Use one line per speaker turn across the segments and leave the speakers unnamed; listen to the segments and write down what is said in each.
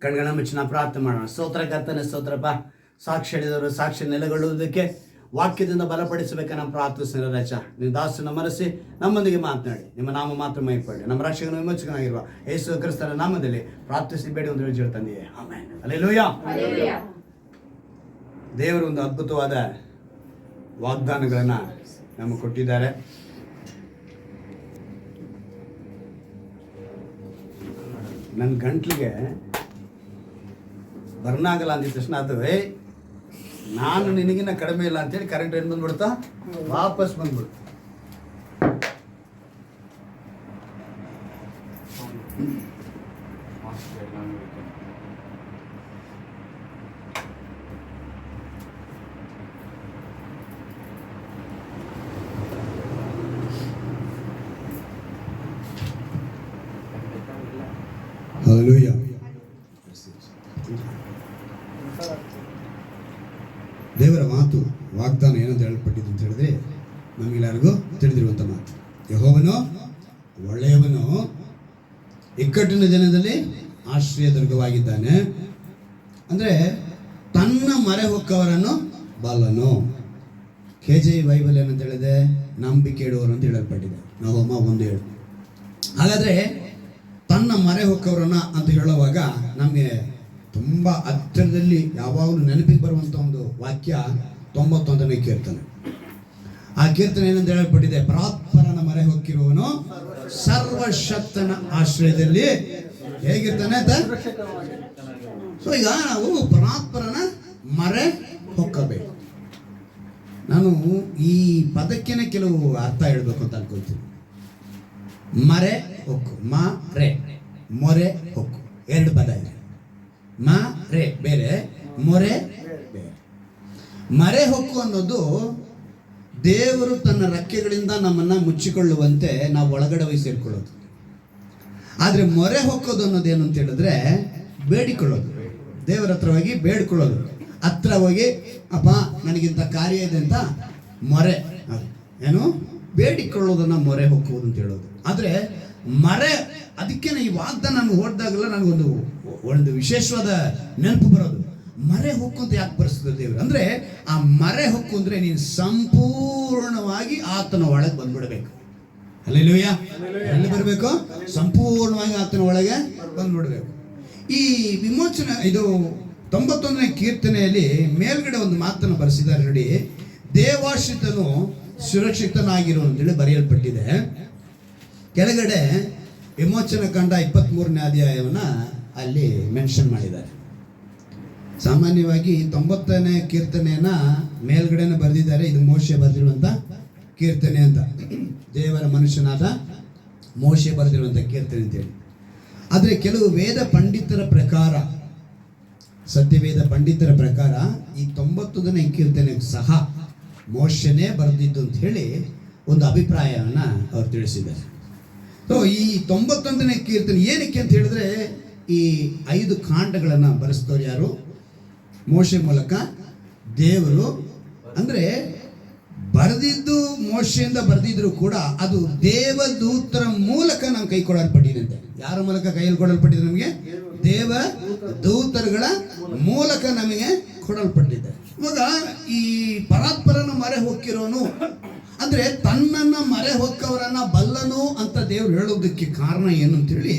ಕಣ್ಗಳ ಮುಚ್ಚಿನ ಪ್ರಾರ್ಥನೆ ಮಾಡೋಣ. ಸ್ತೋತ್ರ ಕರ್ತನೆ, ಸ್ತೋತ್ರಪ್ಪ. ಸಾಕ್ಷಿ ಹೇಳಿದವರು ಸಾಕ್ಷಿ ನೆಲೆಗೊಳ್ಳುವುದಕ್ಕೆ ವಾಕ್ಯದಿಂದ ಬಲಪಡಿಸಬೇಕನ್ನ ಪ್ರಾರ್ಥಿಸಿದ ರಚ ನೀವು ದಾಸನ ಮನಸ್ಸಿ ನಮ್ಮೊಂದಿಗೆ ಮಾತನಾಡಿ ನಿಮ್ಮ ನಾಮ ಮಾತ್ರ ಮೈಪಡಿ. ನಮ್ಮ ರಕ್ಷಕನ ವಿಮೋಚಕನಾಗಿರುವ ಯೇಸು ಕ್ರಿಸ್ತನ ನಾಮದಲ್ಲಿ ಪ್ರಾರ್ಥಿಸಿ ಬೇಡಿ ಒಂದು ಹೇಳಿ ತಂದೆಯೇ, ಆಮೆನ್. ಹಲ್ಲೆಲೂಯಾ. ದೇವರು ಒಂದು ಅದ್ಭುತವಾದ ವಾಗ್ದಾನಗಳನ್ನು ನಮಗೆ ಕೊಟ್ಟಿದ್ದಾರೆ. ನನ್ನ ಗಂಟ್ಲಿಗೆ ಬರ್ನಾಗಲ್ಲ ಅಂದಿದ ತಕ್ಷಣ ಅದು ನಾನು ನಿನಗಿನ್ನ ಕಡಿಮೆ ಇಲ್ಲ ಅಂತೇಳಿ ಕರೆಂಟ್ ಏನು ಬಂದ್ಬಿಡ್ತಾ ವಾಪಸ್ ಬಂದ್ಬಿಡ್ತು.
ಹಲ್ಲೆಲೂಯಾ. ದೇವರ ಮಾತು ವಾಗ್ದಾನ ಏನಂತ ಹೇಳಲ್ಪಟ್ಟಿದ್ದು ಅಂತ ಹೇಳಿದ್ರೆ ನಮಗೆಲ್ಲರಿಗೂ ತಿಳಿದಿರುವಂಥ ಮಾತು. ಯೆಹೋವನು ಒಳ್ಳೆಯವನು, ಇಕ್ಕಟ್ಟಿನ ದಿನದಲ್ಲಿ ಆಶ್ರಯ ದುರ್ಗವಾಗಿದ್ದಾನೆ. ಅಂದರೆ ತನ್ನ ಮೊರೆ ಹೊಕ್ಕವರನ್ನು ಬಲ್ಲನು. KJV ಬೈಬಲ್ ಏನಂತ ಹೇಳಿದೆ, ನಂಬಿಕೆ ಇಡುವವರು ಅಂತ ಹೇಳಲ್ಪಟ್ಟಿದೆ. ನಹೂಮ 1:7. ಹಾಗಾದರೆ ತನ್ನ ಮೊರೆ ಹೊಕ್ಕವರನ್ನ ಅಂತ ಹೇಳುವಾಗ ನಮಗೆ ತುಂಬ ಹತ್ತಿರದಲ್ಲಿ ಯಾವಾಗಲೂ ನೆನಪಿಗೆ ಬರುವಂಥ ಒಂದು ವಾಕ್ಯ 91ನೇ ಕೀರ್ತನೆ. ಆ ಕೀರ್ತನೆ ಏನಂತ ಹೇಳಲ್ಪಟ್ಟಿದೆ, ಪರಾತ್ಪರನ ಮೊರೆ ಹೊಕ್ಕಿರುವವನು ಸರ್ವಶಕ್ತನ ಆಶ್ರಯದಲ್ಲಿ ಹೇಗಿರ್ತಾನೆ ಅಂತ. ಸೊ ಈಗ ನಾವು ಪರಾತ್ಪರನ ಮೊರೆ ಹೊಕ್ಕಬೇಕು. ನಾನು ಈ ಪದಕ್ಕೇನೆ ಕೆಲವು ಅರ್ಥ ಹೇಳಬೇಕು ಅಂತ ಅನ್ಕೊಳ್ತೀನಿ. ಮರೆ ಹೊಕ್ಕು, ಮರೆ, ಮೊರೆ ಹೊಕ್ಕು, ಎರಡು ಪದ ಇದೆ. ಮರೆ ಬೇರೆ, ಮೊರೆ ಬೇರೆ. ಮರೆ ಹೊಕ್ಕು ಅನ್ನೋದು ದೇವರು ತನ್ನ ರೆಕ್ಕೆಗಳಿಂದ ನಮ್ಮನ್ನ ಮುಚ್ಚಿಕೊಳ್ಳುವಂತೆ ನಾವು ಒಳಗಡೆ ಹೋಗಿ ಸೇರ್ಕೊಳ್ಳೋದು. ಆದರೆ ಮೊರೆ ಹೊಕ್ಕೋದು ಅನ್ನೋದೇನು ಅಂತ ಹೇಳಿದ್ರೆ ಬೇಡಿಕೊಳ್ಳೋದು. ದೇವರ ಹತ್ರ ಹೋಗಿ ಬೇಡ್ಕೊಳ್ಳೋದು. ಹತ್ರ ಹೋಗಿ ಅಪ್ಪ ನನಗಿಂತ ಕಾರ್ಯ ಇದೆ ಅಂತ ಮೊರೆ, ಏನು ಬೇಡಿಕೊಳ್ಳೋದನ್ನ ಮೊರೆ ಹೊಕ್ಕುವುದು ಅಂತ ಹೇಳೋದು. ಆದರೆ ಮರೆ, ಅದಕ್ಕೆ ಈ ವಾಗ್ದಾನ ನಾನು ಓದಿದಾಗಲ್ಲ ನನಗೊಂದು ವಿಶೇಷವಾದ ನೆನಪು ಬರೋದು. ಮರೆ ಹೊಕ್ಕು ಅಂತ ಯಾಕೆ ಬರೆಸ್ತದೆ ದೇವರು ಅಂದ್ರೆ, ಆ ಮರೆ ಹೊಕ್ಕು ಅಂದ್ರೆ ನೀನು ಸಂಪೂರ್ಣವಾಗಿ ಆತನ ಒಳಗೆ ಬಂದ್ಬಿಡ್ಬೇಕು. ಹಲ್ಲೆಲೂಯಾ. ಎಲ್ಲಿ ಬರಬೇಕು? ಸಂಪೂರ್ಣವಾಗಿ ಆತನ ಒಳಗೆ ಬಂದ್ಬಿಡ್ಬೇಕು. ಈ ವಿಮೋಚನೆ, ಇದು 91ನೇ ಕೀರ್ತನೆಯಲ್ಲಿ ಮೇಲ್ಗಡೆ ಒಂದು ಮಾತನ್ನು ಬರೆಸಿದ್ದಾರೆ ನೋಡಿ. ದೇವಾಶ್ರಿತನು ಸುರಕ್ಷಿತನಾಗಿರು ಅಂತೇಳಿ ಬರೆಯಲ್ಪಟ್ಟಿದೆ. ಕೆಳಗಡೆ ವಿಮೋಚನ ಕಂಡ 23ನೇ ಅಧ್ಯಾಯವನ್ನ ಅಲ್ಲಿ ಮೆನ್ಷನ್ ಮಾಡಿದ್ದಾರೆ. ಸಾಮಾನ್ಯವಾಗಿ 90ನೇ ಕೀರ್ತನೆಯನ್ನ ಮೇಲ್ಗಡೆನ ಬರೆದಿದ್ದಾರೆ, ಇದು ಮೋಶೆ ಬರೆದಿರುವಂಥ ಕೀರ್ತನೆ ಅಂತ. ದೇವರ ಮನುಷ್ಯನಾದ ಮೋಶೆ ಬರೆದಿರುವಂಥ ಕೀರ್ತನೆ ಅಂತೇಳಿ. ಆದರೆ ಕೆಲವು ವೇದ ಪಂಡಿತರ ಪ್ರಕಾರ, ಸತ್ಯವೇದ ಪಂಡಿತರ ಪ್ರಕಾರ ಈ 91ನೇ ಕೀರ್ತನೆ ಸಹ ಮೋಶೆನೇ ಬರೆದಿದ್ದು ಅಂತ ಹೇಳಿ ಒಂದು ಅಭಿಪ್ರಾಯವನ್ನು ಅವ್ರು ತಿಳಿಸಿದ್ದಾರೆ. ಸೊ ಈ 91ನೇ ಕೀರ್ತನೆ ಏನಕ್ಕೆ ಅಂತ ಹೇಳಿದ್ರೆ, ಈ 5 ಕಾಂಡಗಳನ್ನು ಬರೆಸಿದವರು ಯಾರು? ಮೋಶೆ ಮೂಲಕ ದೇವರು. ಅಂದರೆ ಬರೆದಿದ್ದು ಮೋಶೆಯಿಂದ ಬರೆದಿದ್ರು ಕೂಡ ಅದು ದೇವದೂತರ ಮೂಲಕ ನಾವು ಕೈ ಕೊಡಲ್ಪಟ್ಟಿದಂತೆ. ಯಾರ ಮೂಲಕ ಕೈಯಲ್ಲಿ ಕೊಡಲ್ಪಟ್ಟಿದೆ? ನಮಗೆ ದೇವದೂತರುಗಳ ಮೂಲಕ ನಮಗೆ ಕೊಡಲ್ಪಟ್ಟಿದೆ. ಇವಾಗ ಈ ಪರಾತ್ಪರನ ಮೊರೆ ಹೊಕ್ಕಿರೋನು ಅಂದ್ರೆ ತನ್ನನ್ನ ಮೊರೆ ಹೊಕ್ಕವರನ್ನ ಬಲ್ಲನು ಅಂತ ದೇವರು ಹೇಳೋದಕ್ಕೆ ಕಾರಣ ಏನು ಅಂತೇಳಿ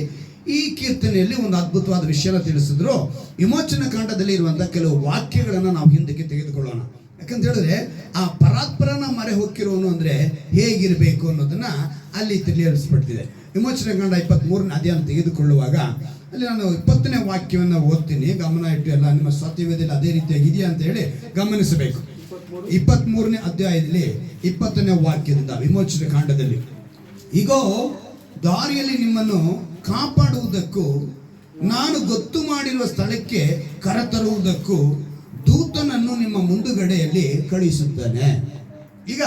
ಈ ಕೀರ್ತನೆಯಲ್ಲಿ ಒಂದು ಅದ್ಭುತವಾದ ವಿಷಯನ ತಿಳಿಸಿದ್ರು. ವಿಮೋಚನ ಕಾಂಡದಲ್ಲಿ ಇರುವಂತಹ ಕೆಲವು ವಾಕ್ಯಗಳನ್ನು ನಾವು ಹಿಂದಕ್ಕೆ ತೆಗೆದುಕೊಳ್ಳೋಣ. ಯಾಕಂತ ಹೇಳಿದ್ರೆ ಆ ಪರಾತ್ಪರನ ಮೊರೆ ಹೊಕ್ಕಿರೋನು ಅಂದ್ರೆ ಹೇಗಿರಬೇಕು ಅನ್ನೋದನ್ನ ಅಲ್ಲಿ ತಿಳಿಯಲ್ಪಟ್ಟಿದೆ. ವಿಮೋಚನ ಕಾಂಡ 23ನೇ ಅಧ್ಯಾಯ ತೆಗೆದುಕೊಳ್ಳುವಾಗ ಅಲ್ಲಿ ನಾನು 20ನೇ ವಾಕ್ಯವನ್ನು ಓದ್ತೀನಿ, ಗಮನ ಇಟ್ಟು. ಎಲ್ಲ ನಿಮ್ಮ ಸತ್ಯವೇದದಲ್ಲಿ ಅದೇ ರೀತಿಯಾಗಿ ಇದೆಯಾ ಅಂತ ಹೇಳಿ ಗಮನಿಸಬೇಕು. 23ನೇ ಅಧ್ಯಾಯದಲ್ಲಿ 20ನೇ ವಾಕ್ಯದಿಂದ ವಿಮೋಚನ ಕಾಂಡದಲ್ಲಿ, ಈಗೋ ದಾರಿಯಲ್ಲಿ ನಿಮ್ಮನ್ನು ಕಾಪಾಡುವುದಕ್ಕೂ ನಾನು ಗೊತ್ತು ಮಾಡಿರುವ ಸ್ಥಳಕ್ಕೆ ಕರೆತರುವುದಕ್ಕೂ ದೂತನನ್ನು ನಿಮ್ಮ ಮುಂದುಗಡೆಯಲ್ಲಿ ಕಳುಹಿಸುತ್ತಾನೆ. ಈಗ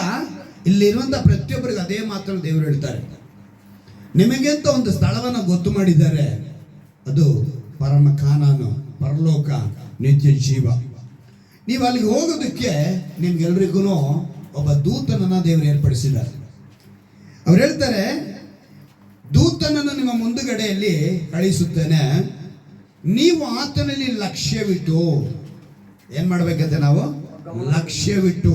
ಇಲ್ಲಿರುವಂಥ ಪ್ರತಿಯೊಬ್ಬರಿಗೆ ಅದೇ ಮಾತನ್ನು ದೇವರು ಹೇಳ್ತಾರೆ. ನಿಮಗೆ ಅಂತ ಒಂದು ಸ್ಥಳವನ್ನು ಗೊತ್ತು ಮಾಡಿದ್ದಾರೆ, ಅದು ಪರಮ ಕಾನಾನು, ಪರಲೋಕ, ನಿತ್ಯ ಜೀವ. ನೀವು ಅಲ್ಲಿಗೆ ಹೋಗೋದಕ್ಕೆ ನಿಮ್ಗೆಲ್ರಿಗೂ ಒಬ್ಬ ದೂತನನ್ನ ದೇವರು ಏರ್ಪಡಿಸಿದ್ದಾರೆ. ಅವ್ರು ಹೇಳ್ತಾರೆ, ದೂತನನ್ನು ನಿಮ್ಮ ಮುಂದುಗಡೆಯಲ್ಲಿ ಕಳಿಸುತ್ತೇನೆ, ನೀವು ಆತನಲ್ಲಿ ಲಕ್ಷ್ಯವಿಟ್ಟು ಏನ್ ಮಾಡ್ಬೇಕಂತೆ? ನಾವು ಲಕ್ಷ್ಯವಿಟ್ಟು.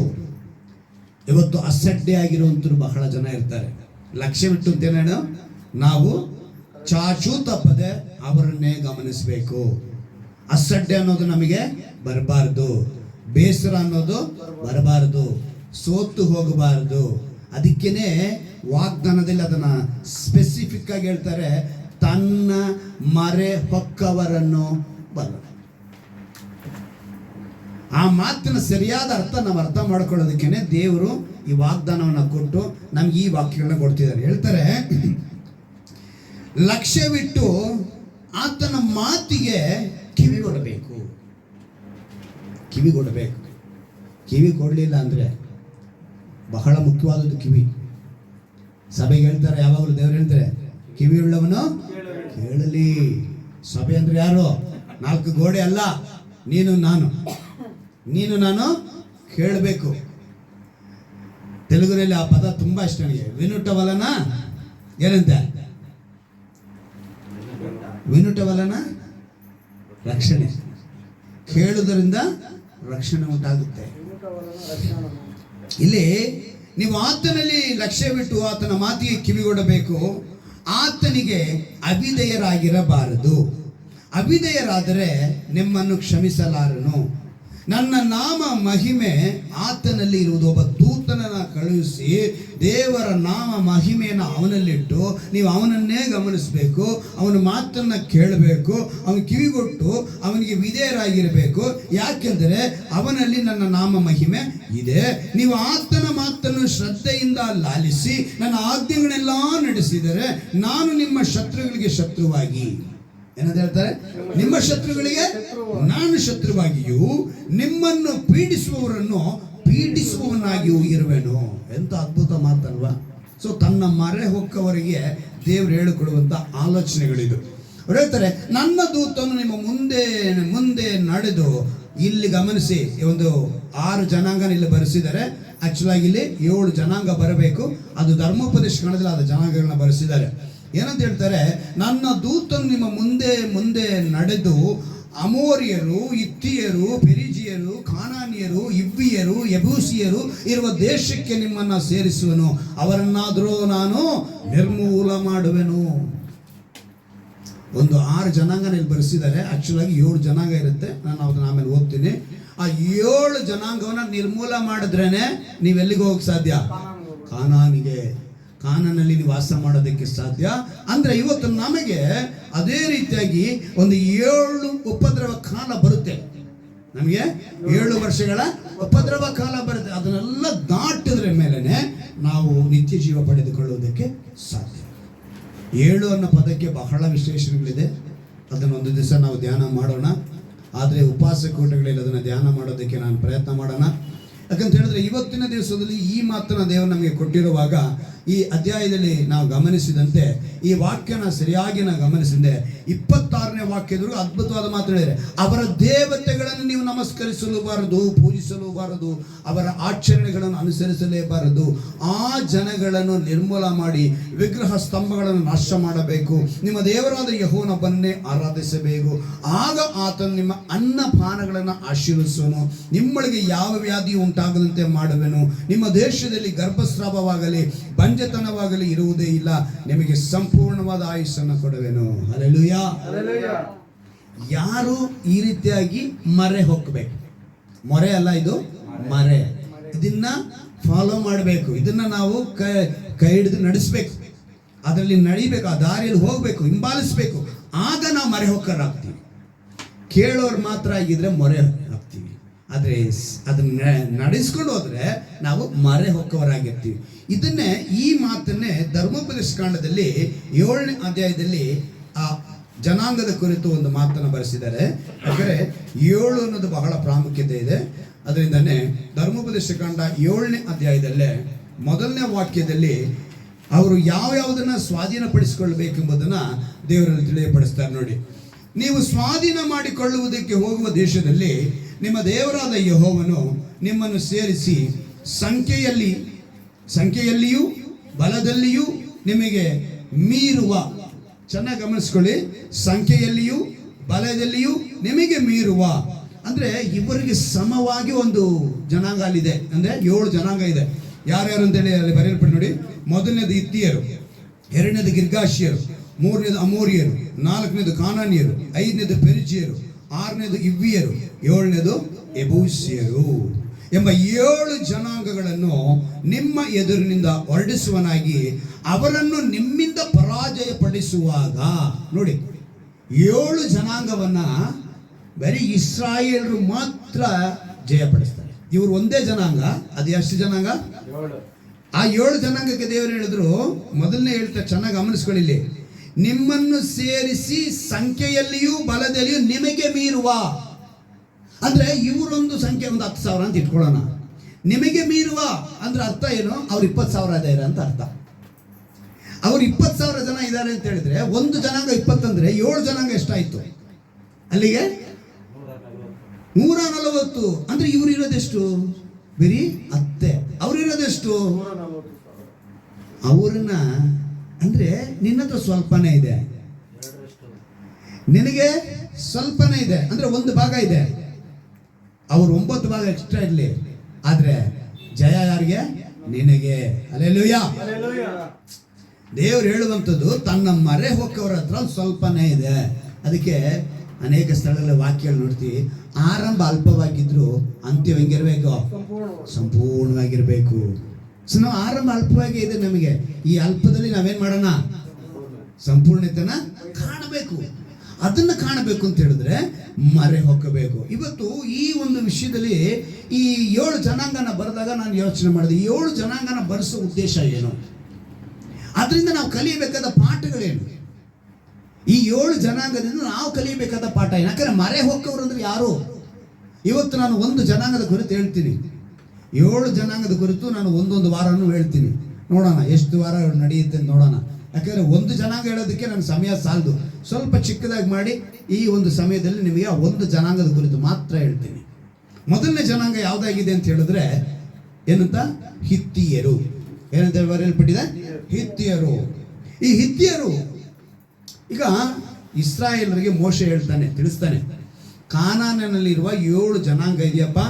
ಇವತ್ತು ಅಸಡ್ಡೆ ಆಗಿರುವಂತರು ಬಹಳ ಜನ ಇರ್ತಾರೆ. ಲಕ್ಷ್ಯವಿಟ್ಟು ಅಂತೇನೇನು? ನಾವು ಚಾಚೂ ತಪ್ಪದೆ ಅವರನ್ನೇ ಗಮನಿಸಬೇಕು. ಅಸಡ್ಡೆ ಅನ್ನೋದು ನಮಗೆ ಬರಬಾರ್ದು, ಬೇಸರ ಅನ್ನೋದು ಬರಬಾರ್ದು, ಸೋತು ಹೋಗಬಾರದು. ಅದಕ್ಕೇನೆ ವಾಗ್ದಾನದಲ್ಲಿ ಅದನ್ನ ಸ್ಪೆಸಿಫಿಕ್ ಆಗಿ ಹೇಳ್ತಾರೆ, ತನ್ನ ಮರೆ ಹೊಕ್ಕವರನ್ನು ಬಲ್ಲ. ಆ ಮಾತಿನ ಸರಿಯಾದ ಅರ್ಥ ನಾವು ಅರ್ಥ ಮಾಡ್ಕೊಳ್ಳೋದಕ್ಕೇನೆ ದೇವರು ಈ ವಾಗ್ದಾನವನ್ನು ಕೊಟ್ಟು ನಮ್ಗೆ ಈ ವಾಕ್ಯಗಳನ್ನ ಕೊಡ್ತಿದ್ದಾರೆ. ಹೇಳ್ತಾರೆ, ಲಕ್ಷ್ಯವಿಟ್ಟು ಆತನ ಮಾತಿಗೆ ಕಿವಿಗೊಡಬೇಕು. ಕಿವಿಗೊಡಬೇಕು. ಕಿವಿ ಕೊಡಲಿಲ್ಲ ಅಂದರೆ ಬಹಳ ಮುಖ್ಯವಾದದ್ದು ಕಿವಿ. ಸಭೆಗೆ ಹೇಳ್ತಾರೆ, ಯಾವಾಗಲೂ ದೇವರು ಹೇಳ್ತಾರೆ, ಕಿವಿ ಉಳ್ಳವನು ಕೇಳಲಿ. ಸಭೆ ಅಂದ್ರೆ ಯಾರು? 4 ಗೋಡೆ ಅಲ್ಲ, ನೀನು ನಾನು ಕೇಳಬೇಕು. ತೆಲುಗಿನಲ್ಲಿ ಆ ಪದ ತುಂಬಾ ಇಷ್ಟ ನನಗೆ. ವಿನುಟ ವಲನ ಏನಂತೆ? ವಿನುಟ ವಲನ ರಕ್ಷಣೆ. ಕೇಳುವುದರಿಂದ ರಕ್ಷಣೆ ಉಂಟಾಗುತ್ತೆ. ಇಲ್ಲಿ ನೀವು ಆತನಲ್ಲಿ ಲಕ್ಷ್ಯವಿಟ್ಟು ಆತನ ಮಾತಿಗೆ ಕಿವಿಗೊಡಬೇಕು. ಆತನಿಗೆ ಅವಿಧೇಯರಾಗಿರಬಾರದು. ಅವಿಧೇಯರಾದರೆ ನಿಮ್ಮನ್ನು ಕ್ಷಮಿಸಲಾರನು. ನನ್ನ ನಾಮ ಮಹಿಮೆ ಆತನಲ್ಲಿ ಇರುವುದು. ಒಬ್ಬ ದೂತನನ್ನು ಕಳುಹಿಸಿ ದೇವರ ನಾಮ ಮಹಿಮೆಯನ್ನು ಅವನಲ್ಲಿಟ್ಟು ನೀವು ಅವನನ್ನೇ ಗಮನಿಸಬೇಕು, ಅವನ ಮಾತನ್ನು ಕೇಳಬೇಕು, ಅವನ ಕಿವಿಗೊಟ್ಟು ಅವನಿಗೆ ವಿಧೇಯರಾಗಿರಬೇಕು. ಯಾಕೆಂದರೆ ಅವನಲ್ಲಿ ನನ್ನ ನಾಮ ಮಹಿಮೆ ಇದೆ. ನೀವು ಆತನ ಮಾತನ್ನು ಶ್ರದ್ಧೆಯಿಂದ ಲಾಲಿಸಿ ನನ್ನ ಆಜ್ಞೆಗಳೆಲ್ಲ ನಡೆಸಿದರೆ ನಾನು ನಿಮ್ಮ ಶತ್ರುಗಳಿಗೆ ಶತ್ರುವಾಗಿ, ಏನಂತ ಹೇಳ್ತಾರೆ? ನಿಮ್ಮ ಶತ್ರುಗಳಿಗೆ ನಾನು ಶತ್ರುವಾಗಿಯೂ ನಿಮ್ಮನ್ನು ಪೀಡಿಸುವವರನ್ನು ಪೀಡಿಸುವವನಾಗಿಯೂ ಇರುವೆನು. ಎಂತ ಅದ್ಭುತ ಮಾತಲ್ವಾ? ಸೊ ತನ್ನ ಮರೆ ಹೊಕ್ಕವರಿಗೆ ದೇವರು ಹೇಳಿಕೊಡುವಂತ ಆಲೋಚನೆಗಳಿದು. ಅವ್ರು ಹೇಳ್ತಾರೆ, ನನ್ನ ದೂತನು ನಿಮ್ಮ ಮುಂದೆ ನಡೆದು, ಇಲ್ಲಿ ಗಮನಿಸಿ, ಒಂದು 6 ಜನಾಂಗ ಇಲ್ಲಿ ಬರೆಸಿದ್ದಾರೆ. ಆಕ್ಚುಲ್ ಆಗಿ ಇಲ್ಲಿ 7 ಜನಾಂಗ ಬರಬೇಕು. ಅದು ಧರ್ಮೋಪದೇಶ ಕಾಣದಲ್ಲಿ ಆದ ಜನಾಂಗಗಳನ್ನ ಬರೆಸಿದ್ದಾರೆ. ಏನಂತ ಹೇಳ್ತಾರೆ? ನನ್ನ ದೂತನು ನಿಮ್ಮ ಮುಂದೆ ನಡೆದು ಅಮೋರಿಯರು, ಇತ್ತಿಯರು, ಪೆರಿಜಿಯರು, ಕಾನಾನಿಯರು, ಇವ್ವಿಯರು, ಯಬೂಸಿಯರು ಇರುವ ದೇಶಕ್ಕೆ ನಿಮ್ಮನ್ನ ಸೇರಿಸುವನು. ಅವರನ್ನಾದರೂ ನಾನು ನಿರ್ಮೂಲ ಮಾಡುವೆನು. ಒಂದು 6 ಜನಾಂಗ ಇಲ್ಲಿ ಬರೆಸಿದ್ದಾರೆ. ಆಕ್ಚುಲ್ ಆಗಿ 7 ಜನಾಂಗ ಇರುತ್ತೆ. ನಾನು ಅದನ್ನ ಆಮೇಲೆ ಓದ್ತೀನಿ. ಆ 7 ಜನಾಂಗವನ್ನ ನಿರ್ಮೂಲ ಮಾಡಿದ್ರೇನೆ ನೀವೆಲ್ಲಿಗೆ ಹೋಗಕ್ಕೆ ಸಾಧ್ಯ? ಕಾನಾನಿಗೆ. ಕಾನಾನಲ್ಲಿ ನೀವು ವಾಸ ಮಾಡೋದಕ್ಕೆ ಸಾಧ್ಯ. ಅಂದ್ರೆ ಇವತ್ತು ನಮಗೆ ಅದೇ ರೀತಿಯಾಗಿ ಒಂದು 7 ಉಪದ್ರವ ಕಾಲ ಬರುತ್ತೆ. ನಮಗೆ 7 ವರ್ಷಗಳ ಉಪದ್ರವ ಕಾಲ ಬರುತ್ತೆ. ಅದನ್ನೆಲ್ಲ ದಾಟಿದ್ರೆ ಮೇಲೆನೆ ನಾವು ನಿತ್ಯ ಜೀವ ಪಡೆದುಕೊಳ್ಳುವುದಕ್ಕೆ ಸಾಧ್ಯ. 7 ಅನ್ನೋ ಪದಕ್ಕೆ ಬಹಳ ವಿಶೇಷಣಗಳಿದೆ. ಅದನ್ನೊಂದು ದಿವಸ ನಾವು ಧ್ಯಾನ ಮಾಡೋಣ. ಆದರೆ ಉಪವಾಸ ಕೂಟಗಳಲ್ಲಿ ಅದನ್ನು ಧ್ಯಾನ ಮಾಡೋದಕ್ಕೆ ನಾನು ಪ್ರಯತ್ನ ಮಾಡೋಣ. ಯಾಕಂತ ಹೇಳಿದ್ರೆ ಇವತ್ತಿನ ದಿವಸದಲ್ಲಿ ಈ ಮಾತನ್ನ ದೇವರು ನಮಗೆ ಕೊಟ್ಟಿರುವಾಗ ಈ ಅಧ್ಯಾಯದಲ್ಲಿ ನಾವು ಗಮನಿಸಿದಂತೆ ಈ ವಾಕ್ಯನ ಸರಿಯಾಗಿ ನಾವು ಗಮನಿಸಿದೆ. 26ನೇ ವಾಕ್ಯದವರೆಗೂ ಅದ್ಭುತವಾದ ಮಾತು ಹೇಳಿದರೆ, ಅವರ ದೇವತೆಗಳನ್ನು ನೀವು ನಮಸ್ಕರಿಸಲೂಬಾರದು, ಪೂಜಿಸಲೂಬಾರದು, ಅವರ ಆಚರಣೆಗಳನ್ನು ಅನುಸರಿಸಲೇಬಾರದು. ಆ ಜನಗಳನ್ನು ನಿರ್ಮೂಲ ಮಾಡಿ ವಿಗ್ರಹ ಸ್ತಂಭಗಳನ್ನು ನಾಶ ಮಾಡಬೇಕು. ನಿಮ್ಮ ದೇವರಾದ ಯೆಹೋವನೊಬ್ಬನನ್ನೇ ಆರಾಧಿಸಬೇಕು. ಆಗ ಆತನು ನಿಮ್ಮ ಅನ್ನಪಾನಗಳನ್ನು ಆಶೀರ್ವದಿಸುವನು. ನಿಮ್ಮೊಳಗೆ ಯಾವ ವ್ಯಾಧಿ ಉಂಟಾಗದಂತೆ ಮಾಡುವೆನು. ನಿಮ್ಮ ದೇಶದಲ್ಲಿ ಗರ್ಭಸ್ರಾವವಾಗಲಿ ಬಂಜತನವಾಗಲಿ ಇರುವುದೇ ಇಲ್ಲ. ನಿಮಗೆ ಸಂಪೂರ್ಣವಾದ ಆಯುಷನ್ನು ಕೊಡುವೆನು. ಹಲ್ಲೆಲೂಯಾ. ಯಾರು ಈ ರೀತಿಯಾಗಿ ಮರೆ ಹೋಗಬೇಕು? ಮೊರೆ ಅಲ್ಲ, ಇದು ಮರೆ. ಇದನ್ನ ಫಾಲೋ ಮಾಡಬೇಕು. ಇದನ್ನ ನಾವು ಕೈ ಹಿಡಿದು ನಡೆಸಬೇಕು. ಅದರಲ್ಲಿ ನಡಿಬೇಕು, ಆ ದಾರಿಯಲ್ಲಿ ಹೋಗ್ಬೇಕು, ಹಿಂಬಾಲಿಸ್ಬೇಕು. ಆಗ ನಾವು ಮರೆ ಹೊಕ್ಕರಾಗ್ತೀವಿ. ಕೇಳೋರು ಮಾತ್ರ ಆಗಿದ್ರೆ ಮೊರೆ ಹಾಕ್ತೀವಿ. ಆದರೆ ಅದನ್ನ ನಡೆಸ್ಕೊಂಡು ಹೋದ್ರೆ ನಾವು ಮರೆ ಹೊಕ್ಕವರಾಗಿರ್ತೀವಿ. ಇದನ್ನೇ, ಈ ಮಾತನ್ನೇ ಧರ್ಮೋಪದೇಶ ಕಾಂಡದಲ್ಲಿ 7ನೇ ಅಧ್ಯಾಯದಲ್ಲಿ ಆ ಜನಾಂಗದ ಕುರಿತು ಒಂದು ಮಾತನ್ನು ಬರೆಸಿದ್ದಾರೆ. ಯಾಕಂದರೆ 7 ಅನ್ನೋದು ಬಹಳ ಪ್ರಾಮುಖ್ಯತೆ ಇದೆ. ಅದರಿಂದನೇ ಧರ್ಮೋಪದೇಶ ಕಾಂಡ 7ನೇ ಅಧ್ಯಾಯದಲ್ಲೇ 1ನೇ ವಾಕ್ಯದಲ್ಲಿ ಅವರು ಯಾವ್ಯಾವುದನ್ನ ಸ್ವಾಧೀನಪಡಿಸಿಕೊಳ್ಬೇಕೆಂಬುದನ್ನ ದೇವರಲ್ಲಿ ತಿಳಿಯಪಡಿಸ್ತಾರೆ. ನೋಡಿ, ನೀವು ಸ್ವಾಧೀನ ಮಾಡಿಕೊಳ್ಳುವುದಕ್ಕೆ ಹೋಗುವ ದೇಶದಲ್ಲಿ ನಿಮ್ಮ ದೇವರಾದ ಯೆಹೋವನು ನಿಮ್ಮನ್ನು ಸೇರಿಸಿ ಸಂಖ್ಯೆಯಲ್ಲಿಯೂ ಬಲದಲ್ಲಿಯೂ ನಿಮಗೆ ಮೀರುವ. ಚೆನ್ನಾಗಿ ಗಮನಿಸ್ಕೊಳ್ಳಿ, ಸಂಖ್ಯೆಯಲ್ಲಿಯೂ ಬಲದಲ್ಲಿಯೂ ನಿಮಗೆ ಮೀರುವ ಅಂದ್ರೆ ಇವರಿಗೆ ಸಮವಾಗಿ ಒಂದು ಜನಾಂಗ ಅಲ್ಲಿದೆ. ಅಂದ್ರೆ 7 ಜನಾಂಗ ಇದೆ. ಯಾರ್ಯಾರು ಅಂತೇಳಿ ಅಲ್ಲಿ ಬರೆಯಲ್ಪಟ್ಟು ನೋಡಿ. ಮೊದಲನೇದು ಹಿತ್ತಿಯರು, ಎರಡನೇದು ಗಿರ್ಗಾಶಿಯರು, ಮೂರನೇದು ಅಮೋರಿಯರು, ನಾಲ್ಕನೇದು ಕಾನಾನಿಯರು, ಐದನೇದು ಪೆರಿಜಿಯರು, ಆರನೇದು ಇವ್ವಿಯರು, ಏಳನೇದು ಎಬೂಸಿಯರು ಎಂಬ 7 ಜನಾಂಗಗಳನ್ನು ನಿಮ್ಮ ಎದುರಿನಿಂದ ಹೊರಡಿಸುವನಾಗಿ ಅವರನ್ನು ನಿಮ್ಮಿಂದ ಪರಾಜಯಪಡಿಸುವಾಗ. ನೋಡಿ, 7 ಜನಾಂಗವನ್ನ ಬರೀ ಇಸ್ರಾಯೇಲರು ಮಾತ್ರ ಜಯಪಡಿಸ್ತಾರೆ. ಇವರು ಒಂದೇ ಜನಾಂಗ. ಅದು ಎಷ್ಟು ಜನಾಂಗ? ಆ 7 ಜನಾಂಗಕ್ಕೆ ದೇವರು ಹೇಳಿದ್ರು, ಮೊದಲನೇ ಹೇಳ್ತಾರೆ, ಚೆನ್ನಾಗಿ ಗಮನಿಸ್ಕೊಳ್ಳಿ ಇಲ್ಲಿ, ನಿಮ್ಮನ್ನು ಸೇರಿಸಿ ಸಂಖ್ಯೆಯಲ್ಲಿಯೂ ಬಲದಲ್ಲಿಯೂ ನಿಮಗೆ ಮೀರುವ. ಅಂದ್ರೆ ಇವರೊಂದು ಸಂಖ್ಯೆ ಒಂದು 10,000 ಅಂತ ಇಟ್ಕೊಳ್ಳೋಣ. ನಿಮಗೆ ಮೀರುವ ಅಂದ್ರೆ ಅರ್ಥ ಏನು? ಅವ್ರು 20,000 ಇದ್ದಾರೆ ಅಂತ ಅರ್ಥ. ಅವ್ರು 20,000 ಜನ ಇದ್ದಾರೆ ಅಂತ ಹೇಳಿದ್ರೆ ಒಂದು ಜನಾಂಗ 20 ಅಂದ್ರೆ 7 ಜನಾಂಗ ಎಷ್ಟಾಯ್ತು? ಅಲ್ಲಿಗೆ 140. ಅಂದ್ರೆ ಇವ್ರು ಇರೋದೆಷ್ಟು? ಬರೀ 10. ಅವ್ರು ಇರೋದೆಷ್ಟು? ಅವ್ರನ್ನ ಅಂದ್ರೆ ನಿನ್ನ ಹತ್ರ ಸ್ವಲ್ಪನೇ ಇದೆ, ನಿನಗೆ ಸ್ವಲ್ಪನೇ ಇದೆ, ಅಂದ್ರೆ ಒಂದು ಭಾಗ ಇದೆ. ಅವ್ರು 9 ಭಾಗ ಎಕ್ಸ್ಟ್ರಾ ಇರಲಿ, ಆದ್ರೆ ಜಯ ಯಾರಿಗೆ? ನಿನಗೆ. ಹಲ್ಲೆಲೂಯಾ. ದೇವರು ಹೇಳುವಂಥದ್ದು ತನ್ನ ಮರೆ ಹೊಕ್ಕವರ ಹತ್ರ ಸ್ವಲ್ಪನೇ ಇದೆ. ಅದಕ್ಕೆ ಅನೇಕ ಸ್ಥಳಗಳಲ್ಲಿ ವಾಕ್ಯಗಳು ನೋಡ್ತೀವಿ, ಆರಂಭ ಅಲ್ಪವಾಗಿದ್ರು ಅಂತ್ಯ ಹೆಂಗಿರ್ಬೇಕು? ಸಂಪೂರ್ಣವಾಗಿರ್ಬೇಕು. ಸೊ ನಾವು ಆರಂಭ ಅಲ್ಪವಾಗಿ ಇದೆ ನಮಗೆ. ಈ ಅಲ್ಪದಲ್ಲಿ ನಾವೇನ್ ಮಾಡೋಣ? ಸಂಪೂರ್ಣತೆನ ಕಾಣಬೇಕು. ಅದನ್ನ ಕಾಣಬೇಕು ಅಂತ ಹೇಳಿದ್ರೆ ಮರೆ ಹೊಕ್ಕಬೇಕು. ಇವತ್ತು ಈ ಒಂದು ವಿಷಯದಲ್ಲಿ ಈ 7 ಜನಾಂಗನ ಬರೆದಾಗ ನಾನು ಯೋಚನೆ ಮಾಡಿದೆ, 7 ಜನಾಂಗನ ಬರೆಸೋ ಉದ್ದೇಶ ಏನು? ಅದರಿಂದ ನಾವು ಕಲಿಯಬೇಕಾದ ಪಾಠಗಳೇನು? ಈ 7 ಜನಾಂಗದಿಂದ ನಾವು ಕಲಿಯಬೇಕಾದ ಪಾಠ ಏನು? ಯಾಕಂದ್ರೆ ಮರೆ ಹೊಕ್ಕವರು ಅಂದ್ರೆ ಯಾರು? ಇವತ್ತು ನಾನು ಒಂದು ಜನಾಂಗದ ಕುರಿತು ಹೇಳ್ತೀನಿ, 7 ಜನಾಂಗದ ಕುರಿತು ನಾನು ಒಂದೊಂದು ವಾರನೂ ಹೇಳ್ತೀನಿ. ನೋಡೋಣ ಎಷ್ಟು ವಾರ ನಡೆಯುತ್ತೆ ನೋಡೋಣ. ಯಾಕಂದ್ರೆ ಒಂದು ಜನಾಂಗ ಹೇಳೋದಕ್ಕೆ ನನ್ನ ಸಮಯ ಸಾಲದು. ಸ್ವಲ್ಪ ಚಿಕ್ಕದಾಗಿ ಮಾಡಿ ಈ ಒಂದು ಸಮಯದಲ್ಲಿ ನಿಮಗೆ ಆ ಒಂದು ಜನಾಂಗದ ಕುರಿತು ಮಾತ್ರ ಹೇಳ್ತೀನಿ. ಮೊದಲನೇ ಜನಾಂಗ ಯಾವುದಾಗಿದೆ ಅಂತ ಹೇಳಿದ್ರೆ ಏನಂತ? ಹಿತ್ತಿಯರು. ಏನಂತ ಬರೆಯಲ್ಪಟ್ಟಿದೆ? ಹಿತ್ತಿಯರು. ಈ ಹಿತ್ತಿಯರು ಈಗ ಇಸ್ರಾಯೇಲರಿಗೆ ಮೋಶೆ ಹೇಳ್ತಾನೆ, ತಿಳಿಸ್ತಾನೆ, ಕಾನಾನಿನಲ್ಲಿರುವ 7 ಜನಾಂಗ ಇದೆಯಪ್ಪ,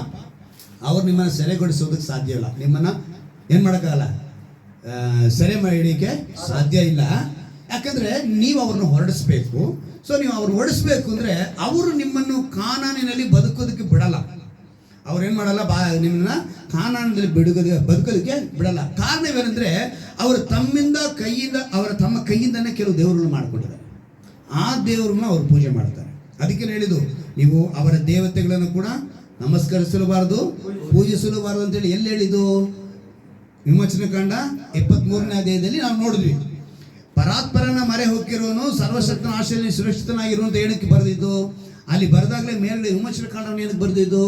ಅವ್ರು ನಿಮ್ಮನ್ನು ಸೆರೆಗೊಳಿಸೋದಕ್ಕೆ ಸಾಧ್ಯ ಇಲ್ಲ. ನಿಮ್ಮನ್ನ ಏನ್ ಮಾಡೋಕ್ಕಾಗಲ್ಲ, ಸೆರೆ ಹಿಡಿಯಕ್ಕೆ ಸಾಧ್ಯ ಇಲ್ಲ. ಯಾಕಂದ್ರೆ ನೀವು ಅವ್ರನ್ನ ಹೊರಡಿಸ್ಬೇಕು. ಸೊ ನೀವು ಅವ್ರನ್ನ ಹೊರಡಿಸ್ಬೇಕು ಅಂದ್ರೆ ಅವರು ನಿಮ್ಮನ್ನು ಕಾನಾನಿನಲ್ಲಿ ಬದುಕೋದಕ್ಕೆ ಬಿಡಲ್ಲ. ಅವ್ರೇನ್ ಮಾಡಲ್ಲ, ನಿಮ್ಮನ್ನ ಕಾನಾನದಲ್ಲಿ ಬದುಕೋದಕ್ಕೆ ಬಿಡಲ್ಲ. ಕಾರಣವೇನೆಂದ್ರೆ ಅವರು ತಮ್ಮ ಕೈಯಿಂದನೇ ಕೆಲವು ದೇವರುಗಳು ಮಾಡ್ಕೊಂಡಿದ್ದಾರೆ. ಆ ದೇವರನ್ನ ಅವರು ಪೂಜೆ ಮಾಡ್ತಾರೆ. ಅದಕ್ಕೆ ಹೇಳಿದ್ದು, ನೀವು ಅವರ ದೇವತೆಗಳನ್ನು ಕೂಡ ನಮಸ್ಕರಿಸಲಬಾರದು, ಪೂಜಿಸಲಬಾರದು ಅಂತೇಳಿ ಎಲ್ಲಿ ಹೇಳಿದ್ದು? ವಿಮೋಚನೆ ಕಾಂಡ 23ನೇ ಅಧ್ಯಾಯದಲ್ಲಿ ನಾವು ನೋಡಿದ್ವಿ. ಪರಾತ್ಪರನ ಮರೆ ಹೊಕ್ಕಿರೋನು ಸರ್ವಶಕ್ತನ ಆಶ್ರಯದಲ್ಲಿ ಸುರಕ್ಷಿತನಾಗಿರು ಅಂತ ಏನಕ್ಕೆ ಬರೆದಿದ್ದು? ಅಲ್ಲಿ ಬರೆದಾಗಲೇ ಮೇಲ್ಗಡೆ ವಿಮೋಚನೆ ಕಾಂಡವನ್ನು ಏನಕ್ಕೆ ಬರೆದಿದ್ದು?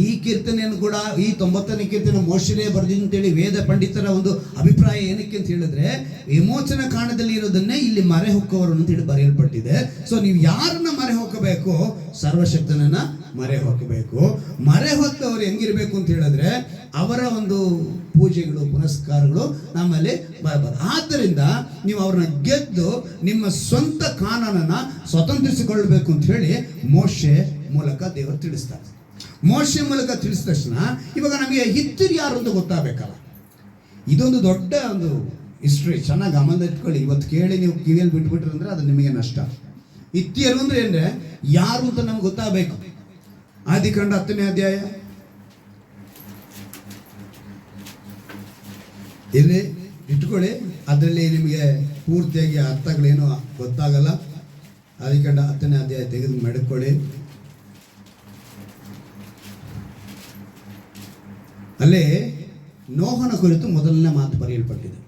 ಈ ಕೀರ್ತನೆಯನ್ನು ಕೂಡ, ಈ 90ನೇ ಕೀರ್ತನೆ ಮೋಶೆನೇ ಬರೆದಿದ್ದು ಅಂತೇಳಿ ವೇದ ಪಂಡಿತರ ಒಂದು ಅಭಿಪ್ರಾಯ ಏನಕ್ಕೆ ಅಂತ ಹೇಳಿದ್ರೆ, ವಿಮೋಚನ ಕಾಂಡದಲ್ಲಿ ಇರೋದನ್ನೇ ಇಲ್ಲಿ ಮರೆ ಹೊಕ್ಕವರು ಅಂತ ಹೇಳಿ ಬರೆಯಲ್ಪಟ್ಟಿದೆ. ಸೊ ನೀವು ಯಾರನ್ನ ಮರೆ ಹೊಕ್ಕಬೇಕು? ಸರ್ವಶಕ್ತನನ್ನ ಮರೆ ಹೊಕ್ಕಬೇಕು. ಮರೆ ಹೊತ್ತವರು ಹೆಂಗಿರ್ಬೇಕು ಅಂತ ಹೇಳಿದ್ರೆ ಅವರ ಒಂದು ಪೂಜೆಗಳು ಪುನಸ್ಕಾರಗಳು ನಮ್ಮಲ್ಲಿ ಬರಬಾರದು. ಆದ್ದರಿಂದ ನೀವು ಅವ್ರನ್ನ ಗೆದ್ದು ನಿಮ್ಮ ಸ್ವಂತ ಕಾನೂನನ್ನ ಸ್ವತಂತ್ರಿಸಿಕೊಳ್ಳಬೇಕು ಅಂತ ಹೇಳಿ ಮೋಶೆ ಮೂಲಕ ದೇವರು ತಿಳಿಸ್ತಾರೆ. ಮೋಶೆ ಮೂಲಕ ತಿಳಿಸಿದ ತಕ್ಷಣ ಇವಾಗ ನಮಗೆ ಹಿತ್ತಿರು ಯಾರು ಅಂತ ಗೊತ್ತಾಗಬೇಕಲ್ಲ. ಇದೊಂದು ದೊಡ್ಡ ಒಂದು ಹಿಸ್ಟ್ರಿ. ಚೆನ್ನಾಗಿ ಗಮನ ಇಟ್ಕೊಳ್ಳಿ. ಇವತ್ತು ಕೇಳಿ ನೀವು ಕಿವಿಯಲ್ಲಿ ಬಿಟ್ಬಿಟ್ರೆ ಅಂದ್ರೆ ಅದು ನಿಮಗೆ ನಷ್ಟ. ಹಿತ್ತಿಯರು ಅಂದ್ರೆ ಏನ್ರೆ ಯಾರು ಅಂತ ನಮ್ಗೆ ಗೊತ್ತಾಗಬೇಕು. ಆದಿಕಾಂಡ 10ನೇ ಅಧ್ಯಾಯ ಇಲ್ಲಿ ಇಟ್ಕೊಳ್ಳಿ. ಅದರಲ್ಲಿ ನಿಮಗೆ ಪೂರ್ತಿಯಾಗಿ ಅರ್ಥಗಳೇನು ಗೊತ್ತಾಗಲ್ಲ. ಆದಿಕಾಂಡ 10ನೇ ಅಧ್ಯಾಯ ತೆಗೆದು ಮಡ್ಕೊಳ್ಳಿ. ಅಲ್ಲೇ ನೋಹನ ಕುರಿತು ಮೊದಲನೇ ಮಾತು ಬರೆಯಲ್ಪಟ್ಟಿದೆ.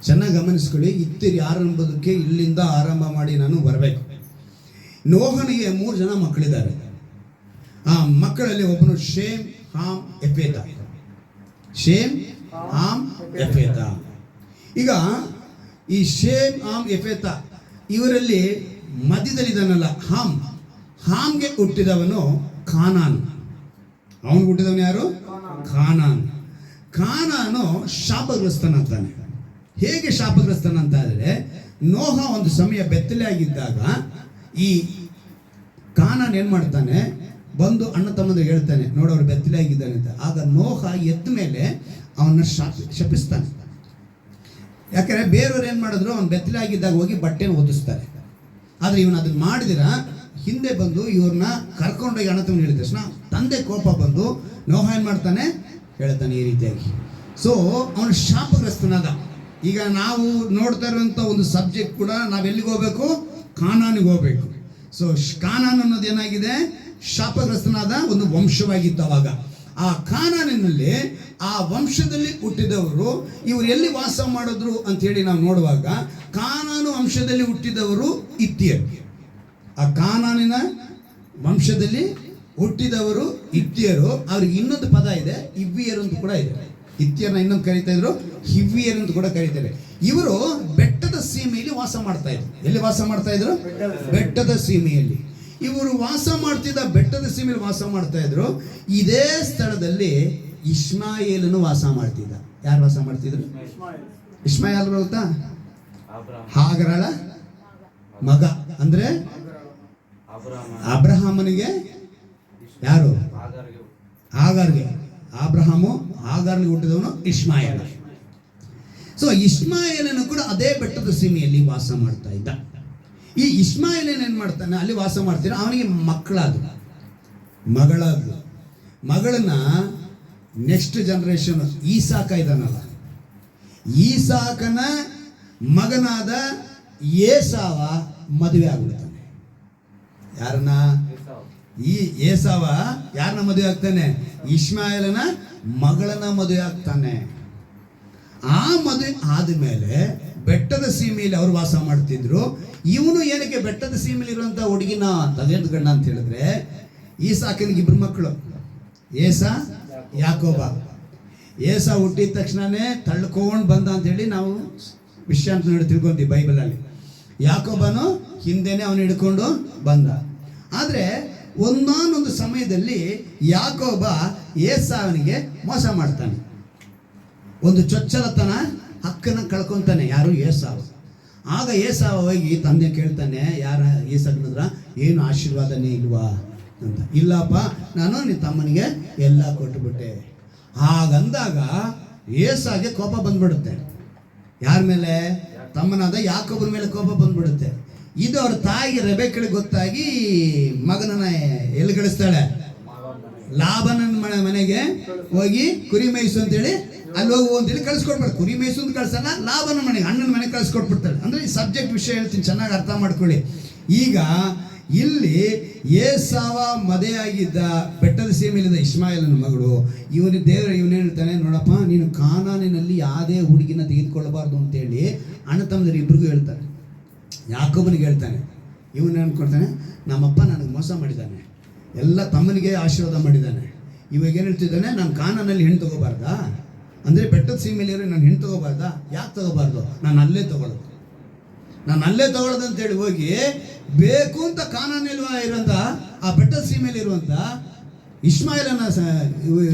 ಚೆನ್ನಾಗಿ ಗಮನಿಸ್ಕೊಳ್ಳಿ. ಹಿತ್ತಿರು ಯಾರು ಎಂಬುದಕ್ಕೆ ಇಲ್ಲಿಂದ ಆರಂಭ ಮಾಡಿ ನಾನು ಬರಬೇಕು. ನೋಹನಿಗೆ 3 ಜನ ಮಕ್ಕಳಿದ್ದಾರೆ. ಆ ಮಕ್ಕಳಲ್ಲಿ ಒಬ್ಬನು Shem, Ham, Japheth. Shem, Ham, Japheth. ಈಗ ಈ ಶೇಮ್, ಹಾಮ್, ಎಫೇತ ಇವರಲ್ಲಿ ಮಧ್ಯದಲ್ಲಿದ್ದಾನಲ್ಲ ಹಾಮ್ಗೆ ಹುಟ್ಟಿದವನು ಕಾನಾನ್. ಅವನು ಹುಟ್ಟಿದವನು ಯಾರು? ಕಾನಾನು ಶಾಪಗ್ರಸ್ತನಾಗ್ತಾನೆ. ಹೇಗೆ ಶಾಪಗ್ರಸ್ತನ ಅಂತ ಆದರೆ ನೋಹ ಒಂದು ಸಮಯ ಬೆತ್ತಲೆ ಆಗಿದ್ದಾಗ ಈ ಕಾನಾನ್ ಏನು ಮಾಡ್ತಾನೆ, ಬಂದು ಅಣ್ಣ ತಮ್ಮಂದ್ರೆ ಹೇಳ್ತಾನೆ, ನೋಡು ಅವ್ರು ಬೆತ್ತಲೆ ಆಗಿದ್ದಾನೆ ಅಂತ. ಆಗ ನೋಹ ಎದ್ದ ಮೇಲೆ ಅವನ್ನ ಶಪಿಸ್ತಾನೆ. ಯಾಕಂದರೆ ಬೇರೆಯವ್ರು ಏನು ಮಾಡಿದ್ರು, ಅವ್ನು ಬೆತ್ತಲೆ ಆಗಿದ್ದಾಗ ಹೋಗಿ ಬಟ್ಟೆನ ಒದಿಸ್ತಾರೆ. ಆದರೆ ಇವನು ಅದನ್ನು ಮಾಡಿದಿರ ಹಿಂದೆ ಬಂದು ಇವ್ರನ್ನ ಕರ್ಕೊಂಡೋಗಿ ಅಣ್ಣ ತಮ್ಮನ ಹೇಳಿದ ತಕ್ಷಣ ತಂದೆ ಕೋಪ ಬಂದು ನೋಹ ಏನು ಮಾಡ್ತಾನೆ, ಹೇಳ್ತಾನೆ ಈ ರೀತಿಯಾಗಿ. ಸೊ ಅವನು ಶಾಪಗ್ರಸ್ತನಾದ. ಈಗ ನಾವು ನೋಡ್ತಾ ಇರುವಂಥ ಒಂದು ಸಬ್ಜೆಕ್ಟ್ ಕೂಡ ನಾವೆಲ್ಲಿಗೆ ಹೋಗ್ಬೇಕು, ಕಾನಾನಿಗೆ ಹೋಗ್ಬೇಕು. ಸೊ ಕಾನಾನ್ ಅನ್ನೋದು ಏನಾಗಿದೆ, ಶಾಪಗ್ರಸ್ತನಾದ ಒಂದು ವಂಶವಾಗಿತ್ತು. ಅವಾಗ ಆ ಕಾನಾನಿನಲ್ಲಿ ಆ ವಂಶದಲ್ಲಿ ಹುಟ್ಟಿದವರು ಇವರು ಎಲ್ಲಿ ವಾಸ ಮಾಡಿದ್ರು ಅಂತೇಳಿ ನಾವು ನೋಡುವಾಗ, ಕಾನಾನು ವಂಶದಲ್ಲಿ ಹುಟ್ಟಿದವರು ಹಿತ್ತಿಯರು. ಆ ಕಾನಾನಿನ ವಂಶದಲ್ಲಿ ಹುಟ್ಟಿದವರು ಹಿತ್ತಿಯರು. ಅವ್ರಿಗೆ ಇನ್ನೊಂದು ಪದ ಇದೆ, ಹಿವ್ವಿಯರು ಅಂತ ಕೂಡ ಇದೆ. ಹಿತ್ತಿಯರನ್ನ ಇನ್ನೊಂದು ಕರೀತಾ ಇದ್ರು, ಹಿವ್ವಿಯರು ಅಂತ ಕೂಡ ಕರೀತಾರೆ. ಇವರು ಬೆಟ್ಟದ ಸೀಮೆಯಲ್ಲಿ ವಾಸ ಮಾಡ್ತಾ ಇದ್ರು. ಎಲ್ಲಿ ವಾಸ ಮಾಡ್ತಾ ಇದ್ರು? ಬೆಟ್ಟದ ಸೀಮೆಯಲ್ಲಿ. ಇವರು ವಾಸ ಮಾಡ್ತಿದ್ದ ಬೆಟ್ಟದ ಸೀಮೆಯಲ್ಲಿ ವಾಸ ಮಾಡ್ತಾ ಇದ್ರು. ಇದೇ ಸ್ಥಳದಲ್ಲಿ ಇಷ್ಮಾಯೇಲನು ವಾಸ ಮಾಡ್ತಿದ್ದ. ಯಾರು ವಾಸ ಮಾಡ್ತಿದ್ರು? ಇಷ್ಮಾಯೇಲ್ ಗೊತ್ತಾ? ಹಾಗರಳ ಮಗ. ಅಂದ್ರೆ ಅಬ್ರಹಾಮನಿಗೆ ಯಾರು? ಹಾಗಾರ್ಗೆ. ಅಬ್ರಹಾಮು ಹಾಗಾರ್ಗೆ ಹುಟ್ಟಿದವನು ಇಷ್ಮಾಯೇಲ. ಸೊ ಇಷ್ಮಾಯೇಲನು ಕೂಡ ಅದೇ ಬೆಟ್ಟದ ಸೀಮೆಯಲ್ಲಿ ವಾಸ ಮಾಡ್ತಾ ಇದ್ದ. ಈ ಇಷ್ಮಾಯೇಲನ್ ಏನು ಮಾಡ್ತಾನೆ, ಅಲ್ಲಿ ವಾಸ ಮಾಡ್ತೀರ. ಅವನಿಗೆ ಮಕ್ಕಳಾದ್ರು, ಮಗಳಾದ್ರು. ಮಗಳನ್ನ ನೆಕ್ಸ್ಟ್ ಜನರೇಷನ್ ಈಸಾಕ ಇದ್ದಾನಲ್ಲ, ಈಸಾಕನ ಮಗನಾದ ಏಸಾವ ಮದುವೆ ಆಗ್ಬಿಡ್ತಾನೆ. ಯಾರನ್ನ? ಈ ಏಸಾವ ಯಾರನ್ನ ಮದುವೆ ಆಗ್ತಾನೆ? ಇಷ್ಮಾಯೇಲನ ಮಗಳನ್ನ ಮದುವೆ ಆಗ್ತಾನೆ. ಆ ಮದುವೆ ಆದಮೇಲೆ ಬೆಟ್ಟದ ಸೀಮೆಯಲ್ಲಿ ಅವರು ವಾಸ ಮಾಡ್ತಿದ್ರು. ಇವನು ಏನಕ್ಕೆ ಬೆಟ್ಟದ ಸೀಮೆಯಲ್ಲಿ ಇರುವಂಥ ಹುಡುಗಿನ ತಲೆಗಣ್ಣ ಅಂತ ಹೇಳಿದ್ರೆ, ಈಸಾಕನಿಗೆ ಇಬ್ಬರು ಮಕ್ಕಳು, ಏಸ ಯಾಕೋಬ. ಏಸ ಹುಟ್ಟಿದ ತಕ್ಷಣನೇ ತಳ್ಕೊಂಡು ಬಂದ ಅಂತೇಳಿ ನಾವು ವಿಷಯ ಅಂತ ನೋಡಿ ತಿಳ್ಕೊಂತೀವಿ ಬೈಬಲಲ್ಲಿ. ಯಾಕೋಬನು ಹಿಂದೆನೇ ಅವನು ಹಿಡ್ಕೊಂಡು ಬಂದ. ಆದರೆ ಒಂದಾನೊಂದು ಸಮಯದಲ್ಲಿ ಯಾಕೋಬ ಏಸಾವನಿಗೆ ಮೋಸ ಮಾಡ್ತಾನೆ. ಒಂದು ಚೊಚ್ಚಲತನ ಹಕ್ಕನ್ನು ಕಳ್ಕೊತಾನೆ. ಯಾರು? ಏಸಾವ. ಆಗ ಏಸಾವ ಹೋಗಿ ತಂದೆ ಕೇಳ್ತಾನೆ, ಯಾರ ಏಸಾಕನದ್ರ ಏನು ಆಶೀರ್ವಾದನೇ ಇಲ್ವಾ ಅಂತ. ಇಲ್ಲಪ್ಪ, ನಾನು ನಿನ್ನ ತಮ್ಮನಿಗೆ ಎಲ್ಲ ಕೊಟ್ಟುಬಿಟ್ಟೆ. ಹಾಗಂದಾಗ ಏಸಾಗೆ ಕೋಪ ಬಂದ್ಬಿಡುತ್ತೆ. ಯಾರ ಮೇಲೆ? ತಮ್ಮನಾದ ಯಾಕೋಬನ ಮೇಲೆ ಕೋಪ ಬಂದ್ಬಿಡುತ್ತೆ. ಇದು ಅವ್ರ ತಾಯಿಗೆ ರೆಬೆಕ್ಕಳಿಗೆ ಗೊತ್ತಾಗಿ ಮಗನನ್ನ ಎಲ್ಲಿ ಕಳಿಸ್ತಾಳೆ? ಲಾಬನನ ಮನೆಗೆ ಹೋಗಿ ಕುರಿ ಮೇಯಿಸು ಅಂತೇಳಿ ಅಲ್ಲಿ ಹೋಗು ಅಂತೇಳಿ ಕಳಿಸ್ಕೊಡ್ಬಾರ್ದು. ಕುರಿ ಮೇಯಿಸು ಅಂತ ಕಳ್ಸಲ್ಲ, ಲಾಬನ ಮನೆಗೆ, ಅಣ್ಣನ ಮನೆಗೆ ಕಳಿಸ್ಕೊಟ್ಬಿಡ್ತಾಳೆ. ಅಂದರೆ ಈ ಸಬ್ಜೆಕ್ಟ್ ವಿಷಯ ಹೇಳ್ತೀನಿ, ಚೆನ್ನಾಗಿ ಅರ್ಥ ಮಾಡ್ಕೊಳ್ಳಿ. ಈಗ ಇಲ್ಲಿ ಏಸಾವ ಮದುವೆಯಾಗಿದ್ದ ಬೆಟ್ಟದ ಸೀಮೆಯಲ್ಲಿದ್ದ ಇಷ್ಮಾಯೇಲನ ಮಗಳು. ಇವನು ಹೇಳ್ತಾನೆ, ನೋಡಪ್ಪ, ನೀನು ಕಾನಾನಿನಲ್ಲಿ ಯಾವುದೇ ಹುಡುಗಿನ ತೆಗೆದುಕೊಳ್ಳಬಾರ್ದು ಅಂತೇಳಿ ಅಣ್ಣ ತಮ್ಮಂದಿರು ಇಬ್ರಿಗೂ ಹೇಳ್ತಾನೆ. ಯಾಕೋಬನಿಗೆ ಹೇಳ್ತಾನೆ. ಇವನು ಅನ್ಕೊಳ್ತಾನೆ, ನಮ್ಮಪ್ಪ ನನಗೆ ಮೋಸ ಮಾಡಿದ್ದಾನೆ, ಎಲ್ಲ ತಮ್ಮನಿಗೆ ಆಶೀರ್ವಾದ ಮಾಡಿದ್ದಾನೆ. ಇವಾಗ ಏನು ಹೇಳ್ತಿದ್ದಾನೆ, ನಾನು ಕಾನಾನಲ್ಲಿ ಹೆಣ್ಣು ತಗೋಬಾರ್ದಾ? ಅಂದರೆ ಬೆಟ್ಟದ ಸೀಮೆಯಲ್ಲಿ ನಾನು ಹೆಣ್ಣು ತಗೋಬಾರ್ದಾ? ಯಾಕೆ ತಗೋಬಾರ್ದು? ನಾನು ಅಲ್ಲೇ ತಗೊಳ್ಳೋದು ಅಂತೇಳಿ ಹೋಗಿ ಬೇಕು ಅಂತ ಕಾನಾನಲ್ಲಿ ಇರುವಂಥ ಆ ಬೆಟ್ಟದ ಸೀಮೆಯಲ್ಲಿ ಇರುವಂಥ ಇಷ್ಮಾಯೇಲನ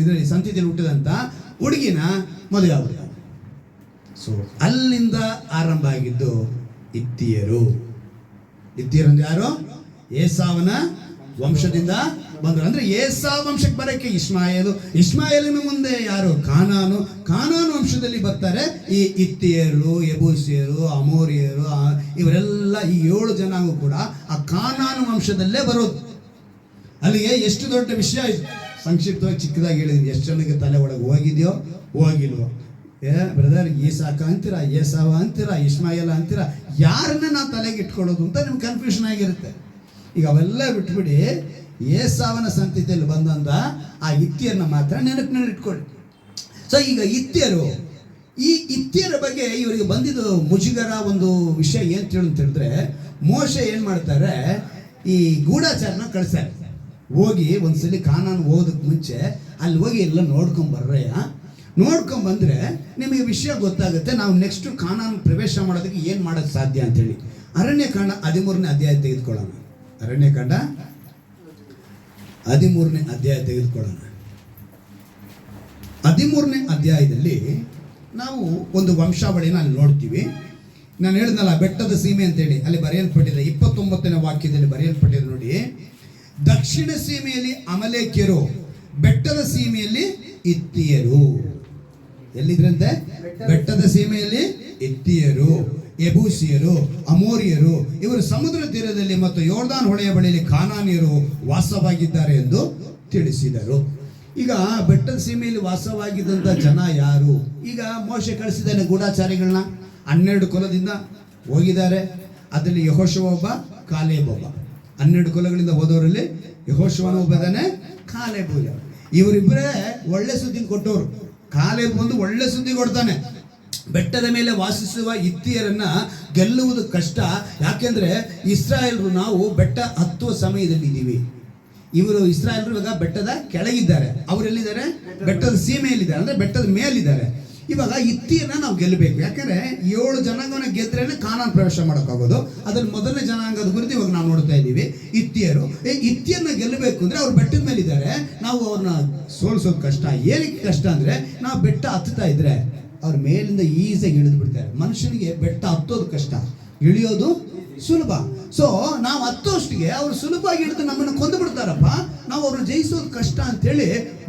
ಇದರಲ್ಲಿ ಸಂತತಿಯಲ್ಲಿ ಹುಟ್ಟಿದಂಥ ಹುಡುಗಿನ ಮದುವೆ ಆಗ್ಬಿಡ್ತಾನೆ. ಸೊ ಅಲ್ಲಿಂದ ಆರಂಭ ಆಗಿದ್ದು ಹಿತ್ತಿಯರು. ಹಿತ್ತಿಯರಂದ್ರೆ ಯಾರು? ಏಸಾವನ ವಂಶದಿಂದ ಬಂದರು. ಅಂದರೆ ಏಸಾ ವಂಶಕ್ಕೆ ಬರೋಕ್ಕೆ ಇಷ್ಮಾಯೇಲನ ಮುಂದೆ ಯಾರು? ಕಾನಾನು ವಂಶದಲ್ಲಿ ಬರ್ತಾರೆ ಈ ಹಿತ್ತಿಯರು, ಯೆಬೂಸಿಯರು, ಅಮೋರಿಯರು. ಇವರೆಲ್ಲ ಈ 7 ಜನಾಂಗ ಕೂಡ ಆ ಕಾನಾನು ವಂಶದಲ್ಲೇ ಬರೋದು. ಅಲ್ಲಿಗೆ ಎಷ್ಟು ದೊಡ್ಡ ವಿಷಯ ಇದು. ಸಂಕ್ಷಿಪ್ತವಾಗಿ ಚಿಕ್ಕದಾಗಿ ಹೇಳಿದ್ದೀನಿ. ಎಷ್ಟು ಜನಕ್ಕೆ ತಲೆ ಒಳಗೆ ಹೋಗಿದೆಯೋ ಹೋಗಿಲ್ವೋ? ಬ್ರದರ್, ಈಸಾಕ ಅಂತೀರಾ, ಏಸಾವ ಅಂತೀರಾ, ಇಷ್ಮಾಯೇಲ ಅಂತೀರಾ, ಯಾರನ್ನ ನಾವು ತಲೆಗೆ ಇಟ್ಕೊಳ್ಳೋದು ಅಂತ ನಿಮ್ಗೆ ಕನ್ಫ್ಯೂಷನ್ ಆಗಿರುತ್ತೆ. ಈಗ ಅವೆಲ್ಲ ಬಿಟ್ಬಿಡಿ, ಏಸಾವನ ಸಂತತಿಯಲ್ಲಿ ಬಂದಂಥ ಆ ಹಿತ್ತಿಯರನ್ನ ಮಾತ್ರ ನೆನಪಿನಲ್ಲಿ ಇಟ್ಕೊಳ್ಳಿ. ಸೊ ಈಗ ಈ ಹಿತ್ತಿಯರ ಬಗ್ಗೆ ಇವರಿಗೆ ಬಂದಿದ್ದು ಮುಜುಗರ ಒಂದು ವಿಷಯ ಏನು ತಿಳಿದ್ರೆ, ಮೋಶೆ ಏನು ಮಾಡ್ತಾರೆ, ಈ ಗೂಢಾಚಾರನ ಕಳಿಸ್ತಾರೆ. ಹೋಗಿ ಒಂದ್ಸಲಿ ಕಾನಾನ್ ಹೋಗೋದಕ್ಕೆ ಮುಂಚೆ ಅಲ್ಲಿ ಹೋಗಿ ಎಲ್ಲ ನೋಡ್ಕೊಂಬಂದ್ರೆ ನಿಮಗೆ ವಿಷಯ ಗೊತ್ತಾಗುತ್ತೆ. ನಾವು ನೆಕ್ಸ್ಟ್ ಕಾನಾನ್ ಪ್ರವೇಶ ಮಾಡೋದಕ್ಕೆ ಏನು ಮಾಡೋಕ್ಕೆ ಸಾಧ್ಯ ಅಂತೇಳಿ. ಅರಣ್ಯಕಾಂಡ 13ನೇ ಅಧ್ಯಾಯ ತೆಗೆದುಕೊಳ್ಳೋಣ. ಅರಣ್ಯಕಾಂಡ 13ನೇ ಅಧ್ಯಾಯ ತೆಗೆದುಕೊಳ್ಳೋಣ. 13ನೇ ಅಧ್ಯಾಯದಲ್ಲಿ ನಾವು ಒಂದು ವಂಶಾವಳಿನ ಅಲ್ಲಿ ನೋಡ್ತೀವಿ. ನಾನು ಹೇಳಿದ್ನಲ್ಲ ಬೆಟ್ಟದ ಸೀಮೆ ಅಂತೇಳಿ, ಅಲ್ಲಿ ಬರೆಯಲ್ಪಟ್ಟಿದೆ 29ನೇ ವಾಕ್ಯದಲ್ಲಿ ಬರೆಯಲ್ಪಟ್ಟಿದೆ ನೋಡಿ. ದಕ್ಷಿಣ ಸೀಮೆಯಲ್ಲಿ ಅಮಲೇಕ್ಯರು, ಬೆಟ್ಟದ ಸೀಮೆಯಲ್ಲಿ ಹಿತ್ತಿಯರು. ಎಲ್ಲಿದ್ರಂತೆ? ಬೆಟ್ಟದ ಸೀಮೆಯಲ್ಲಿ ಹಿತ್ತಿಯರು, ಯೆಬೂಸಿಯರು, ಅಮೋರಿಯರು, ಇವರು ಸಮುದ್ರ ತೀರದಲ್ಲಿ ಮತ್ತು ಯೋರ್ದಾನ್ ಹೊಳೆಯ ಬಳಿಯಲ್ಲಿ ಕಾನಾನಿಯರು ವಾಸವಾಗಿದ್ದಾರೆ ಎಂದು ತಿಳಿಸಿದರು. ಈಗ ಬೆಟ್ಟದ ಸೀಮೆಯಲ್ಲಿ ವಾಸವಾಗಿದ್ದಂಥ ಜನ ಯಾರು? ಈಗ ಮೋಶೆ ಕಳಿಸಿದ್ದಾನೆ ಗೂಢಾಚಾರಿಗಳನ್ನ, 12 ಕುಲದಿಂದ ಹೋಗಿದ್ದಾರೆ. ಅದರಲ್ಲಿ ಯೆಹೋಶುವ ಒಬ್ಬ, ಕಾಲೇಬ್ ಒಬ್ಬ. 12 ಕುಲಗಳಿಂದ ಹೋದವರಲ್ಲಿ ಯೆಹೋಶುವನ ಒಬ್ಬ ಇದ್ದಾನೆ, ಕಾಲೇಬ್ ಒಬ್ಬ. ಇವರಿಬ್ಬರೇ ಒಳ್ಳೆ ಸುದ್ದಿ ಕೊಟ್ಟವರು. ಕಾಲೇಬ್ ಒಂದು ಒಳ್ಳೆ ಸುದ್ದಿ ಕೊಡ್ತಾನೆ, ಬೆಟ್ಟದ ಮೇಲೆ ವಾಸಿಸುವ ಹಿತ್ತಿಯರನ್ನ ಗೆಲ್ಲುವುದು ಕಷ್ಟ, ಯಾಕೆಂದ್ರೆ ಇಸ್ರಾಯೇಲ್ರು ನಾವು ಬೆಟ್ಟ ಹತ್ತುವ ಸಮಯದಲ್ಲಿ ಇದ್ದೀವಿ. ಇವರು ಇಸ್ರಾಯೇಲ್ರು ಇವಾಗ ಬೆಟ್ಟದ ಕೆಳಗಿದ್ದಾರೆ, ಅವರೆಲ್ಲಿದ್ದಾರೆ? ಬೆಟ್ಟದ ಸೀಮೆಯಲ್ಲಿದ್ದಾರೆ, ಅಂದ್ರೆ ಬೆಟ್ಟದ ಮೇಲಿದ್ದಾರೆ. ಇವಾಗ ಹಿತ್ತಿಯನ್ನ ನಾವು ಗೆಲ್ಲಬೇಕು, ಯಾಕಂದ್ರೆ 7 ಜನಾಂಗವನ್ನ ಗೆದ್ರೇನೆ ಕಾನಾನ್ ಪ್ರವೇಶ ಮಾಡೋಕ್ಕಾಗೋದು. ಅದ್ರಲ್ಲಿ ಮೊದಲನೇ ಜನಾಂಗದ ಕುರಿತು ಇವಾಗ ನಾವು ನೋಡ್ತಾ ಇದ್ದೀವಿ, ಹಿತ್ತಿಯರು. ಹಿತ್ತಿಯನ್ನ ಗೆಲ್ಲಬೇಕು ಅಂದ್ರೆ ಅವ್ರು ಬೆಟ್ಟದ ಮೇಲೆ ಇದ್ದಾರೆ, ನಾವು ಅವ್ರನ್ನ ಸೋಲಿಸೋದು ಕಷ್ಟ. ಏನಕ್ಕೆ ಕಷ್ಟ ಅಂದ್ರೆ ನಾವು ಬೆಟ್ಟ ಹತ್ತುತ್ತಾ ಇದ್ರೆ ಅವ್ರ ಮೇಲಿಂದ ಈಸಿಯಾಗಿ ಇಳಿದು ಬಿಡ್ತಾರೆ. ಮನುಷ್ಯನಿಗೆ ಬೆಟ್ಟ ಹತ್ತೋದು ಕಷ್ಟ, ಇಳಿಯೋದು ಸುಲಭ. ಸೊ ನಾವು ಹತ್ತೋಷ್ಟಿಗೆ ಅವರು ಸುಲಭವಾಗಿ ಹಿಡಿದು ನಮ್ಮನ್ನು ಕೊಂದು ಬಿಡ್ತಾರಪ್ಪ, ನಾವು ಅವ್ರನ್ನ ಜಯಿಸೋದು ಕಷ್ಟ ಅಂತೇಳಿ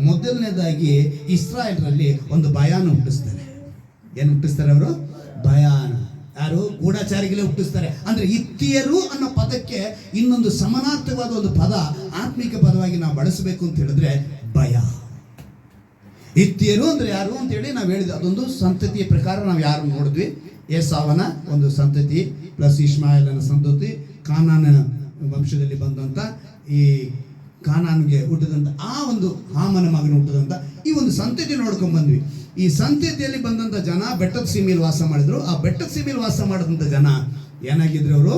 ಮೊದಲನೇದಾಗಿ ಇಸ್ರಾಯೇಲ್ರಲ್ಲಿ ಒಂದು ಭಯಾನ ಹುಟ್ಟಿಸ್ತಾರೆ. ಏನು ಹುಟ್ಟಿಸ್ತಾರೆ ಅವರು? ಭಯಾನ. ಯಾರು? ಗೂಢಾಚಾರಿಗಳೇ ಹುಟ್ಟಿಸ್ತಾರೆ. ಅಂದ್ರೆ ಹಿತ್ತಿಯರು ಅನ್ನೋ ಪದಕ್ಕೆ ಇನ್ನೊಂದು ಸಮಾನಾರ್ಥಕವಾದ ಒಂದು ಪದ, ಆತ್ಮಿಕ ಪದವಾಗಿ ನಾವು ಬಳಸಬೇಕು ಅಂತ ಹೇಳಿದ್ರೆ ಭಯ. ಹಿತ್ತಿಯರು ಅಂದ್ರೆ ಯಾರು ಅಂತೇಳಿ ನಾವು ಹೇಳಿದ್ವಿ. ಅದೊಂದು ಸಂತತಿಯ ಪ್ರಕಾರ ನಾವು ಯಾರು ನೋಡಿದ್ವಿ? ಏಸಾವನ ಒಂದು ಸಂತತಿ ಪ್ಲಸ್ ಇಷ್ಮಾಯೇಲನ ಸಂತತಿ, ಕಾನಾನ ವಂಶದಲ್ಲಿ ಬಂದಂಥ, ಈ ಕಾನಾನ್ಗೆ ಹುಟ್ಟಿದಂಥ ಆ ಒಂದು ಹಾಮನ ಮಗನ ಹುಟ್ಟಿದಂಥ ಈ ಒಂದು ಸಂತತಿ ನೋಡ್ಕೊಂಡ್ ಬಂದ್ವಿ. ಈ ಸಂತತಿಯಲ್ಲಿ ಬಂದಂಥ ಜನ ಬೆಟ್ಟದ ಸೀಮೆಯಲ್ಲಿ ವಾಸ ಮಾಡಿದ್ರು. ಆ ಬೆಟ್ಟದ ಸೀಮೆಯಲ್ಲಿ ವಾಸ ಮಾಡಿದಂಥ ಜನ ಏನಾಗಿದ್ರು? ಅವರು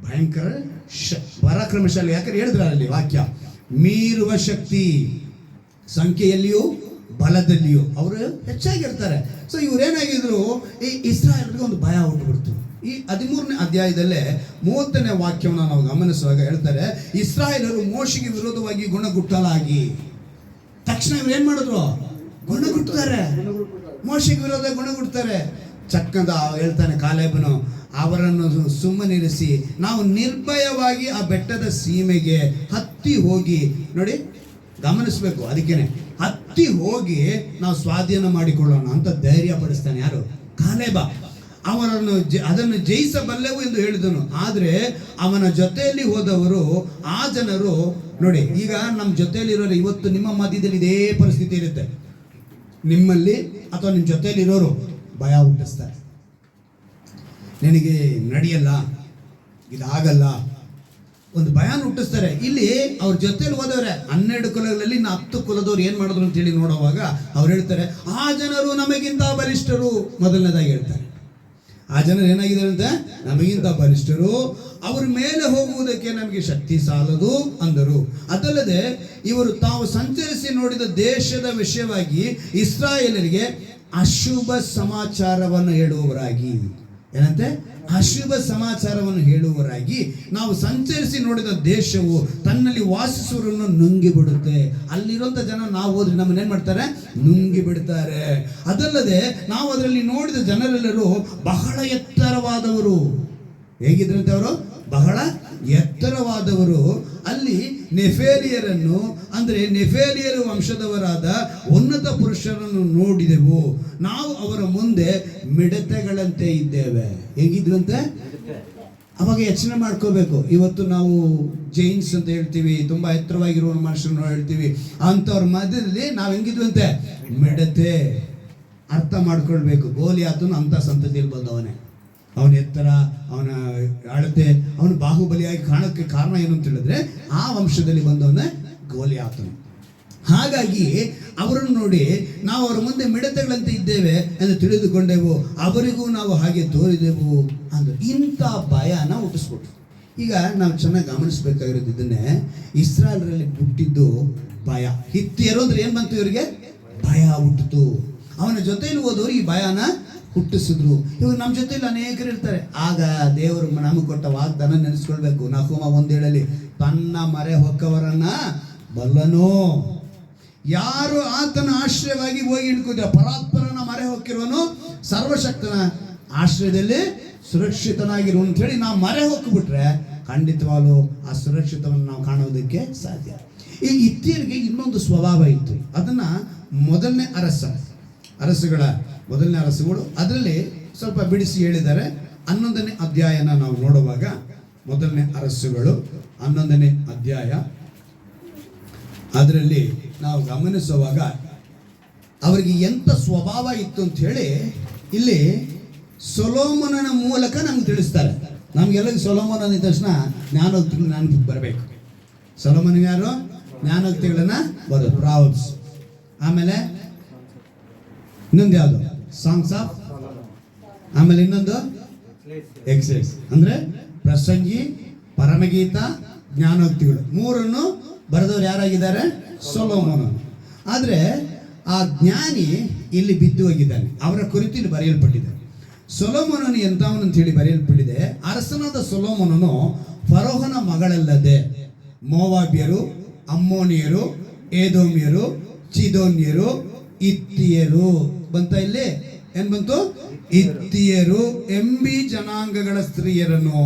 ಭಯಂಕರ ಪರಾಕ್ರಮಶಾಲಿ. ಯಾಕಂದ್ರೆ ಹೇಳಿದ್ರ ಅಲ್ಲಿ ವಾಕ್ಯ, ಮೀರುವ ಶಕ್ತಿ, ಸಂಖ್ಯೆಯಲ್ಲಿಯೂ ಬಲದಲ್ಲಿಯೂ ಅವರು ಹೆಚ್ಚಾಗಿರ್ತಾರೆ. ಸೊ ಇವ್ರೇನಾಗಿದ್ರು, ಈ ಇಸ್ರಾಯೇಲ್ರಿಗೆ ಒಂದು ಭಯ ಹುಟ್ಟುಬಿಡ್ತು. ಈ 13ನೇ ಅಧ್ಯಾಯದಲ್ಲೇ 30ನೇ ವಾಕ್ಯವನ್ನು ನಾವು ಗಮನಿಸುವಾಗ ಹೇಳ್ತಾರೆ, ಇಸ್ರಾಯೇಲರು ಮೋಶೆಗೆ ವಿರೋಧವಾಗಿ ಗುಣಗುಟ್ಟಲಾಗಿ. ತಕ್ಷಣ ಇವ್ರು ಏನ್ ಮಾಡಿದ್ರು? ಗುಣಗುಟ್ತಾರೆ. ಮೋಶೆಗೆ ವಿರೋಧ ಗುಣಗುಟ್ತಾರೆ. ಚಕ್ಕಂದ ಹೇಳ್ತಾನೆ ಕಾಲೇಬನು, ಅವರನ್ನು ಸುಮ್ಮನಿರಿಸಿ ನಾವು ನಿರ್ಭಯವಾಗಿ ಆ ಬೆಟ್ಟದ ಸೀಮೆಗೆ ಹತ್ತಿ ಹೋಗಿ, ನೋಡಿ ಗಮನಿಸ್ಬೇಕು, ಅದಕ್ಕೇನೆ ಹತ್ತಿ ಹೋಗಿ ನಾವು ಸ್ವಾಧೀನ ಮಾಡಿಕೊಳ್ಳೋಣ ಅಂತ ಧೈರ್ಯ ಪಡಿಸ್ತಾನೆ. ಯಾರು? ಕಾಲೇಬ. ಅವರನ್ನು ಅದನ್ನು ಜಯಿಸಬಲ್ಲೆವು ಎಂದು ಹೇಳಿದನು. ಆದರೆ ಅವನ ಜೊತೆಯಲ್ಲಿ ಹೋದವರು, ಆ ಜನರು ನೋಡಿ, ಈಗ ನಮ್ಮ ಜೊತೆಯಲ್ಲಿರೋರು, ಇವತ್ತು ನಿಮ್ಮ ಮಧ್ಯದಲ್ಲಿ ಇದೇ ಪರಿಸ್ಥಿತಿ ಇರುತ್ತೆ. ನಿಮ್ಮಲ್ಲಿ ಅಥವಾ ನಿಮ್ಮ ಜೊತೆಯಲ್ಲಿರೋರು ಭಯ ಹುಟ್ಟಿಸ್ತಾರೆ. ನಿನಗೆ ನಡೆಯಲ್ಲ, ಇದಾಗಲ್ಲ, ಒಂದು ಭಯಾನ ಹುಟ್ಟಿಸ್ತಾರೆ. ಇಲ್ಲಿ ಅವ್ರ ಜೊತೆಲಿ ಹೋದವ್ರೆ 12 ಕುಲಗಳಲ್ಲಿ 10 ಕುಲದವ್ರು ಏನ್ ಮಾಡಿದ್ರು ಅಂತ ಹೇಳಿ ನೋಡುವಾಗ ಅವ್ರು ಹೇಳ್ತಾರೆ, ಆ ಜನರು ನಮಗಿಂತ ಬಲಿಷ್ಠರು. ಮೊದಲನೇದಾಗಿ ಹೇಳ್ತಾರೆ, ಆ ಜನರು ಏನಾಗಿದ್ದಾರೆ ಅಂತ? ನಮಗಿಂತ ಬಲಿಷ್ಠರು, ಅವ್ರ ಮೇಲೆ ಹೋಗುವುದಕ್ಕೆ ನಮಗೆ ಶಕ್ತಿ ಸಾಲದು ಅಂದರು. ಅದಲ್ಲದೆ ಇವರು ತಾವು ಸಂಚರಿಸಿ ನೋಡಿದ ದೇಶದ ವಿಷಯವಾಗಿ ಇಸ್ರಾಯೇಲರಿಗೆ ಅಶುಭ ಸಮಾಚಾರವನ್ನು ಹೇಳುವವರಾಗಿ, ಏನಂತೆ? ಅಶುಭ ಸಮಾಚಾರವನ್ನು ಹೇಳುವವರಾಗಿ, ನಾವು ಸಂಚರಿಸಿ ನೋಡಿದ ದೇಶವು ತನ್ನಲ್ಲಿ ವಾಸಿಸುವವರನ್ನು ನುಂಗಿ ಬಿಡುತ್ತೆ. ಅಲ್ಲಿರುವಂಥ ಜನ ನಾವು ಹೋದ್ರೆ ನಮ್ಮನ್ನ ಏನ್ ಮಾಡ್ತಾರೆ? ನುಂಗಿ ಬಿಡ್ತಾರೆ. ಅದಲ್ಲದೆ ನಾವು ಅದರಲ್ಲಿ ನೋಡಿದ ಜನರೆಲ್ಲರೂ ಬಹಳ ಎತ್ತರವಾದವರು. ಹೇಗಿದ್ರಂತೆ ಅವರು? ಬಹಳ ಎತ್ತರವಾದವರು. ಅಲ್ಲಿ ನೆಫೇಲಿಯರನ್ನು, ಅಂದ್ರೆ ನೆಫೇಲಿಯರು ವಂಶದವರಾದ ಉನ್ನತ ಪುರುಷರನ್ನು ನೋಡಿದೆವು. ನಾವು ಅವರ ಮುಂದೆ ಮಿಡತೆಗಳಂತೆ ಇದ್ದೇವೆ. ಹೇಗಿದ್ರಂತೆ? ಅವಾಗ ಯೋಚನೆ ಮಾಡ್ಕೋಬೇಕು. ಇವತ್ತು ನಾವು ಜೈನ್ಸ್ ಅಂತ ಹೇಳ್ತೀವಿ, ತುಂಬಾ ಎತ್ತರವಾಗಿರುವ ಮನುಷ್ಯರನ್ನು ಹೇಳ್ತೀವಿ, ಅಂಥವ್ರ ಮಧ್ಯದಲ್ಲಿ ನಾವು ಹೆಂಗಿದ್ವಂತೆ? ಮಿಡತೆ. ಅರ್ಥ ಮಾಡ್ಕೊಳ್ಬೇಕು, ಗೋಲಿಯಾತನು ಅಂತ ಸಂತತಿಯಲ್ಲಿ ಬಂದವನೇ. ಅವನ ಎತ್ತರ, ಅವನ ಅಳತೆ, ಅವನು ಬಾಹುಬಲಿಯಾಗಿ ಕಾಣಕ್ಕೆ ಕಾರಣ ಏನು ಅಂತ ಹೇಳಿದ್ರೆ ಆ ವಂಶದಲ್ಲಿ ಬಂದವನೇ ಗೋಲಿಯಾತನು. ಹಾಗಾಗಿ ಅವರನ್ನು ನೋಡಿ ನಾವು ಅವರ ಮುಂದೆ ಮಿಡತೆಗಳಂತೆ ಇದ್ದೇವೆ ಎಂದು ತಿಳಿದುಕೊಂಡೆವು, ಅವರಿಗೂ ನಾವು ಹಾಗೆ ತೋರಿದೆವು ಅಂದ್ರು. ಇಂಥ ಭಯನ ಹುಟ್ಟಿಸ್ಕೊಟ್ರು. ಈಗ ನಾವು ಚೆನ್ನಾಗಿ ಗಮನಿಸ್ಬೇಕಾಗಿರೋದು ಇದನ್ನೇ, ಇಸ್ರಾಯೇಲರಲ್ಲಿ ಹುಟ್ಟಿದ್ದು ಭಯ. ಹಿತ್ತಿಯರು ಅಂದ್ರೆ ಏನ್ ಬಂತು? ಇವರಿಗೆ ಭಯ ಹುಟ್ಟಿತು. ಅವನ ಜೊತೆಯಲ್ಲಿ ಹೋದವರು ಈ ಭಯನ ಹುಟ್ಟಿಸಿದ್ರು. ಇವಾಗ ನಮ್ಮ ಜೊತೆಯಲ್ಲಿ ಅನೇಕರು ಇರ್ತಾರೆ. ಆಗ ದೇವರು ನಮಗೆ ಕೊಟ್ಟ ವಾಗ್ದಾನ ನೆನೆಸ್ಕೊಳ್ಬೇಕು. ನಹೂಮ 1:7 ತನ್ನ ಮರೆ ಹೊಕ್ಕವರನ್ನ ಬಲ್ಲನೋ. ಯಾರು ಆತನ ಆಶ್ರಯವಾಗಿ ಹೋಗಿ ಇಳ್ಕೋದ, ಪರಾತ್ಪರನ ಮರೆ ಹೊಕ್ಕಿರುವನು ಸರ್ವಶಕ್ತನ ಆಶ್ರಯದಲ್ಲಿ ಸುರಕ್ಷಿತನಾಗಿರು ಅಂಥೇಳಿ ನಾವು ಮರೆ ಹೋಗ್ಬಿಟ್ರೆ ಖಂಡಿತವಾಗ್ಲೂ ಆ ಸುರಕ್ಷಿತವನ್ನು ನಾವು ಕಾಣೋದಕ್ಕೆ ಸಾಧ್ಯ. ಈ ಹಿತ್ತಿಯರಿಗೆ ಇನ್ನೊಂದು ಸ್ವಭಾವ ಇತ್ತು. ಅದನ್ನು ಮೊದಲನೇ ಅರಸುಗಳ ಮೊದಲನೇ ಅರಸುಗಳು ಅದರಲ್ಲಿ ಸ್ವಲ್ಪ ಬಿಡಿಸಿ ಹೇಳಿದ್ದಾರೆ. 11ನೇ ಅಧ್ಯಾಯನ ನಾವು ನೋಡುವಾಗ, ಮೊದಲನೇ ಅರಸುಗಳು 11ನೇ ಅಧ್ಯಾಯ ಅದರಲ್ಲಿ ನಾವು ಗಮನಿಸುವಾಗ ಅವರಿಗೆ ಎಂಥ ಸ್ವಭಾವ ಇತ್ತು ಅಂತ ಹೇಳಿ ಇಲ್ಲಿ ಸೊಲೊಮೋನನ ಮೂಲಕ ನಮ್ಗೆ ತಿಳಿಸ್ತಾರೆ. ನಮಗೆಲ್ಲ ಸೊಲೊಮೋನ ಅಂದ ತಕ್ಷಣ ಜ್ಞಾನೋಕ್ತಿಗಳು ನಾನು ಬರಬೇಕು. ಸೊಲೊಮೋನ ಯಾರು? ಜ್ಞಾನೋಕ್ತಿಗಳನ್ನ ಬರೋದು, ಪ್ರಾವರ್ಬ್ಸ್. ಆಮೇಲೆ ಇನ್ನೊಂದು ಯಾವುದು? Songs of. ಆಮೇಲೆ ಇನ್ನೊಂದು ಎಕ್ಸೈಸ್, ಅಂದ್ರೆ ಪ್ರಸಂಗಿ, ಪರಮಗೀತ, ಜ್ಞಾನೋಕ್ತಿಗಳು. ಮೂರನ್ನು ಬರೆದವರು ಯಾರಾಗಿದ್ದಾರೆ? ಸೊಲೊಮೋನ. ಆದರೆ ಆ ಜ್ಞಾನಿ ಇಲ್ಲಿ ಬಿದ್ದು ಹೋಗಿದ್ದಾನೆ. ಅವರ ಕುರಿತು ಇಲ್ಲಿ ಬರೆಯಲ್ಪಟ್ಟಿದೆ. ಸೊಲೊಮೋನನು ಎಂಥವನು ಅಂತ ಹೇಳಿ ಬರೆಯಲ್ಪಟ್ಟಿದೆ. ಅರಸನಾದ ಸೊಲೊಮೋನನು ಫರೋಹನ ಮಗಳಲ್ಲದೆ ಮೋವಾಬ್ಯರು, ಅಮ್ಮೋನಿಯರು, ಏದೋಮ್ಯರು, ಚಿದೋನ್ಯರು, ಇತ್ತಿಯರು ಬಂತ. ಇಲ್ಲಿ ಏನ್ ಬಂತು? ಇತ್ತಿಯರು ಎಂಬಿ ಜನಾಂಗಗಳ ಸ್ತ್ರೀಯರನ್ನು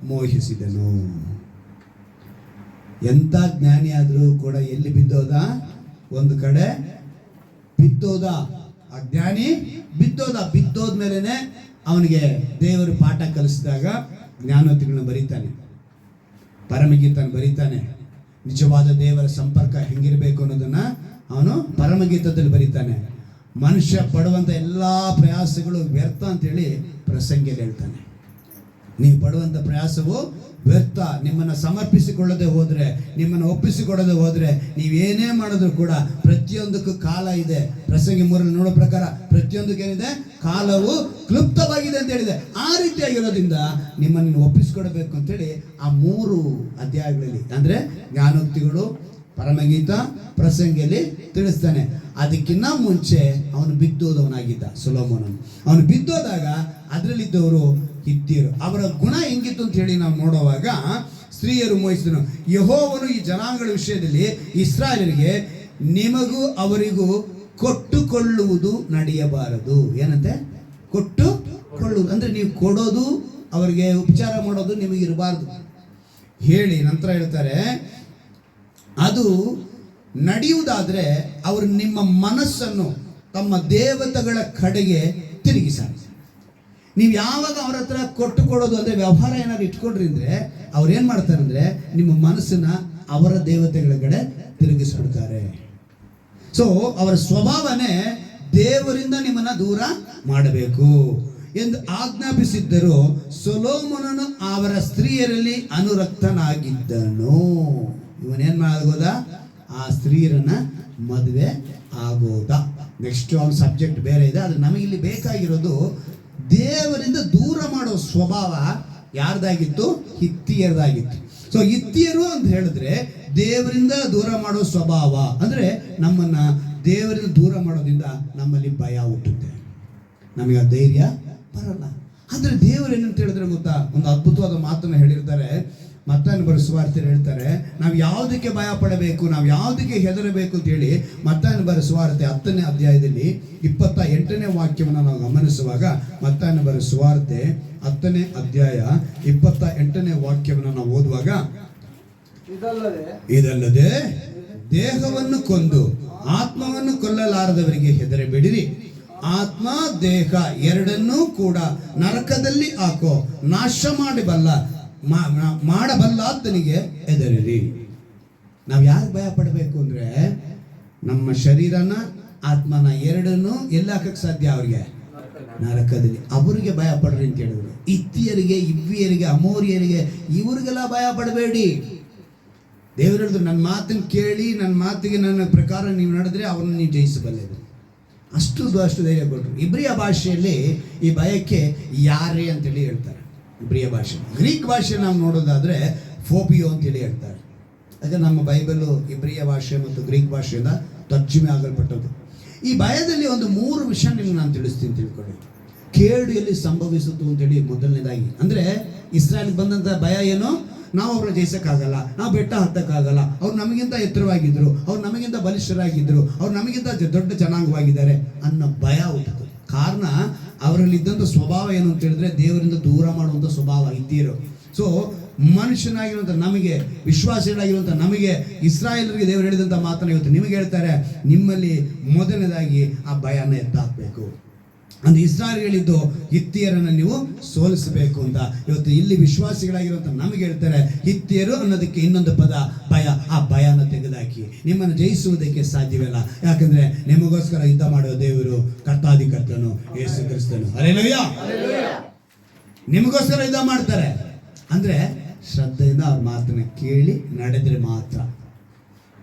ಮೋಹಿಸಿದನು. ಎಂಥ ಜ್ಞಾನಿ ಆದರೂ ಕೂಡ ಎಲ್ಲಿ ಬಿದ್ದೋದ? ಒಂದು ಕಡೆ ಬಿದ್ದೋದ. ಆ ಜ್ಞಾನಿ ಬಿದ್ದೋದ್ಮೇಲೆ ಅವನಿಗೆ ದೇವರು ಪಾಠ ಕಲಿಸಿದಾಗ ಜ್ಞಾನೋಕ್ತಿಗಳನ್ನ ಬರೀತಾನೆ, ಪರಮಗೀತನ ಬರೀತಾನೆ. ನಿಜವಾದ ದೇವರ ಸಂಪರ್ಕ ಹೆಂಗಿರಬೇಕು ಅನ್ನೋದನ್ನ ಅವನು ಪರಮಗೀತದಲ್ಲಿ ಬರೀತಾನೆ. ಮನುಷ್ಯ ಪಡುವಂಥ ಎಲ್ಲ ಪ್ರಯಾಸಗಳು ವ್ಯರ್ಥ ಅಂತೇಳಿ ಪ್ರಸಂಗಿಯಲ್ಲಿ ಹೇಳ್ತಾನೆ. ನೀವು ಪಡುವಂಥ ಪ್ರಯಾಸವು ವ್ಯರ್ಥ. ನಿಮ್ಮನ್ನು ಸಮರ್ಪಿಸಿಕೊಳ್ಳದೆ ಹೋದರೆ, ನಿಮ್ಮನ್ನು ಒಪ್ಪಿಸಿಕೊಡದೆ ಹೋದರೆ, ನೀವೇನೇ ಮಾಡಿದ್ರು ಕೂಡ ಪ್ರತಿಯೊಂದಕ್ಕೂ ಕಾಲ ಇದೆ. ಪ್ರಸಂಗಿ 3 ನೋಡೋ ಪ್ರಕಾರ ಪ್ರತಿಯೊಂದಕ್ಕೆ ಏನಿದೆ? ಕಾಲವು ಕ್ಲುಪ್ತವಾಗಿದೆ ಅಂತ ಹೇಳಿದೆ. ಆ ರೀತಿಯಾಗಿರೋದ್ರಿಂದ ನಿಮ್ಮನ್ನು ಒಪ್ಪಿಸಿಕೊಡಬೇಕು ಅಂತೇಳಿ ಆ 3 ಅಧ್ಯಾಯಗಳಲ್ಲಿ, ಅಂದರೆ ಜ್ಞಾನೋಕ್ತಿಗಳು, ಪರಮಗೀತ, ಪ್ರಸಂಗಿಯಲ್ಲಿ ತಿಳಿಸ್ತಾನೆ. ಅದಕ್ಕಿಂತ ಮುಂಚೆ ಅವನು ಬಿದ್ದೋದವನಾಗಿದ್ದ ಸೊಲೊಮೋನನು. ಅವನು ಬಿದ್ದೋದಾಗ ಅದರಲ್ಲಿದ್ದವರು ಹಿತ್ತಿಯರು. ಅವರ ಗುಣ ಹೆಂಗಿತ್ತು ಅಂತ ಹೇಳಿ ನಾವು ನೋಡುವಾಗ, ಸ್ತ್ರೀಯರು ಮೋಹಿಸಿದನು. ಯೆಹೋವನು ಈ ಜನಾಂಗಗಳ ವಿಷಯದಲ್ಲಿ ಇಸ್ರಾಯೇಲರಿಗೆ ನಿಮಗೂ ಅವರಿಗೂ ಕೊಟ್ಟುಕೊಳ್ಳುವುದು ನಡೆಯಬಾರದು. ಏನಂತೆ? ಕೊಟ್ಟುಕೊಳ್ಳುವುದು ಅಂದ್ರೆ ನೀವು ಕೊಡೋದು, ಅವರಿಗೆ ಉಪಚಾರ ಮಾಡೋದು ನಿಮಗಿರಬಾರ್ದು ಹೇಳಿ ನಂತರ ಹೇಳ್ತಾರೆ, ಅದು ನಡೆಯುವುದಾದ್ರೆ ಅವರು ನಿಮ್ಮ ಮನಸ್ಸನ್ನು ತಮ್ಮ ದೇವತೆಗಳ ಕಡೆಗೆ ತಿರುಗಿಸಾರಿ. ನೀವು ಯಾವಾಗ ಅವ್ರ ಹತ್ರ ಕೊಟ್ಟುಕೊಡೋದು ಅಂದರೆ ವ್ಯವಹಾರ ಏನಾದ್ರು ಇಟ್ಕೊಂಡ್ರಿ ಅಂದರೆ ಅವ್ರು ಏನು ಮಾಡ್ತಾರೆ ಅಂದರೆ ನಿಮ್ಮ ಮನಸ್ಸನ್ನ ಅವರ ದೇವತೆಗಳ ಕಡೆ ತಿರುಗಿಸ್ಬಿಡ್ತಾರೆ. ಸೊ ಅವರ ಸ್ವಭಾವನೇ ದೇವರಿಂದ ನಿಮ್ಮನ್ನ ದೂರ ಮಾಡಬೇಕು ಎಂದು ಆಜ್ಞಾಪಿಸಿದ್ದರು. ಸೊಲೊಮೋನನು ಅವರ ಸ್ತ್ರೀಯರಲ್ಲಿ ಅನುರಕ್ತನಾಗಿದ್ದನು. ಇವನೇನ್ ಮಾಡೋದ? ಆ ಸ್ತ್ರೀಯರನ್ನ ಮದುವೆ ಆಗೋದ. ನೆಕ್ಸ್ಟ್ ಅವನ ಸಬ್ಜೆಕ್ಟ್ ಬೇರೆ ಇದೆ. ಅದು ನಮಗಿಲ್ಲಿ ಬೇಕಾಗಿರೋದು ದೇವರಿಂದ ದೂರ ಮಾಡೋ ಸ್ವಭಾವ ಯಾರ್ದಾಗಿತ್ತು? ಹಿತ್ತಿಯರ್ದಾಗಿತ್ತು. ಸೊ ಹಿತ್ತಿಯರು ಅಂತ ಹೇಳಿದ್ರೆ ದೇವರಿಂದ ದೂರ ಮಾಡೋ ಸ್ವಭಾವ. ಅಂದ್ರೆ ನಮ್ಮನ್ನ ದೇವರಿಂದ ದೂರ ಮಾಡೋದ್ರಿಂದ ನಮ್ಮಲ್ಲಿ ಭಯ ಹುಟ್ಟುತ್ತೆ, ನಮಗೆ ಆ ಧೈರ್ಯ ಬರಲ್ಲ. ಆದ್ರೆ ದೇವರು ಏನಂತ ಹೇಳಿದ್ರೆ ಗೊತ್ತಾ? ಒಂದು ಅದ್ಭುತವಾದ ಮಾತನ್ನು ಹೇಳಿರ್ತಾರೆ. ಮತ್ತಾಯನ ಬರೆದ ಸುವಾರ್ತೆಯಲ್ಲಿ ಹೇಳ್ತಾರೆ, ನಾವು ಯಾವುದಕ್ಕೆ ಭಯ ಪಡಬೇಕು, ನಾವು ಯಾವುದಕ್ಕೆ ಹೆದರಬೇಕು ಅಂತ ಹೇಳಿ ಮತ್ತಾಯನ ಬರೆದ ಸುವಾರ್ತೆ 10ನೇ ಅಧ್ಯಾಯದಲ್ಲಿ 28ನೇ ವಾಕ್ಯವನ್ನು ನಾವು ಗಮನಿಸುವಾಗ, ಮತ್ತಾಯನ ಬರೆದ ಸುವಾರ್ತೆ 10ನೇ ಅಧ್ಯಾಯ 28ನೇ ವಾಕ್ಯವನ್ನು ನಾವು ಓದುವಾಗ, ಇದಲ್ಲದೆ ದೇಹವನ್ನು ಕೊಂದು ಆತ್ಮವನ್ನು ಕೊಲ್ಲಲಾರದವರಿಗೆ ಹೆದರಬೇಡಿರಿ. ಆತ್ಮ ದೇಹ ಎರಡನ್ನೂ ಕೂಡ ನರಕದಲ್ಲಿ ಹಾಕೋ ನಾಶ ಮಾಡಬಲ್ಲಾತನಿಗೆ ಹೆದರಿರಿ. ನಾವು ಯಾರು ಭಯ ಪಡಬೇಕು ಅಂದ್ರೆ ನಮ್ಮ ಶರೀರನ ಆತ್ಮನ ಎರಡನ್ನೂ ಎಲ್ಲಿ ಹಾಕಕ್ಕೆ ಸಾಧ್ಯ? ಅವ್ರಿಗೆ ನರಕದಲ್ಲಿ. ಅವರಿಗೆ ಭಯ ಪಡ್ರಿ ಅಂತ ಹೇಳಿದ್ರು. ಇತ್ತಿಯರಿಗೆ, ಇವ್ವಿಯರಿಗೆ, ಅಮೋರಿಯರಿಗೆ, ಇವರಿಗೆಲ್ಲ ಭಯ ಪಡಬೇಡಿ. ದೇವರು ಹೇಳಿದ್ರು, ನನ್ನ ಮಾತನ್ನು ಕೇಳಿ ನನ್ನ ಮಾತಿಗೆ ನನ್ನ ಪ್ರಕಾರ ನೀವು ನಡೆದ್ರೆ ಅವ್ರನ್ನ ನೀವು ಜಯಿಸಬಲ್ಲೆದು. ಅಷ್ಟು ಧೈರ್ಯ ಕೊಟ್ಟರು. ಇಬ್ರಿಯ ಭಾಷೆಯಲ್ಲಿ ಈ ಭಯಕ್ಕೆ ಯಾರೇ ಅಂತೇಳಿ ಹೇಳ್ತಾರೆ. ಇಬ್ರಿಯ ಭಾಷೆ. ಗ್ರೀಕ್ ಭಾಷೆ ನಾವು ನೋಡೋದಾದ್ರೆ ಫೋಬಿಯೋ ಅಂತೇಳಿ ಹೇಳ್ತಾರೆ. ಯಾಕಂದ್ರೆ ನಮ್ಮ ಬೈಬಲು ಇಬ್ರಿಯ ಭಾಷೆ ಮತ್ತು ಗ್ರೀಕ್ ಭಾಷೆಯಿಂದ ತರ್ಜುಮೆ ಆಗಲ್ಪಟ್ಟದ್ದು. ಈ ಭಯದಲ್ಲಿ ಒಂದು 3 ವಿಷಯ ನಿಮ್ಗೆ ನಾನು ತಿಳಿಸ್ತೀನಿ, ತಿಳ್ಕೊಳ್ಳಿ. ಕೇಡು ಎಲ್ಲಿ ಸಂಭವಿಸುತ್ತು ಅಂತೇಳಿ ಮೊದಲನೇದಾಗಿ, ಅಂದರೆ ಇಸ್ರಾಯೇಲ್ಗೆ ಬಂದಂಥ ಭಯ ಏನು? ನಾವು ಅವ್ರನ್ನ ಜಯಿಸೋಕ್ಕಾಗಲ್ಲ, ನಾವು ಬೆಟ್ಟ ಹತ್ತಕ್ಕಾಗಲ್ಲ, ಅವ್ರು ನಮಗಿಂತ ಎತ್ತರವಾಗಿದ್ದರು, ಅವ್ರು ನಮಗಿಂತ ಬಲಿಷ್ಠರಾಗಿದ್ದರು, ಅವ್ರು ನಮಗಿಂತ ದೊಡ್ಡ ಜನಾಂಗವಾಗಿದ್ದಾರೆ ಅನ್ನೋ ಭಯ ಹುಟ್ಟಿತು. ಕಾರಣ ಅವರಲ್ಲಿದ್ದಂಥ ಸ್ವಭಾವ ಏನು ಅಂತ ಹೇಳಿದ್ರೆ ದೇವರಿಂದ ದೂರ ಮಾಡುವಂಥ ಸ್ವಭಾವ ಇದ್ದೀರು. ಸೊ ಮನುಷ್ಯನಾಗಿರುವಂಥ ನಮಗೆ, ವಿಶ್ವಾಸಿಗಳಾಗಿರುವಂಥ ನಮಗೆ, ಇಸ್ರಾಯೇಲರಿಗೆ ದೇವರು ಹೇಳಿದಂಥ ಮಾತನ್ನು ಇವತ್ತು ನಿಮಗೆ ಹೇಳ್ತಾರೆ, ನಿಮ್ಮಲ್ಲಿ ಮೊದಲನೇದಾಗಿ ಆ ಭಯನ ಎತ್ತಾಕಬೇಕು. ಅಂದ್ರೆ ಇಸ್ರಾಯೇಲ್ ಹೇಳಿದ್ದು ಹಿತ್ತಿಯರನ್ನು ನೀವು ಸೋಲಿಸಬೇಕು ಅಂತ. ಇವತ್ತು ಇಲ್ಲಿ ವಿಶ್ವಾಸಿಗಳಾಗಿರುವಂಥ ನಮಗೆ ಹೇಳ್ತಾರೆ, ಹಿತ್ತಿಯರು ಅನ್ನೋದಕ್ಕೆ ಇನ್ನೊಂದು ಪದ ಭಯ. ಆ ಭಯನ ತೆಗೆದಾಕಿ, ನಿಮ್ಮನ್ನು ಜಯಿಸುವುದಕ್ಕೆ ಸಾಧ್ಯವಿಲ್ಲ. ಯಾಕಂದ್ರೆ ನಿಮಗೋಸ್ಕರ ಯುದ್ಧ ಮಾಡುವ ದೇವರು ಕರ್ತಾಧಿಕರ್ತನು ಯೇಸು ಕ್ರಿಸ್ತನು. ಹಲ್ಲೆಲೂಯಾ. ನಿಮಗೋಸ್ಕರ ಯುದ್ಧ ಮಾಡ್ತಾರೆ ಅಂದ್ರೆ ಶ್ರದ್ಧೆಯಿಂದ ಅವ್ರ ಮಾತನ್ನ ಕೇಳಿ ನಡೆದ್ರೆ ಮಾತ್ರ.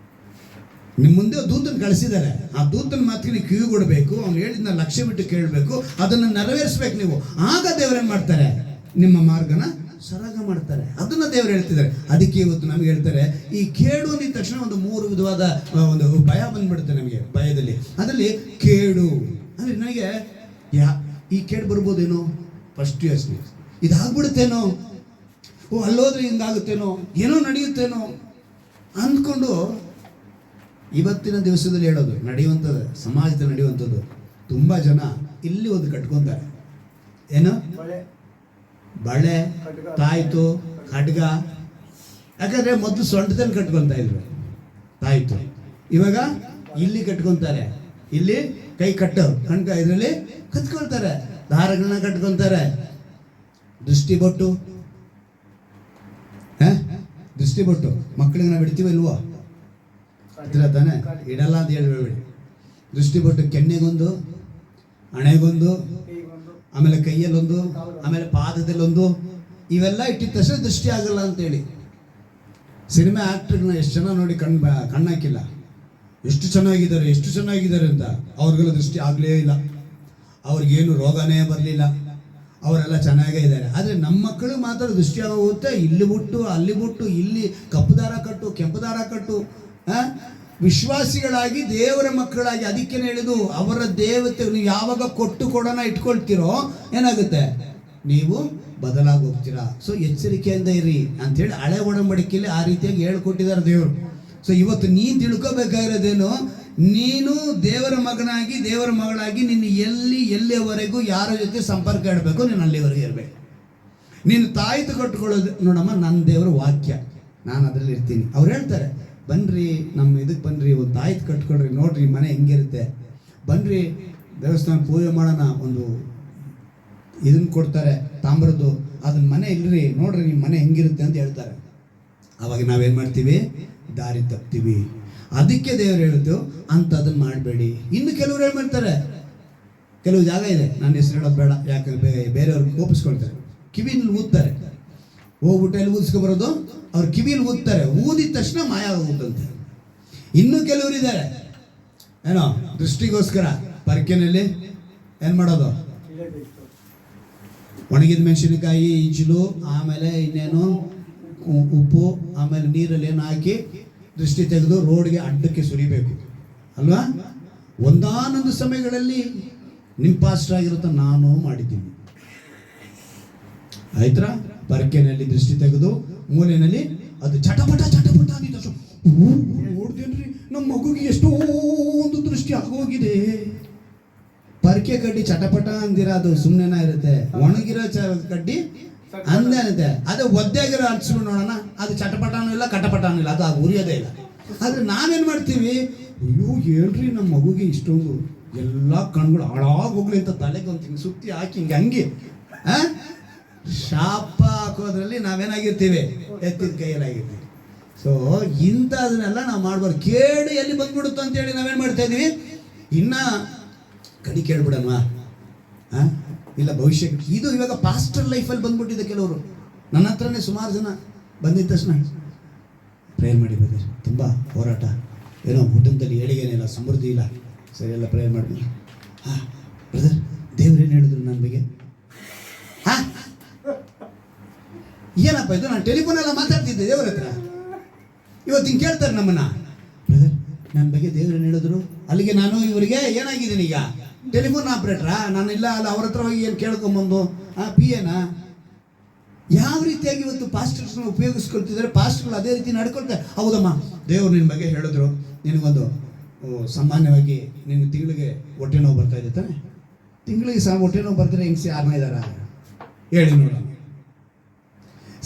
ನಿಮ್ಮ ಮುಂದೆ ದೂತನ ಕಳಿಸಿದ್ದಾರೆ, ಆ ದೂತನ ಮಾತಿಗೆ ನೀವು ಕಿವಿ ಕೊಡಬೇಕು, ಅವ್ನು ಹೇಳಿದ್ನ ಲಕ್ಷ್ಯ ಬಿಟ್ಟು ಕೇಳಬೇಕು, ಅದನ್ನು ನೆರವೇರಿಸ್ಬೇಕು ನೀವು. ಆಗ ದೇವರೇನು ಮಾಡ್ತಾರೆ, ನಿಮ್ಮ ಮಾರ್ಗನ ಸರಾಗ ಮಾಡ್ತಾರೆ. ಅದನ್ನ ದೇವರು ಹೇಳ್ತಿದ್ದಾರೆ. ಅದಕ್ಕೆ ಇವತ್ತು ನಮಗೆ ಹೇಳ್ತಾರೆ, ಈ ಕೇಡು ಅಂದ ತಕ್ಷಣ ಒಂದು 3 ವಿಧವಾದ ಒಂದು ಭಯ ಬಂದ್ಬಿಡುತ್ತೆ ನಮಗೆ. ಭಯದಲ್ಲಿ ಅದರಲ್ಲಿ ಕೇಡು ಅಂದ್ರೆ ನನಗೆ ಈ ಕೇಡು ಬರ್ಬೋದೇನೋ ಫಸ್ಟ್ ಯೋಚನೆ, ಇದಾಗ್ಬಿಡುತ್ತೇನೋ, ಓ ಅಲ್ಲೋದ್ರೆ ಹಿಂಗಾಗುತ್ತೇನೋ, ಏನೋ ನಡೆಯುತ್ತೇನೋ ಅಂದ್ಕೊಂಡು ಇವತ್ತಿನ ದಿವಸದಲ್ಲಿ ಹೇಳೋದು ನಡೆಯುವಂಥದ್ದು, ಸಮಾಜದಲ್ಲಿ ನಡೆಯುವಂಥದ್ದು. ತುಂಬ ಜನ ಇಲ್ಲಿ ಒಂದು ಕಟ್ಕೊತಾರೆ, ಏನು ಬಳೆ, ತಾಯ್ತು, ಖಡ್ಗ. ಯಾಕಂದ್ರೆ ಮೊದಲು ಸೊಂಟದಲ್ಲಿ ಕಟ್ಕೊತಾ ಇದ್ರು ತಾಯ್ತು, ಇವಾಗ ಇಲ್ಲಿ ಕಟ್ಕೊತಾರೆ, ಇಲ್ಲಿ ಕೈ ಕಟ್ಟು ಕಣ್ಕ ಇದರಲ್ಲಿ ಕತ್ಕೊಳ್ತಾರೆ, ದಾರಗಳನ್ನ ಕಟ್ಕೊತಾರೆ. ದೃಷ್ಟಿ ಬೊಟ್ಟು, ದೃಷ್ಟಿ ಬೊಟ್ಟು ಮಕ್ಕಳಿಗೆ ನಾವು ಇಡ್ತೀವ ಇಲ್ವೋ? ಇದ್ರ ತಾನೆ, ಇಡಲ್ಲ ಅಂತ ಹೇಳ್ಬೇಡಿ. ದೃಷ್ಟಿ ಬೊಟ್ಟು ಕೆನ್ನೆಗೊಂದು, ಹಣೆಗೊಂದು, ಆಮೇಲೆ ಕೈಯಲ್ಲೊಂದು, ಆಮೇಲೆ ಪಾದದಲ್ಲೊಂದು, ಇವೆಲ್ಲ ಇಟ್ಟಿದ ತಕ್ಷಣ ದೃಷ್ಟಿ ಆಗಲ್ಲ ಅಂತೇಳಿ ಸಿನಿಮಾ ಆಕ್ಟರ್ನ ಎಷ್ಟು ಜನ ನೋಡಿ ಕಣ್ಣಾಕಿಲ್ಲ, ಎಷ್ಟು ಚೆನ್ನಾಗಿದ್ದಾರೆ ಅಂತ. ಅವ್ರಿಗೆಲ್ಲ ದೃಷ್ಟಿ ಆಗಲೇ ಇಲ್ಲ, ಅವ್ರಿಗೇನು ರೋಗನೇ ಬರಲಿಲ್ಲ, ಅವರೆಲ್ಲ ಚೆನ್ನಾಗೇ ಇದ್ದಾರೆ. ಆದರೆ ನಮ್ಮ ಮಕ್ಕಳು ಮಾತ್ರ ದೃಷ್ಟಿ ಆಗೋಗುತ್ತೆ. ಇಲ್ಲಿ ಬಿಟ್ಟು ಅಲ್ಲಿ ಬಿಟ್ಟು, ಇಲ್ಲಿ ಕಪ್ಪು ದಾರ ಕಟ್ಟು, ಕೆಂಪು ದಾರ ಕಟ್ಟು. ವಿಶ್ವಾಸಿಗಳಾಗಿ ದೇವರ ಮಕ್ಕಳಾಗಿ, ಅದಕ್ಕೇನೆ ಹೇಳಿದು, ಅವರ ದೇವತೆ ನೀವು ಯಾವಾಗ ಕೊಟ್ಟು ಕೊಡೋಣ ಇಟ್ಕೊಳ್ತೀರೋ ಏನಾಗುತ್ತೆ, ನೀವು ಬದಲಾಗಿ ಹೋಗ್ತೀರಾ. ಸೊ ಎಚ್ಚರಿಕೆಯಿಂದ ಇರಿ ಅಂಥೇಳಿ ಹಳೆ ಒಡಂಬಡಿಕೆಯಲ್ಲಿ ಆ ರೀತಿಯಾಗಿ ಹೇಳ್ಕೊಟ್ಟಿದ್ದಾರೆ ದೇವರು. ಸೊ ಇವತ್ತು ನೀನು ತಿಳ್ಕೊಬೇಕಾಗಿರೋದೇನು, ನೀನು ದೇವರ ಮಗನಾಗಿ ದೇವರ ಮಗಳಾಗಿ ನೀನು ಎಲ್ಲಿಯವರೆಗೂ ಯಾರ ಜೊತೆ ಸಂಪರ್ಕ ಇಡಬೇಕು, ನೀನು ಅಲ್ಲಿವರೆಗೆ ಇರಬೇಕು. ನೀನು ತಾಯಿತು ಕಟ್ಕೊಳ್ಳೋದು ನೋಡಮ್ಮ, ನನ್ನ ದೇವರ ವಾಕ್ಯ, ನಾನು ಅದರಲ್ಲಿ ಇರ್ತೀನಿ. ಅವ್ರು ಹೇಳ್ತಾರೆ, ಬನ್ನಿರಿ ನಮ್ಮ ಇದಕ್ಕೆ ಬನ್ನಿರಿ, ಒಂದು ತಾಯಿತು ಕಟ್ಕೊಳ್ರಿ, ನೋಡ್ರಿ ಮನೆ ಹೆಂಗಿರುತ್ತೆ, ಬನ್ನಿರಿ ದೇವಸ್ಥಾನ ಪೂಜೆ ಮಾಡೋಣ, ಒಂದು ಇದನ್ನು ಕೊಡ್ತಾರೆ ತಾಮ್ರದ್ದು, ಅದನ್ನ ಮನೆ ಇಲ್ರಿ ನೋಡ್ರಿ ನಿಮ್ಮ ಮನೆ ಹೆಂಗಿರುತ್ತೆ ಅಂತ ಹೇಳ್ತಾರೆ. ಅವಾಗ ನಾವೇನು ಮಾಡ್ತೀವಿ, ದಾರಿ ತಪ್ತೀವಿ. ಅದಕ್ಕೆ ದೇವರು ಹೇಳಿದ್ದು ಅಂಥದನ್ನು ಮಾಡಬೇಡಿ. ಇನ್ನು ಕೆಲವರು ಏನು ಮಾಡ್ತಾರೆ, ಕೆಲವು ಜಾಗ ಇದೆ, ನನ್ನ ಹೆಸರು ಹೇಳೋದು ಬೇಡ, ಯಾಕಂದ್ರೆ ಬೇರೆಯವ್ರಿಗೆ ಕೋಪಿಸ್ಕೊಳ್ತಾರೆ, ಕಿವಿನಲ್ಲಿ ಊದ್ತಾರೆ. ಹೋಗ್ಬಿಟ್ಟು ಎಲ್ಲಿ ಊದಿಸ್ಕೊಬರೋದು, ಅವ್ರು ಕಿವಿಯಲ್ಲಿ ಊದ್ತಾರೆ, ಊದಿದ ತಕ್ಷಣ ಮಾಯ ಆಗೋಗುತ್ತಂತೆ. ಇನ್ನೂ ಕೆಲವರು ಇದ್ದಾರೆ, ಏನೋ ದೃಷ್ಟಿಗೋಸ್ಕರ ಪರ್ಕೆನಲ್ಲಿ ಏನು ಮಾಡೋದು, ಒಣಗಿದ ಮೆಣಸಿನಕಾಯಿ, ಈಜಲು, ಆಮೇಲೆ ಇನ್ನೇನು ಉಪ್ಪು, ಆಮೇಲೆ ನೀರಲ್ಲಿ ಏನು ಹಾಕಿ ದೃಷ್ಟಿ ತೆಗೆದು ರೋಡ್ಗೆ ಅಡ್ಡಕ್ಕೆ ಸುರಿಬೇಕು ಅಲ್ವಾ. ಒಂದಾನೊಂದು ಸಮಯಗಳಲ್ಲಿ ನಿಮ್ಮ ಪಾಸ್ಟರ್ ಆಗಿರುತ್ತ ನಾನು ಮಾಡಿದ್ದೀನಿ, ಆಯ್ತಾ. ಪರ್ಕೆನಲ್ಲಿ ದೃಷ್ಟಿ ತೆಗೆದು ಮೂಲೆಯಲ್ಲಿ ಅದು ಚಟಪಟ ಅಂದಿದ್ದು ನೋಡ್ದೇನ್ರಿ, ನಮ್ಮ ಮಗುಗೆ ಎಷ್ಟೋ ಒಂದು ದೃಷ್ಟಿ ಆಗೋಗಿದೆ. ಪರ್ಕೆ ಕಡ್ಡಿ ಚಟಪಟ ಅಂದಿರ ಅದು ಸುಮ್ಮನೆನ ಇರುತ್ತೆ, ಒಣಗಿರೋ ಕಡ್ಡಿ ಅಂದೇನತ್ತೆ. ಅದೇ ಒದ್ದೆಗಿರೋ ಹಚ್ಕೊಂಡು ನೋಡೋಣ, ಅದು ಚಟಪಟಾನು ಇಲ್ಲ ಕಟಪಟಾನು ಇಲ್ಲ, ಅದು ಉರಿಯೋದೇ ಇಲ್ಲ. ಆದ್ರೆ ನಾವೇನು ಮಾಡ್ತೀವಿ, ಅಯ್ಯೋ ಏನ್ರಿ ನಮ್ಮ ಮಗುಗೆ ಇಷ್ಟೊಂದು ಎಲ್ಲ ಕಣ್ಗಳು ಹಾಳಾಗಿ ಹೋಗ್ಲಿ ಅಂತ ತಲೆಗೆ ಒಂದು ಹಿಂಗೆ ಸುತ್ತಿ ಹಾಕಿ ಹಂಗೆ ಶಾಪ ಹಾಕೋದ್ರಲ್ಲಿ ನಾವೇನಾಗಿರ್ತೀವಿ, ಎತ್ತಿದ ಕೈಯಲ್ಲಾಗಿರ್ತೀವಿ. ಸೊ ಇಂಥದನ್ನೆಲ್ಲ ನಾವು ಮಾಡ್ಬಾರ್ದು. ಕೇಡು ಎಲ್ಲಿ ಬಂದ್ಬಿಡುತ್ತೋ ಅಂತೇಳಿ ನಾವೇನು ಮಾಡ್ತಾ ಇದೀವಿ, ಇನ್ನ ಕಡಿ ಕೇಳ್ಬಿಡಲ್ವಾ, ಇಲ್ಲ ಭವಿಷ್ಯಕ್ಕೆ. ಇದು ಇವಾಗ ಪಾಸ್ಟರ್ ಲೈಫಲ್ಲಿ ಬಂದ್ಬಿಟ್ಟಿದೆ. ಕೆಲವರು ನನ್ನ ಹತ್ರನೇ ಸುಮಾರು ಜನ ಬಂದಿದ್ದ ತಕ್ಷಣ ಪ್ರೇಯರ್ ಮಾಡಿ ಬ್ರದರ್, ತುಂಬ ಹೋರಾಟ, ಏನೋ ಕುಟುಂಬದಲ್ಲಿ ಏಳಿಗೆನಿಲ್ಲ, ಸಮೃದ್ಧಿ ಇಲ್ಲ, ಸರಿ ಎಲ್ಲ ಪ್ರೇಯರ್ ಮಾಡಿ. ಬ್ರದರ್ ದೇವ್ರೇನು ಹೇಳಿದ್ರು ನನ್ನ ಬಗ್ಗೆ? ಏನಪ್ಪ ಇದು, ನಾನು ಟೆಲಿಫೋನೆಲ್ಲ ಮಾತಾಡ್ತಿದ್ದೆ ದೇವ್ರ ಹತ್ರ, ಇವತ್ತು ಹಿಂಗೆ ಕೇಳ್ತಾರೆ ನಮ್ಮನ್ನ, ಬ್ರದರ್ ನನ್ನ ಬಗ್ಗೆ ದೇವ್ರೇನು ಹೇಳಿದ್ರು? ಅಲ್ಲಿಗೆ ನಾನು ಇವರಿಗೆ ಏನಾಗಿದ್ದೀನಿ ಈಗ, ಟೆಲಿಫೋನ್ ಆಪ್ರೇಟ್ರಾ ನಾನು? ಇಲ್ಲ ಅಲ್ಲ, ಅವ್ರ ಹತ್ರ ಹೋಗಿ ಏನು ಕೇಳ್ಕೊಂಬಂದು ಪಿ ಎನಾ? ಯಾವ ರೀತಿಯಾಗಿ ಇವತ್ತು ಪಾಸ್ಟರ್ಸ್ನ ಉಪಯೋಗಿಸ್ಕೊಳ್ತಿದ್ದಾರೆ, ಪಾಸ್ಟರ್ಗಳು ಅದೇ ರೀತಿ ನಡ್ಕೊಳ್ತಾರೆ. ಹೌದಮ್ಮ ದೇವ್ರು ನಿನ್ನ ಬಗ್ಗೆ ಹೇಳಿದ್ರು, ನಿನಗೊಂದು ಸಾಮಾನ್ಯವಾಗಿ ನಿನಗೆ ತಿಂಗಳಿಗೆ ಹೊಟ್ಟೆ ನೋವು ಬರ್ತಾ ಇದೆ ತಾನೆ, ತಿಂಗಳಿಗೆ ಹೊಟ್ಟೆ ನೋವು ಬರ್ತಾರೆ ಹೆಂಗಸಿ ಯಾರನ್ನ ಇದ್ದಾರ ಹೇಳಿ ನೋಡೋಣ.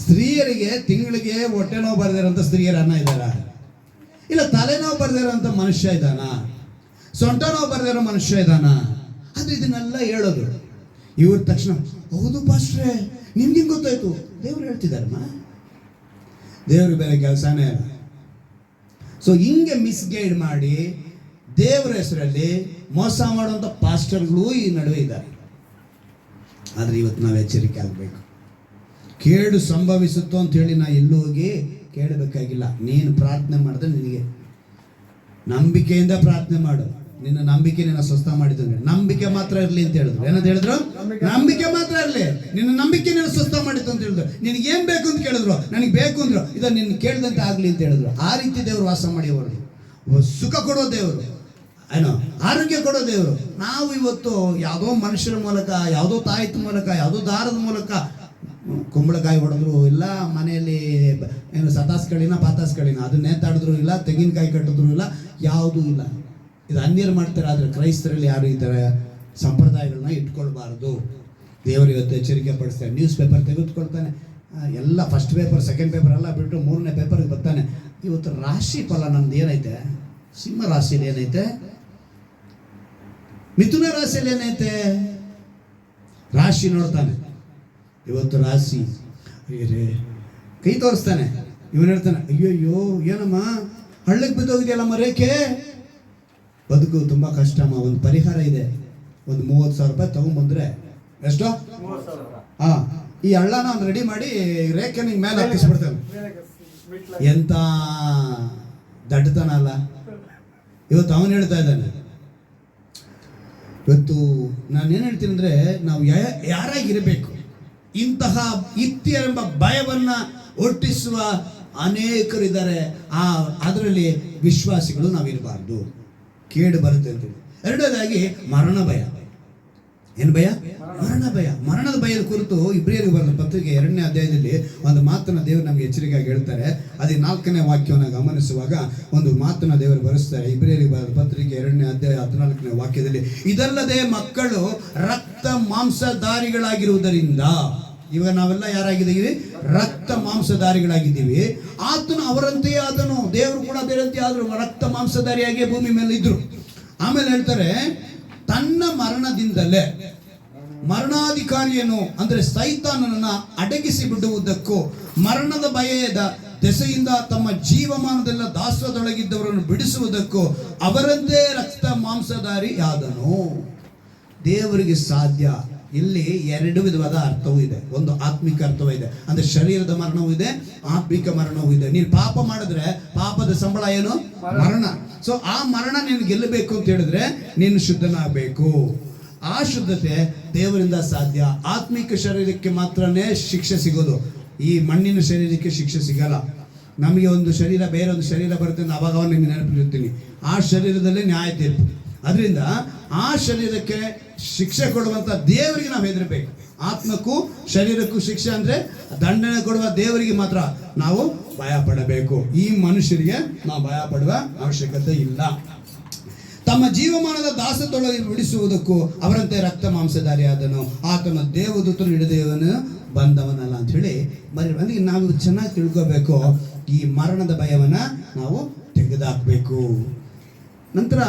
ಸ್ತ್ರೀಯರಿಗೆ ತಿಂಗಳಿಗೆ ಹೊಟ್ಟೆ ನೋವು ಬರ್ದಿರೋಂಥ ಸ್ತ್ರೀಯರು ಯಾರನ್ನ ಇದ್ದಾರ? ಇಲ್ಲ ತಲೆನೋವು ಬರ್ದಿರೋಂಥ ಮನುಷ್ಯ ಇದ್ದಾನ? ಸೊಂಟ ನೋವು ಬರ್ದಿರೋ ಮನುಷ್ಯ ಇದ್ದಾನ? ಅದು ಇದನ್ನೆಲ್ಲ ಹೇಳೋದು ಇವ್ರ ತಕ್ಷಣ ಹೌದು ಪಾಸ್ಟ್ರೇ ನಿಮ್ಗೆ ಗೊತ್ತಾಯ್ತು. ದೇವ್ರು ಹೇಳ್ತಿದಾರಮ್ಮ, ದೇವ್ರಿಗೆ ಬೇರೆ ಕೆಲಸನೇ ಇಲ್ಲ. ಸೊ ಹಿಂಗೆ ಮಿಸ್ಗೈಡ್ ಮಾಡಿ ದೇವರ ಹೆಸರಲ್ಲಿ ಮೋಸ ಮಾಡುವಂಥ ಪಾಸ್ಟರ್ಗಳು ಈ ನಡುವೆ ಇದ್ದಾರೆ. ಆದರೆ ಇವತ್ತು ನಾವು ಎಚ್ಚರಿಕೆ ಆಗಬೇಕು. ಕೇಡು ಸಂಭವಿಸುತ್ತೋ ಅಂತೇಳಿ ನಾ ಎಲ್ಲೂ ಹೋಗಿ ಕೇಳಬೇಕಾಗಿಲ್ಲ. ನೀನು ಪ್ರಾರ್ಥನೆ ಮಾಡಿದ್ರೆ ನಿನಗೆ ನಂಬಿಕೆಯಿಂದ ಪ್ರಾರ್ಥನೆ ಮಾಡು. ನಿನ್ನ ನಂಬಿಕೆ ನಿನ್ನ ಸ್ವಸ್ಥ ಮಾಡಿದ್ರೆ ನಂಬಿಕೆ ಮಾತ್ರ ಇರಲಿ ಅಂತ ಹೇಳಿದ್ರು. ಏನಂತ ಹೇಳಿದ್ರು? ನಂಬಿಕೆ ಮಾತ್ರ ಇರಲಿ. ನಿನ್ನ ನಂಬಿಕೆ ನಿನ್ನ ಸ್ವಸ್ಥ ಮಾಡಿತ್ತು ಅಂತ ಹೇಳಿದ್ರು. ನಿನಗೆ ಏನು ಬೇಕು ಅಂತ ಕೇಳಿದ್ರು, ನನಗೆ ಬೇಕು ಅಂದ್ರು, ಇದನ್ನು ನಿನ್ನ ಕೇಳಿದಂತೆ ಆಗಲಿ ಅಂತ ಹೇಳಿದ್ರು. ಆ ರೀತಿ ದೇವರು ವಾಸ ಮಾಡಿ ಅವರು ಸುಖ ಕೊಡೋ ದೇವರು, ಏನೋ ಆರೋಗ್ಯ ಕೊಡೋ ದೇವರು. ನಾವು ಇವತ್ತು ಯಾವುದೋ ಮನುಷ್ಯರ ಮೂಲಕ, ಯಾವುದೋ ತಾಯಿತ ಮೂಲಕ, ಯಾವುದೋ ದಾರದ ಮೂಲಕ ಕುಂಬಳಕಾಯಿ ಹೊಡೆದ್ರು ಇಲ್ಲ, ಮನೆಯಲ್ಲಿ ಏನು ಸತಾಸ್ಗಳಿನ ಪಾತಾಸ್ಗಳಿನ ಅದು ನೇತಾಡಿದ್ರು ಇಲ್ಲ, ತೆಂಗಿನಕಾಯಿ ಕಟ್ಟಿದ್ರು ಇಲ್ಲ, ಯಾವುದೂ ಇಲ್ಲ. ಇದು ಅನ್ಯರು ಮಾಡ್ತಾರೆ. ಆದರೆ ಕ್ರೈಸ್ತರಲ್ಲಿ ಯಾರು ಈ ಥರ ಸಂಪ್ರದಾಯಗಳನ್ನ ಇಟ್ಕೊಳ್ಬಾರ್ದು. ದೇವರು ಇವತ್ತು ಎಚ್ಚರಿಕೆ ಪಡಿಸ್ತಾರೆ. ನ್ಯೂಸ್ ಪೇಪರ್ ತೆಗೆದುಕೊಳ್ತಾನೆ, ಎಲ್ಲ ಫಸ್ಟ್ ಪೇಪರ್ ಸೆಕೆಂಡ್ ಪೇಪರ್ ಎಲ್ಲ ಬಿಟ್ಟು 3ನೇ ಪೇಪರ್ಗೆ ಬರ್ತಾನೆ. ಇವತ್ತು ರಾಶಿ ಫಲ ನಮ್ದು ಏನೈತೆ? ಸಿಂಹ ರಾಶಿಯಲ್ಲಿ ಏನೈತೆ? ಮಿಥುನ ರಾಶಿಯಲ್ಲಿ ಏನೈತೆ? ರಾಶಿ ನೋಡ್ತಾನೆ. ಇವತ್ತು ರಾಶಿ ಕೈ ತೋರಿಸ್ತಾನೆ. ಇವನು ಹೇಳ್ತಾನೆ, ಅಯ್ಯಯ್ಯೋ ಏನಮ್ಮ ಹಳ್ಳಕ್ಕೆ ಬಿದ್ದೋಗಿದೆಯಲ್ಲಮ್ಮ ರೇಖೆ, ಬದುಕು ತುಂಬ ಕಷ್ಟಮ್ಮ, ಒಂದು ಪರಿಹಾರ ಇದೆ, ಒಂದು 30,000 ರೂಪಾಯಿ ತಗೊಂಡ್ಬಂದ್ರೆ ಎಷ್ಟು? ಈ ಹಳ್ಳನ ಒಂದು ರೆಡಿ ಮಾಡಿ ರೇಖೆ ನಿಂಗೆ ಮೇಲೆ ಹಾಕಿಸ್ಬಿಡ್ತಾನೆ. ಎಂತ ದಡ್ಡತನ ಅಲ್ಲ. ಇವತ್ತು ಅವನು ಹೇಳ್ತಾ ಇದ್ದಾನೆ. ಇವತ್ತು ನಾನೇನು ಹೇಳ್ತೀನಿ ಅಂದರೆ, ನಾವು ಯಾರಾಗಿರಬೇಕು? ಇಂತಹ ಇತ್ಯ ಎಂಬ ಭಯವನ್ನ ಹುಟ್ಟಿಸುವ ಅನೇಕರಿದ್ದಾರೆ. ಅದರಲ್ಲಿ ವಿಶ್ವಾಸಿಗಳು ನಾವಿರಬಾರ್ದು. ಕೇಡು ಬರುತ್ತೆ ಅಂತೇಳಿ. ಎರಡನೇದಾಗಿ ಮರಣ ಭಯ. ಏನು ಭಯ? ಮರಣ ಭಯ. ಮರಣದ ಭಯದ ಕುರಿತು ಇಬ್ರಿಯರಿಗೆ ಬರೆದ ಪತ್ರಿಕೆ 2ನೇ ಅಧ್ಯಾಯದಲ್ಲಿ ಒಂದು ಮಾತನ್ನ ದೇವರು ನಮಗೆ ಎಚ್ಚರಿಕೆಯಾಗಿ ಹೇಳ್ತಾರೆ. ಅದೇ 4ನೇ ವಾಕ್ಯವನ್ನು ಗಮನಿಸುವಾಗ ಒಂದು ಮಾತನ್ನ ದೇವರು ಬರೆಸ್ತಾರೆ. ಇಬ್ರಿಯರಿಗೆ ಬರೆದ ಪತ್ರಿಕೆ 2ನೇ ಅಧ್ಯಾಯ 14ನೇ ವಾಕ್ಯದಲ್ಲಿ, ಇದಲ್ಲದೆ ಮಕ್ಕಳು ರಕ್ತ ಮಾಂಸಧಾರಿಗಳಾಗಿರುವುದರಿಂದ, ಇವಾಗ ನಾವೆಲ್ಲ ಯಾರಾಗಿದ್ದೀವಿ? ರಕ್ತ ಮಾಂಸಧಾರಿಗಳಾಗಿದ್ದೀವಿ. ಆತನು ಅವರಂತೆಯೇ ಆದನು. ದೇವರು ಕೂಡ ಅದೇರಂತೆ ಆದರು, ರಕ್ತ ಮಾಂಸಧಾರಿಯಾಗಿ ಭೂಮಿ ಮೇಲೆ ಇದ್ರು. ಆಮೇಲೆ ಹೇಳ್ತಾರೆ, ತನ್ನ ಮರಣದಿಂದಲೇ ಮರಣಾಧಿಕಾರಿಯನ್ನು ಅಂದ್ರೆ ಸೈತಾನನನ್ನ ಅಡಗಿಸಿ ಬಿಡುವುದಕ್ಕೂ ಮರಣದ ಭಯದ ದೆಸೆಯಿಂದ ತಮ್ಮ ಜೀವಮಾನದೆಲ್ಲ ದಾಸದೊಳಗಿದ್ದವರನ್ನು ಬಿಡಿಸುವುದಕ್ಕೂ ಅವರಂತೆ ರಕ್ತ ಮಾಂಸಧಾರಿ ಆದನು. ದೇವರಿಗೆ ಸಾಧ್ಯ. ಇಲ್ಲಿ 2 ವಿಧವಾದ ಅರ್ಥವೂ ಇದೆ. ಒಂದು ಆತ್ಮಿಕ ಅರ್ಥವೂ ಇದೆ, ಅಂದ್ರೆ ಶರೀರದ ಮರಣವೂ ಇದೆ, ಆತ್ಮಿಕ ಮರಣವೂ ಇದೆ. ನೀನು ಪಾಪ ಮಾಡಿದ್ರೆ ಪಾಪದ ಸಂಬಳ ಏನು? ಮರಣ. ಸೊ ಆ ಮರಣ ನೀನು ಗೆಲ್ಲಬೇಕು ಅಂತ ಹೇಳಿದ್ರೆ ನೀನು ಶುದ್ಧನಾಗಬೇಕು. ಆ ಶುದ್ಧತೆ ದೇವರಿಂದ ಸಾಧ್ಯ. ಆತ್ಮಿಕ ಶರೀರಕ್ಕೆ ಮಾತ್ರನೇ ಶಿಕ್ಷೆ ಸಿಗೋದು. ಈ ಮಣ್ಣಿನ ಶರೀರಕ್ಕೆ ಶಿಕ್ಷೆ ಸಿಗಲ್ಲ. ನಮಗೆ ಒಂದು ಶರೀರ, ಬೇರೆ ಒಂದು ಶರೀರ ಬರುತ್ತೆ, ಅವಾಗ ನಿಮಗೆ ನೆನಪಿರ್ತೀನಿ. ಆ ಶರೀರದಲ್ಲೇ ನ್ಯಾಯ ತೀರ್ಪು. ಅದರಿಂದ ಆ ಶರೀರಕ್ಕೆ ಶಿಕ್ಷೆ ಕೊಡುವಂತ ದೇವರಿಗೆ ನಾವು ಹೆದರಬೇಕು. ಆತ್ಮಕ್ಕೂ ಶರೀರಕ್ಕೂ ಶಿಕ್ಷೆ ಅಂದ್ರೆ ದಂಡನೆ ಕೊಡುವ ದೇವರಿಗೆ ಮಾತ್ರ ನಾವು ಭಯ ಪಡಬೇಕು. ಈ ಮನುಷ್ಯರಿಗೆ ನಾವು ಭಯ ಪಡುವ ಅವಶ್ಯಕತೆ ಇಲ್ಲ. ತಮ್ಮ ಜೀವಮಾನದ ದಾಸದೊಳಗೆ ಬಿಡಿಸುವುದಕ್ಕೂ ಅವರಂತೆ ರಕ್ತ ಮಾಂಸಧಾರಿ ಆದನು. ಆತನ ದೇವದೂತನು ಹಿಡಿದೇವನು ಬಂದವನಲ್ಲ ಅಂತ ಹೇಳಿ ಅಂದ್ರೆ ನಾವು ಚೆನ್ನಾಗಿ ತಿಳ್ಕೋಬೇಕು. ಈ ಮರಣದ ಭಯವನ್ನ ನಾವು ತೆಗೆದುಹಾಕಬೇಕು. ನಂತರ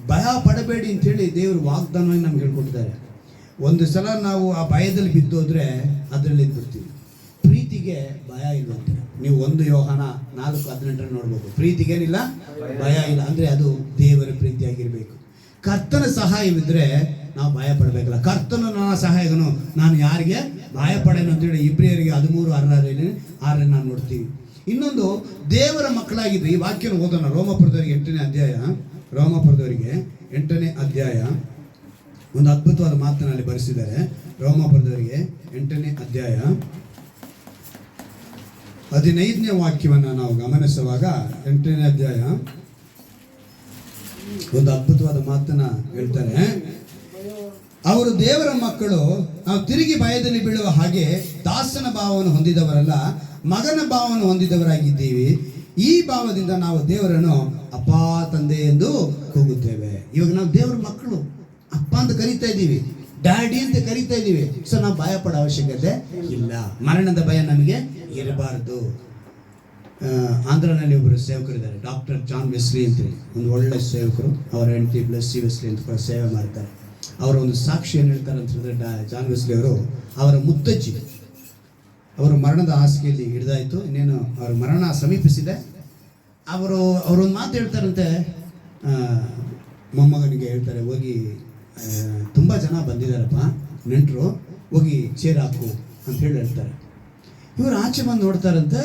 ಭಯ ಪಡಬೇಡಿ ಅಂತೇಳಿ ದೇವರು ವಾಗ್ದಾನವಾಗಿ ನಮ್ಗೆ ಹೇಳ್ಕೊಟ್ಟಿದ್ದಾರೆ. ಒಂದು ಸಲ ನಾವು ಆ ಭಯದಲ್ಲಿ ಬಿದ್ದೋದ್ರೆ ಅದರಲ್ಲಿ ಬಿಡ್ತೀವಿ. ಪ್ರೀತಿಗೆ ಭಯ ಇಲ್ವಂತೆ. ನೀವು 1 ಯೋಹಾನ 4:18 ನೋಡ್ಬೇಕು. ಪ್ರೀತಿಗೇನಿಲ್ಲ, ಭಯ ಇಲ್ಲ. ಅಂದ್ರೆ ಅದು ದೇವರ ಪ್ರೀತಿಯಾಗಿರ್ಬೇಕು. ಕರ್ತನ ಸಹಾಯವಿದ್ರೆ ನಾವು ಭಯ ಪಡಬೇಕಲ್ಲ. ಕರ್ತನು ನನ್ನ ಸಹಾಯಕನು, ನಾನು ಯಾರಿಗೆ ಭಯ ಪಡೆನು ಅಂತೇಳಿ ಇಬ್ರಿಯರಿಗೆ 13:6 ನಾನು ನೋಡ್ತೀವಿ. ಇನ್ನೊಂದು, ದೇವರ ಮಕ್ಕಳಾಗಿದ್ದು ಈ ವಾಕ್ಯನ ಓದೋಣ. ರೋಮಾಪುರದವರಿಗೆ 8ನೇ ಅಧ್ಯಾಯ, ರೋಮಾಪುರದವರಿಗೆ 8ನೇ ಅಧ್ಯಾಯ ಒಂದು ಅದ್ಭುತವಾದ ಮಾತನಲ್ಲಿ ಬರೆಸಿದ್ದಾರೆ. ರೋಮಾಪುರದವರಿಗೆ 8ನೇ ಅಧ್ಯಾಯ 15ನೇ ವಾಕ್ಯವನ್ನು ನಾವು ಗಮನಿಸುವಾಗ 8ನೇ ಅಧ್ಯಾಯ ಒಂದು ಅದ್ಭುತವಾದ ಮಾತನ್ನ ಹೇಳ್ತಾರೆ. ಅವರು ದೇವರ ಮಕ್ಕಳು, ನಾವು ತಿರುಗಿ ಭಯದಲ್ಲಿ ಬೀಳುವ ಹಾಗೆ ದಾಸನ ಭಾವವನ್ನು ಹೊಂದಿದವರಲ್ಲ, ಮಗನ ಭಾವವನ್ನು ಹೊಂದಿದವರಾಗಿದ್ದೀವಿ. ಈ ಭಾವದಿಂದ ನಾವು ದೇವರನ್ನು ಅಪ್ಪಾ ತಂದೆ ಎಂದು ಕೂಗುತ್ತೇವೆ. ಇವಾಗ ನಾವು ದೇವರ ಮಕ್ಕಳು. ಅಪ್ಪ ಅಂತ ಕರಿತಾ ಇದ್ದೀವಿ, ಡ್ಯಾಡಿ ಅಂತ ಕರಿತಾ ಇದ್ದೀವಿ. ಸೊ ನಾವು ಭಯ ಪಡೋ ಅವಶ್ಯಕತೆ ಇಲ್ಲ. ಮರಣದ ಭಯ ನಮಗೆ ಇರಬಾರ್ದು. ಆಂಧ್ರನಲ್ಲಿ ಒಬ್ಬರು ಸೇವಕರಿದ್ದಾರೆ, ಡಾಕ್ಟರ್ ಜಾನ್ ವೆಸ್ಲಿ ಅಂತೇಳಿ, ಒಂದು ಒಳ್ಳೆ ಸೇವಕರು. ಅವರ ಹೆಂಡತಿ ಬ್ಲೆಸ್ಸಿ ವೆಸ್ಲಿ ಅಂತ ಕೂಡ ಸೇವೆ ಮಾಡ್ತಾರೆ. ಅವರ ಒಂದು ಸಾಕ್ಷಿ ಏನು ಹೇಳ್ತಾರೆ ಅಂತ ಹೇಳಿದ್ರೆ, ಜಾನ್ ವೆಸ್ಲಿ ಅವರು ಅವರ ಮುತ್ತಜ್ಜಿ ಅವರು ಮರಣದ ಹಾಸಿಗೆಯಲ್ಲಿ ಹಿಡಿದಾಯಿತು, ಇನ್ನೇನು ಅವ್ರ ಮರಣ ಸಮೀಪಿಸಿದೆ. ಅವರೊಂದು ಮಾತು ಹೇಳ್ತಾರಂತೆ, ಮೊಮ್ಮಗನಿಗೆ ಹೇಳ್ತಾರೆ, ಹೋಗಿ ತುಂಬ ಜನ ಬಂದಿದ್ದಾರಪ್ಪ ನೆಂಟರು, ಹೋಗಿ ಚೇರ್ ಹಾಕು ಅಂತ ಹೇಳ್ತಾರೆ. ಇವರು ಆಚೆ ಬಂದು ನೋಡ್ತಾರಂತೆ,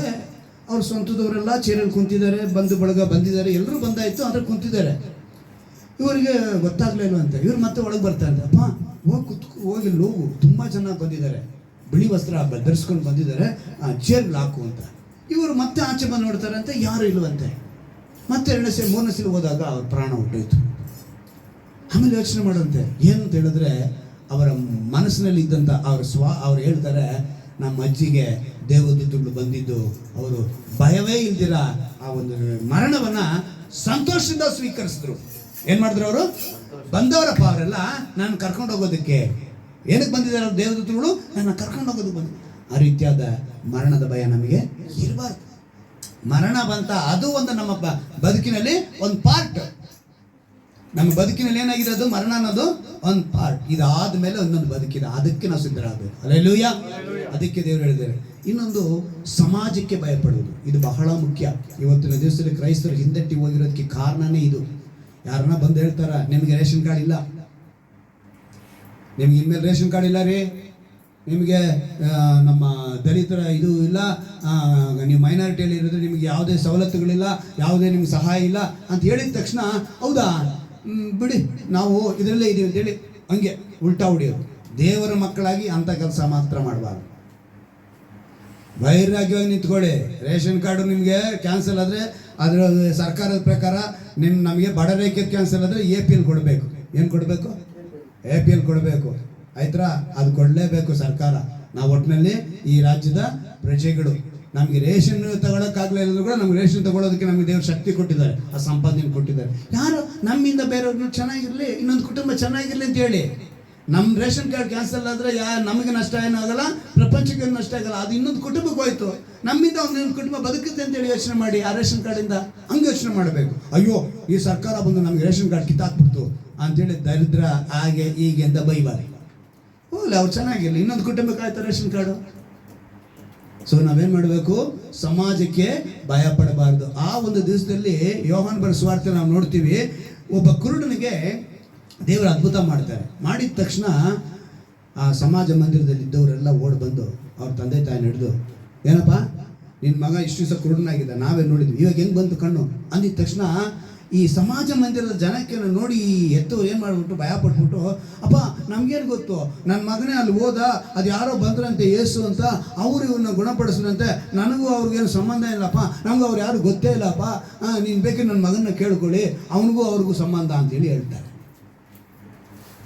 ಅವ್ರ ಸ್ವಂತದವರೆಲ್ಲ ಚೇರಲ್ಲಿ ಕುಂತಿದ್ದಾರೆ, ಬಂಧು ಬಳಗ ಬಂದಿದ್ದಾರೆ, ಎಲ್ಲರೂ ಬಂದಾಯಿತು, ಆದರೆ ಕುಂತಿದ್ದಾರೆ. ಇವರಿಗೆ ಗೊತ್ತಾಗ್ಲಿಲ್ವಂತೆ. ಇವ್ರು ಮತ್ತೆ ಒಳಗೆ ಬರ್ತಾರಂತೆ, ಅಪ್ಪ ಹೋಗಿ ಹೋಗು, ತುಂಬ ಜನ ಬಂದಿದ್ದಾರೆ, ಬಿಳಿ ವಸ್ತ್ರ ಧರಿಸ್ಕೊಂಡು ಬಂದಿದ್ದಾರೆ, ಚೇರ್ಗಳು ಹಾಕು ಅಂತ. ಇವರು ಮತ್ತೆ ಆಚೆ ಬಂದು ನೋಡ್ತಾರಂತೆ, ಯಾರು ಇಲ್ವಂತೆ. ಮತ್ತೆ 2ನೇ ಸಲ 3ನೇ ಸಲ ಹೋದಾಗ ಅವ್ರ ಪ್ರಾಣ ಹೊಟ್ಟೋಯ್ತು. ಆಮೇಲೆ ಯೋಚನೆ ಮಾಡುವಂತೆ, ಏನು ಅಂತ ಹೇಳಿದ್ರೆ, ಅವರ ಮನಸ್ಸಿನಲ್ಲಿ ಇದ್ದಂಥ ಅವ್ರು ಹೇಳ್ತಾರೆ, ನಮ್ಮ ಅಜ್ಜಿಗೆ ದೇವದೂತಗಳು ಬಂದಿದ್ದು, ಅವರು ಭಯವೇ ಇಲ್ದಿರ ಆ ಒಂದು ಮರಣವನ್ನ ಸಂತೋಷದಿಂದ ಸ್ವೀಕರಿಸಿದ್ರು. ಏನು ಮಾಡಿದ್ರು ಅವರು? ಬಂದವರಪ್ಪ ಅವರೆಲ್ಲ ನಾನು ಕರ್ಕೊಂಡು ಹೋಗೋದಕ್ಕೆ. ಏನಕ್ಕೆ ಬಂದಿದ್ದಾರೆ ಅವ್ರು? ದೇವದೂತಗಳು ನನ್ನ ಕರ್ಕೊಂಡು ಹೋಗೋದಕ್ಕೆ ಬಂದು. ಆ ರೀತಿಯಾದ ಮರಣದ ಭಯ ನಮಗೆ ಇರಬಾರ್ದು. ಮರಣ ಬಂತ, ಅದು ಒಂದು ನಮ್ಮ ಬದುಕಿನಲ್ಲಿ ಒಂದು ಪಾರ್ಟ್. ನಮ್ಮ ಬದುಕಿನಲ್ಲಿ ಏನಾಗಿದೆ, ಅದು ಮರಣ ಅನ್ನೋದು ಒಂದು ಪಾರ್ಟ್. ಇದಾದ ಮೇಲೆ ಒಂದೊಂದು ಬದುಕಿದೆ, ಅದಕ್ಕೆ ನಾವು ಸಿದ್ಧರಾಗಬೇಕು. ಹಲ್ಲೆಲೂಯಾ. ಅದಕ್ಕೆ ದೇವರು ಹೇಳಿದ್ದಾರೆ. ಇನ್ನೊಂದು, ಸಮಾಜಕ್ಕೆ ಭಯಪಡುವುದು, ಇದು ಬಹಳ ಮುಖ್ಯ. ಇವತ್ತಿನ ದಿವಸದಲ್ಲಿ ಕ್ರೈಸ್ತರು ಹಿಂದಟ್ಟಿ ಹೋಗಿರೋದಕ್ಕೆ ಕಾರಣನೇ ಇದು. ಯಾರನ್ನ ಬಂದು ಹೇಳ್ತಾರ, ನಿಮಗೆ ರೇಷನ್ ಕಾರ್ಡ್ ಇಲ್ಲ, ನಿಮ್ಗೆ ಇನ್ಮೇಲೆ ರೇಷನ್ ಕಾರ್ಡ್ ಇಲ್ಲ ರೀ, ನಿಮಗೆ ನಮ್ಮ ದಲಿತರ ಇದು ಇಲ್ಲ, ನೀವು ಮೈನಾರಿಟಿಯಲ್ಲಿ ಇರೋದ್ರೆ ನಿಮಗೆ ಯಾವುದೇ ಸವಲತ್ತುಗಳಿಲ್ಲ, ಯಾವುದೇ ನಿಮ್ಗೆ ಸಹಾಯ ಇಲ್ಲ ಅಂತ ಹೇಳಿದ ತಕ್ಷಣ, ಹೌದಾ ಬಿಡಿ ನಾವು ಇದರಲ್ಲೇ ಇದೀವಿ ಅಂತೇಳಿ ಹಂಗೆ ಉಲ್ಟಾ ಹೊಡಿಯೋದು. ದೇವರ ಮಕ್ಕಳಾಗಿ ಅಂಥ ಕೆಲಸ ಮಾತ್ರ ಮಾಡಬಾರ್ದು. ಬಹಿರಂಗವಾಗಿ ನಿಂತ್ಕೊಳ್ಳಿ. ರೇಷನ್ ಕಾರ್ಡು ನಿಮಗೆ ಕ್ಯಾನ್ಸಲ್ ಆದರೆ ಅದರ ಸರ್ಕಾರದ ಪ್ರಕಾರ ನಮಗೆ ಬಡ ರೇಖೆ ಕ್ಯಾನ್ಸಲ್ ಆದರೆ APL ಕೊಡಬೇಕು. ಏನು ಕೊಡಬೇಕು? APL ಕೊಡಬೇಕು. ಆಯ್ತಾ? ಅದು ಕೊಡಲೇಬೇಕು ಸರ್ಕಾರ. ನಾವು ಒಟ್ಟಿನಲ್ಲಿ ಈ ರಾಜ್ಯದ ಪ್ರಜೆಗಳು. ನಮಗೆ ರೇಷನ್ ತಗೊಳಕ್ಕಾಗಲಿಲ್ಲ ಕೂಡ ನಮ್ಗೆ ರೇಷನ್ ತಗೊಳ್ಳೋದಕ್ಕೆ ನಮಗೆ ದೇವರು ಶಕ್ತಿ ಕೊಟ್ಟಿದ್ದಾರೆ, ಆ ಸಂಪಾದನೆ ಕೊಟ್ಟಿದ್ದಾರೆ. ಯಾರು ನಮ್ಮಿಂದ ಬೇರೆಯವ್ರನ್ನ ಚೆನ್ನಾಗಿರಲಿ, ಇನ್ನೊಂದು ಕುಟುಂಬ ಚೆನ್ನಾಗಿರಲಿ ಅಂತ ಹೇಳಿ. ನಮ್ಮ ರೇಷನ್ ಕಾರ್ಡ್ ಕ್ಯಾನ್ಸಲ್ ಆದರೆ ನಮಗೆ ನಷ್ಟ ಏನಾಗಲ್ಲ, ಪ್ರಪಂಚಕ್ಕೆ ನಷ್ಟ ಆಗಲ್ಲ, ಅದು ಇನ್ನೊಂದು ಕುಟುಂಬಕ್ಕೆ ಹೋಯ್ತು. ನಮ್ಮಿಂದ ಒಂದೊಂದು ಕುಟುಂಬ ಬದುಕುತ್ತೆ ಅಂತೇಳಿ ಯೋಚನೆ ಮಾಡಿ ಆ ರೇಷನ್ ಕಾರ್ಡಿಂದ ಹಂಗೆ ಯೋಚನೆ ಮಾಡಬೇಕು. ಅಯ್ಯೋ ಈ ಸರ್ಕಾರ ಬಂದು ನಮಗೆ ರೇಷನ್ ಕಾರ್ಡ್ ಕಿತ್ತಾಕ್ಬಿಡ್ತು ಅಂತೇಳಿ ದರಿದ್ರ ಹಾಗೆ ಹೀಗೆ ಅಂತ ಬೈಬಾರಿ. ಹೋಗಲಿ, ಅವ್ರು ಚೆನ್ನಾಗಿರಲಿ, ಇನ್ನೊಂದು ಕುಟುಂಬಕ್ಕೆ ಆಯ್ತು ರೇಷನ್ ಕಾರ್ಡು. ಸೊ ನಾವೇನು ಮಾಡಬೇಕು? ಸಮಾಜಕ್ಕೆ ಭಯ ಪಡಬಾರ್ದು. ಆ ಒಂದು ದಿವಸದಲ್ಲಿ ಯೋಹಾನ ಬರೆದ ಸುವಾರ್ತೆ ನಾವು ನೋಡ್ತೀವಿ, ಒಬ್ಬ ಕುರುಡನಿಗೆ ದೇವರು ಅದ್ಭುತ ಮಾಡ್ತಾರೆ. ಮಾಡಿದ ತಕ್ಷಣ ಆ ಸಮಾಜ ಮಂದಿರದಲ್ಲಿ ಇದ್ದವರೆಲ್ಲ ಓಡಿ ಬಂದು ಅವ್ರ ತಂದೆ ತಾಯಿ ನಡೆದು, ಏನಪ್ಪ ನಿನ್ನ ಮಗ ಇಷ್ಟು ದಿವಸ ಕುರುಡನಾಗಿದ್ದ, ನಾವೇ ನೋಡಿದ್ವಿ, ಇವಾಗ ಹೆಂಗೆ ಬಂತು ಕಣ್ಣು ಅಂದಿದ ತಕ್ಷಣ ಈ ಸಮಾಜ ಮಂದಿರದ ಜನಕ್ಕೆ ನೋಡಿ ಎತ್ತು ಏನು ಮಾಡಿಬಿಟ್ಟು ಭಯ ಪಟ್ಬಿಟ್ಟು, ಅಪ್ಪ ನಮಗೇನು ಗೊತ್ತು, ನನ್ನ ಮಗನೇ ಅಲ್ಲಿ ಹೋದ, ಅದು ಯಾರೋ ಬಂದ್ರಂತೆ ಯೇಸು ಅಂತ, ಅವರು ಇವನ್ನ ಗುಣಪಡಿಸಿದಂತೆ, ನನಗೂ ಅವ್ರಿಗೇನು ಸಂಬಂಧ ಇಲ್ಲಪ್ಪ, ನಮಗೂ ಅವ್ರು ಯಾರು ಗೊತ್ತೇ ಇಲ್ಲಪ್ಪ, ನೀನು ಬೇಕಿ ನನ್ನ ಮಗನ ಕೇಳ್ಕೊಳ್ಳಿ, ಅವನಿಗೂ ಅವ್ರಿಗೂ ಸಂಬಂಧ ಅಂತೇಳಿ ಹೇಳ್ತಾರೆ.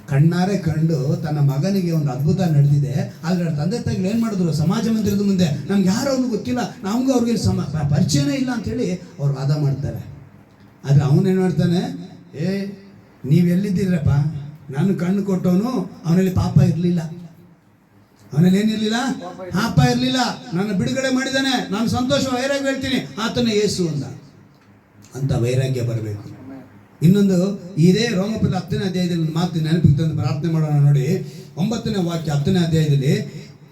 ಕಣ್ಣಾರೆ ಕಂಡು ತನ್ನ ಮಗನಿಗೆ ಒಂದು ಅದ್ಭುತ ನಡೆದಿದೆ, ಆದರೆ ತಂದೆ ತಾಯಿಗಳು ಏನು ಮಾಡಿದ್ರು? ಸಮಾಜ ಮಂದಿರದ ಮುಂದೆ ನಮ್ಗೆ ಯಾರು ಅವ್ರಿಗೂ ಗೊತ್ತಿಲ್ಲ, ನಮಗೂ ಅವ್ರಿಗೆ ಪರಿಚಯನೇ ಇಲ್ಲ ಅಂತೇಳಿ ಅವ್ರು ವಾದ ಮಾಡ್ತಾರೆ. ಆದರೆ ಅವನೇನು ಮಾಡ್ತಾನೆ, ನೀವೆಲ್ಲಿದ್ದೀರಪ್ಪ, ನಾನು ಕಣ್ಣು ಕೊಟ್ಟವನು, ಅವನಲ್ಲಿ ಪಾಪ ಇರಲಿಲ್ಲ, ಅವನಲ್ಲಿ ಏನಿರಲಿಲ್ಲ, ಪಾಪ ಇರಲಿಲ್ಲ, ನನ್ನ ಬಿಡುಗಡೆ ಮಾಡಿದ್ದಾನೆ, ನಾನು ಸಂತೋಷ ವೈರಾಗ್ಯ ಹೇಳ್ತೀನಿ, ಆತನ ಯೇಸು ಅಂತ ವೈರಾಗ್ಯ ಬರಬೇಕು. ಇನ್ನೊಂದು, ಇದೇ ರೋಮಪುರ 10ನೇ ಅಧ್ಯಾಯದಲ್ಲಿ ಮಾತು ನೆನಪಿಗೆ ತಂದು ಪ್ರಾರ್ಥನೆ ಮಾಡೋಣ ನೋಡಿ. 9ನೇ ವಾಕ್ಯ 10ನೇ ಅಧ್ಯಾಯದಲ್ಲಿ,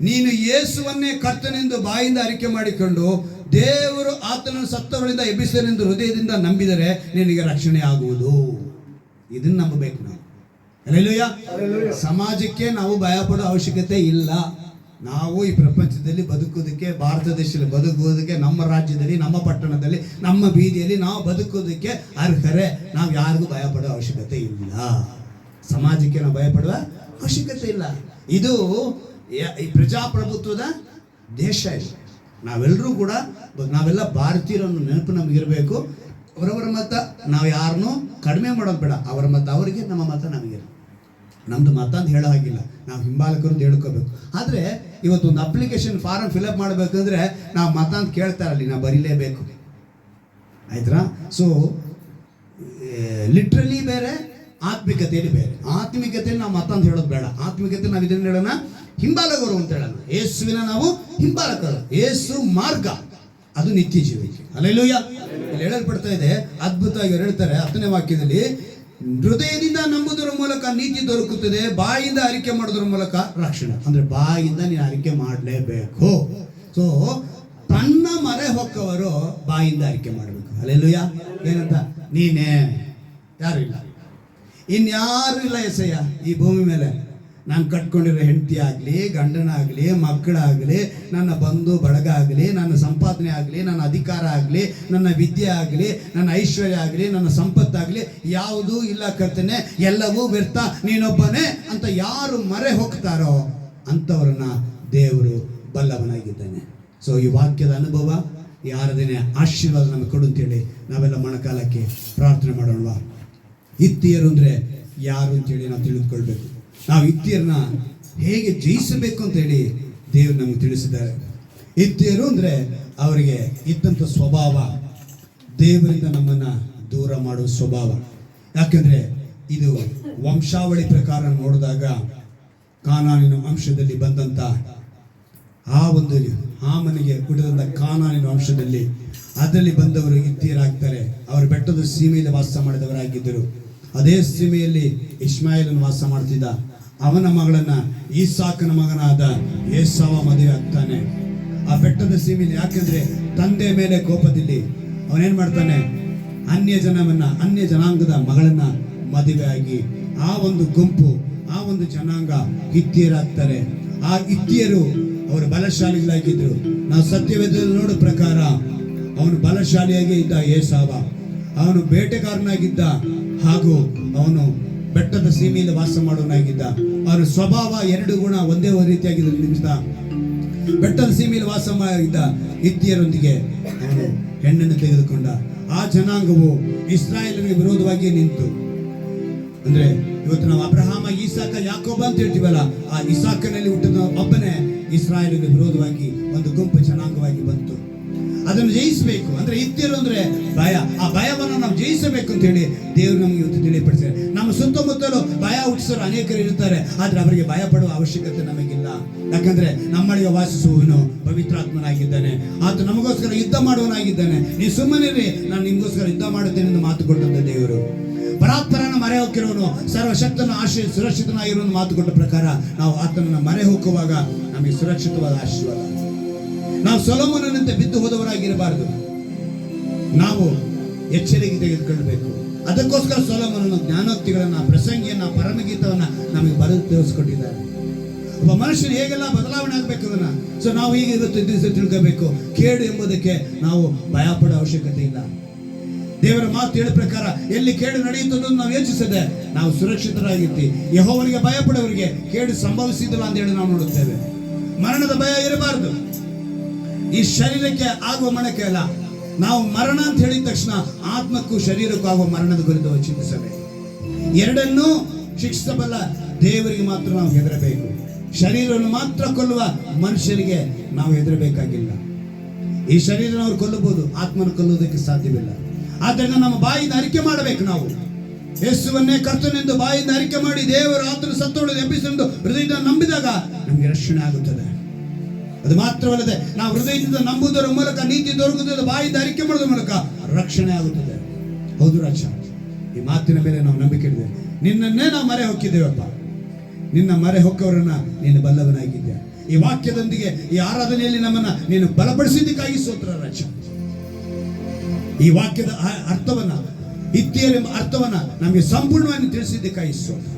ನೀನು ಯೇಸುವನ್ನೇ ಕರ್ತನೆಂದು ಬಾಯಿಂದ ಅರಿಕೆ ಮಾಡಿಕೊಂಡು ದೇವರು ಆತನನ್ನು ಸತ್ತವರಿಂದ ಎಬ್ಬಿಸಿದನೆಂದು ಹೃದಯದಿಂದ ನಂಬಿದರೆ ನಿನಗೆ ರಕ್ಷಣೆ ಆಗುವುದು. ಇದನ್ನು ನಂಬಬೇಕು ನಾವು. ಹಲ್ಲೆಲೂಯಾ. ಸಮಾಜಕ್ಕೆ ನಾವು ಭಯ ಪಡೋ ಅವಶ್ಯಕತೆ ಇಲ್ಲ. ನಾವು ಈ ಪ್ರಪಂಚದಲ್ಲಿ ಬದುಕೋದಕ್ಕೆ, ಭಾರತ ದೇಶದಲ್ಲಿ ಬದುಕುವುದಕ್ಕೆ, ನಮ್ಮ ರಾಜ್ಯದಲ್ಲಿ, ನಮ್ಮ ಪಟ್ಟಣದಲ್ಲಿ, ನಮ್ಮ ಬೀದಿಯಲ್ಲಿ ನಾವು ಬದುಕೋದಕ್ಕೆ ಅರ್ಹರೆ. ನಾವು ಯಾರಿಗೂ ಭಯ ಪಡೋ ಅವಶ್ಯಕತೆ ಇಲ್ಲ. ಸಮಾಜಕ್ಕೆ ನಾವು ಭಯ ಪಡುವ ಅವಶ್ಯಕತೆ ಇಲ್ಲ. ಇದು ಈ ಪ್ರಜಾಪ್ರಭುತ್ವದ ದೇಶ. ಇದು ನಾವೆಲ್ಲರೂ ಕೂಡ, ನಾವೆಲ್ಲ ಭಾರತೀಯರ ನೆನಪು ನಮಗಿರಬೇಕು. ಅವರವರ ಮತ ನಾವು ಯಾರನ್ನೂ ಕಡಿಮೆ ಮಾಡೋದು ಬೇಡ. ಅವರ ಮತ ಅವರಿಗೆ, ನಮ್ಮ ಮತ ನಮಗೆ. ನಮ್ಮದು ಮತ ಅಂತ ಹೇಳೋ ಹಾಗಿಲ್ಲ, ನಾವು ಹಿಂಬಾಲಕರು ಅಂತ ಹೇಳ್ಕೋಬೇಕು. ಆದರೆ ಇವತ್ತೊಂದು ಅಪ್ಲಿಕೇಶನ್ ಫಾರಮ್ ಫಿಲಪ್ ಮಾಡಬೇಕಂದ್ರೆ ನಾವು ಮತ ಅಂತ ಕೇಳ್ತಾರಲ್ಲಿ, ನಾವು ಬರೀಲೇಬೇಕು. ಆಯ್ತಾ? ಸೊ ಲಿಟ್ರಲಿ ಬೇರೆ, ಆತ್ಮಿಕತೆಯಲ್ಲಿ ಬೇರೆ. ಆತ್ಮಿಕತೆಯಲ್ಲಿ ನಾವು ಮತ್ತೊಂದು ಹೇಳೋದು ಬೇಡ. ಆತ್ಮಿಕತೆ ನಾವು ಇದನ್ನು ಹೇಳೋಣ, ಹಿಂಬಾಲಕರು ಅಂತ ಹೇಳೋಣ. ಯೇಸುವಿನ ನಾವು ಹಿಂಬಾಲಕರು. ಯೇಸು ಮಾರ್ಗ, ಅದು ನಿತ್ಯ ಜೀವಕ್ಕೆ. ಹಲ್ಲೆಲೂಯಾ. ಇಲ್ಲಿ ಹೇಳಲ್ಪಡ್ತಾ ಇದೆ, ಅದ್ಭುತವಾಗಿ ಹೇಳ್ತಾರೆ 10ನೇ ವಾಕ್ಯದಲ್ಲಿ, ಹೃದಯದಿಂದ ನಂಬುವುದರ ಮೂಲಕ ನೀತಿ ದೊರಕುತ್ತದೆ, ಬಾಯಿಂದ ಅರಿಕೆ ಮಾಡೋದ್ರ ಮೂಲಕ ರಕ್ಷಣೆ. ಅಂದ್ರೆ ಬಾಯಿಂದ ನೀನು ಅರಿಕೆ ಮಾಡಲೇಬೇಕು. ಸೊ ತನ್ನ ಮರೆ ಹೊಕ್ಕವರು ಬಾಯಿಂದ ಅರಿಕೆ ಮಾಡಬೇಕು. ಹಲ್ಲೆಲೂಯಾ. ಏನಂತ? ನೀನೇ, ಯಾರು ಇಲ್ಲ, ಇನ್ಯಾರು ಇಲ್ಲ ಎಸಯ್ಯ ಈ ಭೂಮಿ ಮೇಲೆ. ನಾನು ಕಟ್ಕೊಂಡಿರೋ ಹೆಂಡತಿ ಆಗಲಿ, ಗಂಡನಾಗಲಿ, ಮಕ್ಕಳಾಗಲಿ, ನನ್ನ ಬಂಧು ಬಳಗ ಆಗಲಿ, ನನ್ನ ಸಂಪಾದನೆ ಆಗಲಿ, ನನ್ನ ಅಧಿಕಾರ ಆಗಲಿ, ನನ್ನ ವಿದ್ಯೆ ಆಗಲಿ, ನನ್ನ ಐಶ್ವರ್ಯ ಆಗಲಿ, ನನ್ನ ಸಂಪತ್ತಾಗಲಿ ಯಾವುದೂ ಇಲ್ಲ ಕರ್ತನೆ, ಎಲ್ಲವೂ ವ್ಯರ್ಥ, ನೀನೊಬ್ಬನೇ ಅಂತ ಯಾರು ಮರೆ ಹೋಗ್ತಾರೋ ಅಂಥವ್ರನ್ನ ದೇವರು ಬಲ್ಲವನಾಗಿದ್ದಾನೆ. ಸೊ ಈ ವಾಕ್ಯದ ಅನುಭವ, ಈ ಆರಾಧನೆ ಆಶೀರ್ವಾದ ನಮಗೆ ಕೊಡು ಅಂತೇಳಿ ನಾವೆಲ್ಲ ಮೊಣಕಾಲಕ್ಕೆ ಪ್ರಾರ್ಥನೆ ಮಾಡೋಣವಾ? ಇತ್ತಿಯರು ಅಂದರೆ ಯಾರು ಅಂತೇಳಿ ನಾವು ತಿಳಿದುಕೊಳ್ಬೇಕು. ನಾವು ಇತ್ತಿಯರನ್ನ ಹೇಗೆ ಜಯಿಸಬೇಕು ಅಂತೇಳಿ ದೇವರು ನಮಗೆ ತಿಳಿಸಿದ್ದಾರೆ. ಇತ್ತಿಯರು ಅಂದರೆ ಅವರಿಗೆ ಇದ್ದಂಥ ಸ್ವಭಾವ, ದೇವರಿಂದ ನಮ್ಮನ್ನು ದೂರ ಮಾಡುವ ಸ್ವಭಾವ. ಯಾಕೆಂದರೆ ಇದು ವಂಶಾವಳಿ ಪ್ರಕಾರ ನೋಡಿದಾಗ ಕಾನಾನಿನ ವಂಶದಲ್ಲಿ ಬಂದಂಥ ಆ ಒಂದು ಹಾಮನಿಗೆ ಹುಟ್ಟಿದಂಥ ಕಾನಾನಿನ ವಂಶದಲ್ಲಿ ಅದರಲ್ಲಿ ಬಂದವರು ಇತ್ತಿಯರಾಗ್ತಾರೆ. ಅವರು ಬೆಟ್ಟದ ಸೀಮೆಯಲ್ಲಿ ವಾಸ ಮಾಡಿದವರಾಗಿದ್ದರು. ಅದೇ ಸೀಮೆಯಲ್ಲಿ ಇಷ್ಮಾಯೇಲನು ವಾಸ ಮಾಡ್ತಿದ್ದ. ಅವನ ಮಗಳನ್ನ ಈಸಾಕನ ಮಗನಾದ ಏಸಾವ ಮದುವೆ ಆಗ್ತಾನೆ ಆ ಬೆಟ್ಟದ ಸೀಮೆಯಲ್ಲಿ. ಯಾಕೆಂದ್ರೆ ತಂದೆ ಮೇಲೆ ಕೋಪದಲ್ಲಿ ಅವನೇನ್ ಮಾಡ್ತಾನೆ, ಅನ್ಯ ಜನಾಂಗದ ಮಗಳನ್ನ ಮದುವೆ ಆಗಿ ಆ ಒಂದು ಗುಂಪು, ಆ ಒಂದು ಜನಾಂಗ ಹಿತ್ತಿಯರಾಗ್ತಾರೆ. ಆ ಹಿತ್ತಿಯರು ಅವರು ಬಲಶಾಲಿಗಳಾಗಿದ್ರು. ನಾವು ಸತ್ಯವೇದದಲ್ಲಿ ನೋಡೋ ಪ್ರಕಾರ ಅವನು ಬಲಶಾಲಿಯಾಗಿ ಇದ್ದ ಏಸಾವ, ಅವನು ಬೇಟೆಗಾರನಾಗಿದ್ದ, ಹಾಗೂ ಅವನು ಬೆಟ್ಟದ ಸೀಮೆಯಲ್ಲಿ ವಾಸ ಮಾಡೋನಾಗಿದ್ದ. ಅವನ ಸ್ವಭಾವ ಎರಡು ಗುಣ ಒಂದೇ ರೀತಿಯಾಗಿದ್ದ ನಿಮಿತ್ತ ಬೆಟ್ಟದ ಸೀಮೆಯಲ್ಲಿ ವಾಸ ಮಾಡಿದ್ದ ಹಿತ್ತಿಯರೊಂದಿಗೆ ಅವನು ಹೆಣ್ಣನ್ನು ತೆಗೆದುಕೊಂಡ. ಆ ಜನಾಂಗವು ಇಸ್ರಾಯೇಲನಿಗೆ ವಿರೋಧವಾಗಿ ನಿಂತು, ಅಂದ್ರೆ ಇವತ್ತು ನಾವು ಅಬ್ರಹಾಮ, ಈಸಾಕ, ಯಾಕೋಬ ಅಂತ ಹೇಳ್ತೀವಲ್ಲ, ಆ ಇಸಾಕನಲ್ಲಿ ಹುಟ್ಟಿದ ಒಬ್ಬನೇ ಇಸ್ರಾಯೇಲಿಗೆ ವಿರೋಧವಾಗಿ ಒಂದು ಗುಂಪು ಜನಾಂಗವಾಗಿ ಬಂತು. ಅದನ್ನು ಜಯಿಸಬೇಕು ಅಂದ್ರೆ ಹಿತ್ತಿಯರು ಅಂದ್ರೆ ಭಯ. ಆ ಭಯವನ್ನು ನಾವು ಜಯಿಸಬೇಕು ಅಂತ ಹೇಳಿ ದೇವರು ನಮಗೆ ಇವತ್ತು ತಿಳಿಯಪಡಿಸಿದ್ದಾರೆ. ನಮ್ಮ ಸುತ್ತಮುತ್ತಲು ಭಯ ಹುಟ್ಟಿಸೋರು ಅನೇಕರು ಇರ್ತಾರೆ, ಆದ್ರೆ ಅವರಿಗೆ ಭಯ ಪಡುವ ಅವಶ್ಯಕತೆ ನಮಗಿಲ್ಲ. ಯಾಕಂದ್ರೆ ನಮ್ಮೊಳಗೆ ವಾಸಿಸುವವನು ಪವಿತ್ರಾತ್ಮನಾಗಿದ್ದಾನೆ. ಆತ ನಮಗೋಸ್ಕರ ಯುದ್ಧ ಮಾಡುವನಾಗಿದ್ದಾನೆ. ನೀವು ಸುಮ್ಮನಿರಿ, ನಾನು ನಿಮಗೋಸ್ಕರ ಯುದ್ಧ ಮಾಡುತ್ತೇನೆ ಎಂದು ಮಾತು ಕೊಟ್ಟಂತ ದೇವರು. ಪರಾತ್ಪರನ ಮರೆ ಹೋಗಿರೋನು, ಸರ್ವಶಕ್ತನ ಆಶ್ರಯ ಸುರಕ್ಷಿತನಾಗಿರೋನು ಮಾತು ಕೊಟ್ಟ ಪ್ರಕಾರ ನಾವು ಆತನನ್ನು ಮರೆ ಹೋಗುವಾಗ ನಮಗೆ ಸುರಕ್ಷಿತವಾದ ಆಶೀರ್ವಾದ. ನಾವು ಸೊಲೊಮೋನನಂತೆ ಬಿದ್ದು ಹೋದವರಾಗಿರಬಾರದು. ನಾವು ಎಚ್ಚರಿಕೆ ತೆಗೆದುಕೊಳ್ಳಬೇಕು. ಅದಕ್ಕೋಸ್ಕರ ಸೊಲೊಮೋನನು ಜ್ಞಾನೋಕ್ತಿಗಳನ್ನ, ಪ್ರಸಂಗಿಯನ್ನ, ಪರಮಗೀತವನ್ನ ನಮಗೆ ಬರೆದು ತಿಳಿಸ್ಕೊಟ್ಟಿದ್ದಾರೆ. ಒಬ್ಬ ಮನುಷ್ಯನು ಹೇಗೆಲ್ಲ ಬದಲಾವಣೆ ಆಗಬೇಕು ಅದನ್ನ. ಸೊ ನಾವು ಈಗ ಇವತ್ತು ದಿವಸ ತಿಳ್ಕೋಬೇಕು, ಕೇಡು ಎಂಬುದಕ್ಕೆ ನಾವು ಭಯ ಪಡೋ ಅವಶ್ಯಕತೆ ಇಲ್ಲ. ದೇವರ ಮಾತು ಹೇಳ ಪ್ರಕಾರ ಎಲ್ಲಿ ಕೇಡು ನಡೆಯುತ್ತದೋ ನಾವು ಯೋಚಿಸದೆ ನಾವು ಸುರಕ್ಷಿತರಾಗಿರ್ತೀವಿ. ಯೆಹೋವನಿಗೆ ಭಯ ಪಡೋರಿಗೆ ಕೇಡು ಸಂಭವಿಸಿದಿಲ್ಲ ಅಂತ ಹೇಳಿ ನಾವು ನೋಡುತ್ತೇವೆ. ಮರಣದ ಭಯ ಇರಬಾರದು. ಈ ಶರೀರಕ್ಕೆ ಆಗುವ ಮರಣಕ್ಕೆ ಅಲ್ಲ, ನಾವು ಮರಣ ಅಂತ ಹೇಳಿದ ತಕ್ಷಣ ಆತ್ಮಕ್ಕೂ ಶರೀರಕ್ಕೂ ಆಗುವ ಮರಣದ ಕುರಿತು ಚಿಂತಿಸಬೇಕು. ಎರಡನ್ನೂ ಶಿಕ್ಷಿಸಬಲ್ಲ ದೇವರಿಗೆ ಮಾತ್ರ ನಾವು ಹೆದರಬೇಕು. ಶರೀರವನ್ನು ಮಾತ್ರ ಕೊಲ್ಲುವ ಮನುಷ್ಯರಿಗೆ ನಾವು ಹೆದರಬೇಕಾಗಿಲ್ಲ. ಈ ಶರೀರನವರು ಕೊಲ್ಲಬಹುದು, ಆತ್ಮನ ಕೊಲ್ಲುವುದಕ್ಕೆ ಸಾಧ್ಯವಿಲ್ಲ. ಆದ್ದರಿಂದ ನಮ್ಮ ಬಾಯಿಂದ ಅರಿಕೆ ಮಾಡಬೇಕು. ನಾವು ಯೇಸುವನ್ನೇ ಕರ್ತನೆಂದು ಬಾಯಿಂದ ಅರಿಕೆ ಮಾಡಿ ದೇವರು ಆತನ ಸತ್ತೋಳು ಎಬ್ಬಿಸೆಂದು ಹೃದಯದಿಂದ ನಂಬಿದಾಗ ನಮಗೆ ರಕ್ಷಣೆ ಆಗುತ್ತದೆ. ಅದು ಮಾತ್ರವಲ್ಲದೆ ನಾವು ಹೃದಯದಿಂದ ನಂಬುವುದರ ಮೂಲಕ ನೀತಿ ದೊರಕುತ್ತದೆ, ಬಾಯಿಂದ ಅರಿಕೆ ಮಾಡೋದ್ರ ಮೂಲಕ ರಕ್ಷಣೆ ಆಗುತ್ತದೆ. ಹೌದು ರಾಜ, ಈ ಮಾತಿನ ಮೇಲೆ ನಾವು ನಂಬಿಕೆ ಇದ್ದೇವೆ. ನಿನ್ನನ್ನೇ ನಾವು ಮರೆ ಹೊಕ್ಕಿದ್ದೇವಪ್ಪ. ನಿನ್ನ ಮರೆ ಹೊಕ್ಕವರನ್ನ ನೀನು ಬಲ್ಲವನಾಗಿದ್ದೆ. ಈ ವಾಕ್ಯದೊಂದಿಗೆ ಈ ಆರಾಧನೆಯಲ್ಲಿ ನಮ್ಮನ್ನ ನೀನು ಬಲಪಡಿಸಿದ್ದಕ್ಕಾಗಿ ಸ್ತೋತ್ರ ರಾಜ. ಈ ವಾಕ್ಯದ ಅರ್ಥವನ್ನ, ಹಿತ್ತಿಯರೆಂಬ ಅರ್ಥವನ್ನ ನಮಗೆ ಸಂಪೂರ್ಣವಾಗಿ ತಿಳಿಸಿದ್ದಕ್ಕಾಗಿ ಸ್ತೋತ್ರ.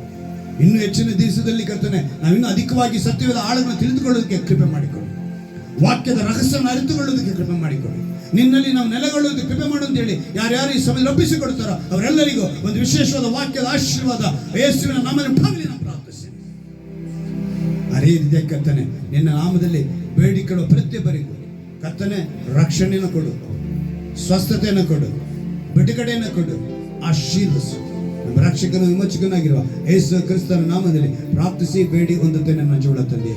ಇನ್ನೂ ಹೆಚ್ಚಿನ ದಿವಸದಲ್ಲಿ ಕರ್ತನೆ ನಾವಿನ್ನೂ ಅಧಿಕವಾಗಿ ಸತ್ಯವಾದ ಆಳಗಳನ್ನು ತಿಳಿದುಕೊಳ್ಳೋದಕ್ಕೆ ಕೃಪೆ ಮಾಡಿಕೊಡು. ವಾಕ್ಯದ ರಹಸ್ಯವನ್ನು ಅರಿತುಕೊಳ್ಳೋದಕ್ಕೆ ಕೃಪೆ ಮಾಡಿಕೊಡು. ನಿನ್ನಲ್ಲಿ ನಾವು ನೆಲೆಗೊಳ್ಳುವುದಕ್ಕೆ ಕೃಪೆ ಮಾಡು ಅಂತ ಹೇಳಿ ಯಾರ್ಯಾರು ಈ ಸಮಯದಲ್ಲಿ ಒಪ್ಪಿಸಿಕೊಡ್ತಾರೋ ಅವರೆಲ್ಲರಿಗೂ ಒಂದು ವಿಶೇಷವಾದ ವಾಕ್ಯದ ಆಶೀರ್ವಾದ ಯೇಸುವಿನ ನಾಮದಲ್ಲಿ ಆಗಲಿ ನಾವು ಪ್ರಾರ್ಥಿಸ್ತೇವೆ. ಅದೇ ರೀತಿಯ ಕರ್ತನೆ ನಿನ್ನ ನಾಮದಲ್ಲಿ ಬೇಡಿಕೊಳ್ಳುವ ಪ್ರತಿಯೊಬ್ಬರಿಗೂ ಕರ್ತನೆ ರಕ್ಷಣೆಯನ್ನು ಕೊಡು, ಸ್ವಸ್ಥತೆಯನ್ನು ಕೊಡು, ಬಿಡುಗಡೆಯನ್ನು ಕೊಡು, ಆಶೀರ್ವದಿಸು. ನಮ್ಮ ರಕ್ಷಕನು ವಿಮೋಚಕನಾಗಿರುವ ಯೇಸು ಕ್ರಿಸ್ತನ ನಾಮದಲ್ಲಿ ಪ್ರಾರ್ಥಿಸಿ ಬೇಡಿ ಹೊಂದುತ್ತೇನೆ ನನ್ನ ಜೀವನ ತಂದೆ.